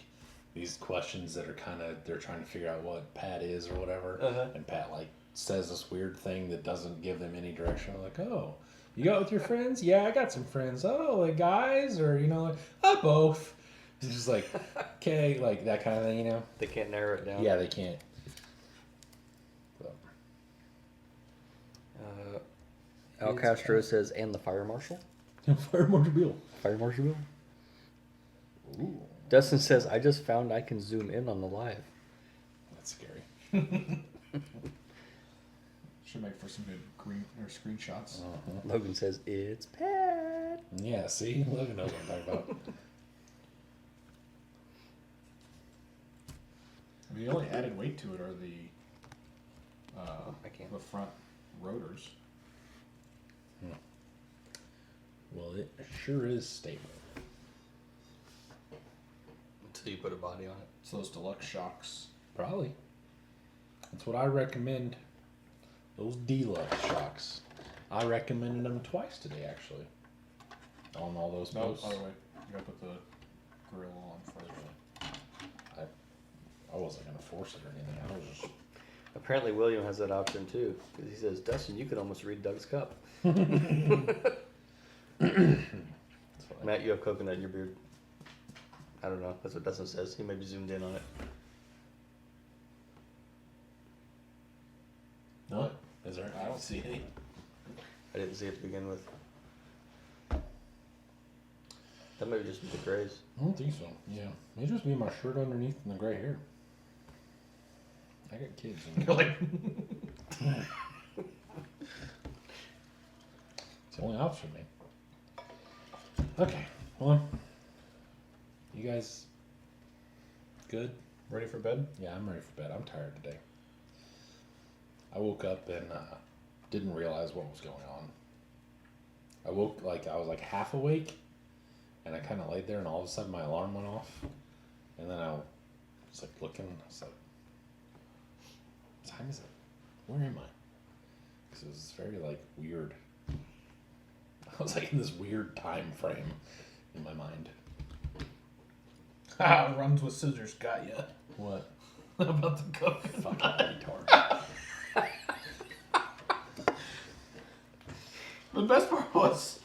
these questions that are kind of they're trying to figure out what Pat is or whatever, and Pat like says this weird thing that doesn't give them any direction. Like, oh, you go out with your friends? Yeah, I got some friends. Oh, like guys or like both. It's just like okay, like that kind of thing, They can't narrow it down. Yeah, they can't. Al Castro says, and the fire marshal. Fire Marshal Bill. Fire marshal Bill. Ooh, Dustin says, I just found I can zoom in on the live. that's scary. Should make for some good screenshots. Logan says, it's Pat. Yeah, see, Logan knows what I'm talking about. I mean, the only added weight to it are I can't. the front rotors. Well, it sure is stable. Until you put a body on it. It's those deluxe shocks. Probably. That's what I recommend. Those deluxe shocks. I recommended them twice today, actually. On all those No, posts. by the way, you gotta put the grill on first. I wasn't gonna force it or anything. I was just. Apparently William has that option too. Because he says, Dustin, you could almost read Doug's cup. Matt, you have coconut in your beard. I don't know. That's what Dustin says. He may be zoomed in on it. What? Is there? I don't see any. I didn't see it to begin with. That may just be the grays. I don't think so. Yeah. May just be my shirt underneath and the gray hair. I got kids. You're like, It's the only option, man. Okay. Well, you guys good? Ready for bed? Yeah, I'm ready for bed. I'm tired today. I woke up and didn't realize what was going on. I woke I was like half awake, and I kind of laid there, and all of a sudden my alarm went off, and then I was like looking. I was like, "What time is it? Where am I?" Because it was very like weird. I was like in this weird time frame in my mind. runs with scissors got ya. What? About the coconut. Fucking retard. The best part was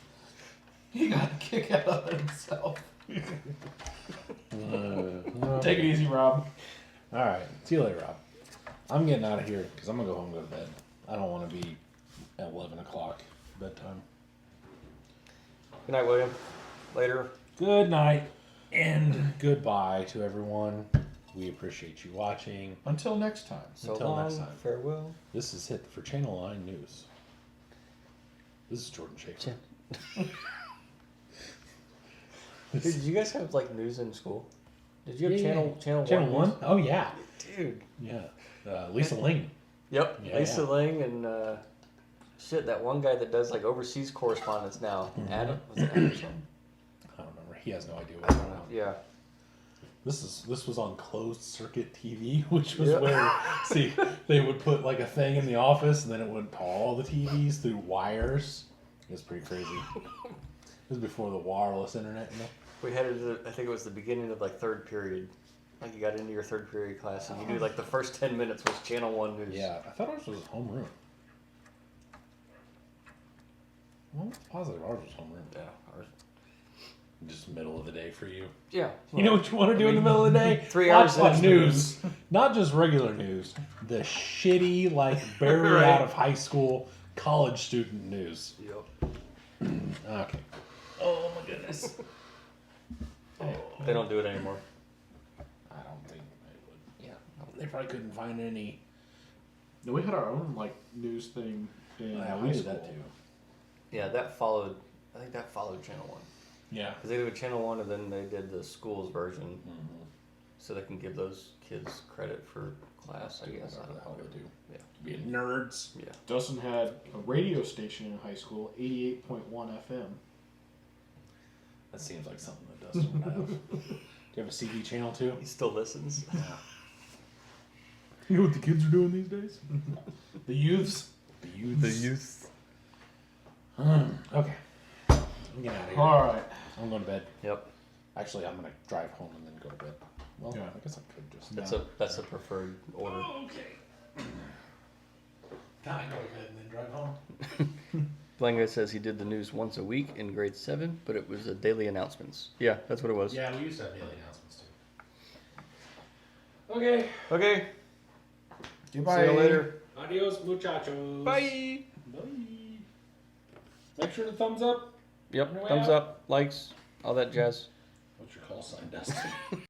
he got a kick out of it himself. Take it easy, Rob. All right. See you later, Rob. I'm getting out of here because I'm going to go home and go to bed. I don't want to be at 11 o'clock bedtime. Good night, William. Later. Good night and goodbye to everyone. We appreciate you watching. Until next time. So Until long. next time. Farewell. This is Hit for Channel 9 News. This is Jordan Schaefer. Dude, did you guys have like news in school? Did you have Yeah. channel 1? news? Oh, yeah. Dude. Yeah. Lisa Ling. Yep. Yeah, Lisa yeah. Ling and shit, that one guy that does like overseas correspondence now. Adam, was it Adam? I don't remember. He has no idea I what's don't going know. on. Yeah. This was on closed circuit TV, which was Yeah. where they would put like a thing in the office, and then it went to all the TVs through wires. It was pretty crazy. It was before the wireless internet, you know. We had it. I think it was the beginning of like third period. Like you got into your third period class, and you knew like the first 10 minutes was Channel 1 news. Yeah, I thought ours was homeroom. Well, it's positive ours was homeroom. Yeah. Ours. Just middle of the day for you. Yeah. You know what you want to do in the middle of the day? 3 Watch hours the in. news. Not just regular news. The shitty, like, barely Right. out of high school, college student news. Yep. Okay. Oh my goodness. They don't do it anymore. I don't think they would. Yeah. They probably couldn't find any. No, we had our own like news thing in Yeah, high we did school. that too. Yeah, that followed. I think that followed Channel 1 Yeah. because they did Channel 1 and then they did the schools version, Mm-hmm. so they can give those kids credit for class. I guess. I don't How know. they do. Yeah. Being nerds. Yeah. Dustin had a radio station in high school, 88.1 FM. That seems like something that Dustin would have. Do you have a CD channel too? He still listens. You know what the kids are doing these days? The youths. The youths. youth. Okay. I'm getting out of here. All right. I'm going to bed. Yep. Actually, I'm going to drive home and then go to bed. Well, Yeah. I guess I could just. That's a preferred order. Okay. Can I go to bed and then drive home? Blanca says he did the news once a week in grade 7, but it was a daily announcements. Yeah, that's what it was. Yeah, we used to have daily announcements too. Okay. Okay. Goodbye. See you later. Adios, muchachos. Bye. Bye. Make sure to thumbs up. Yep. On your way Thumbs out. up, likes, all that jazz. What's your call sign, Dustin?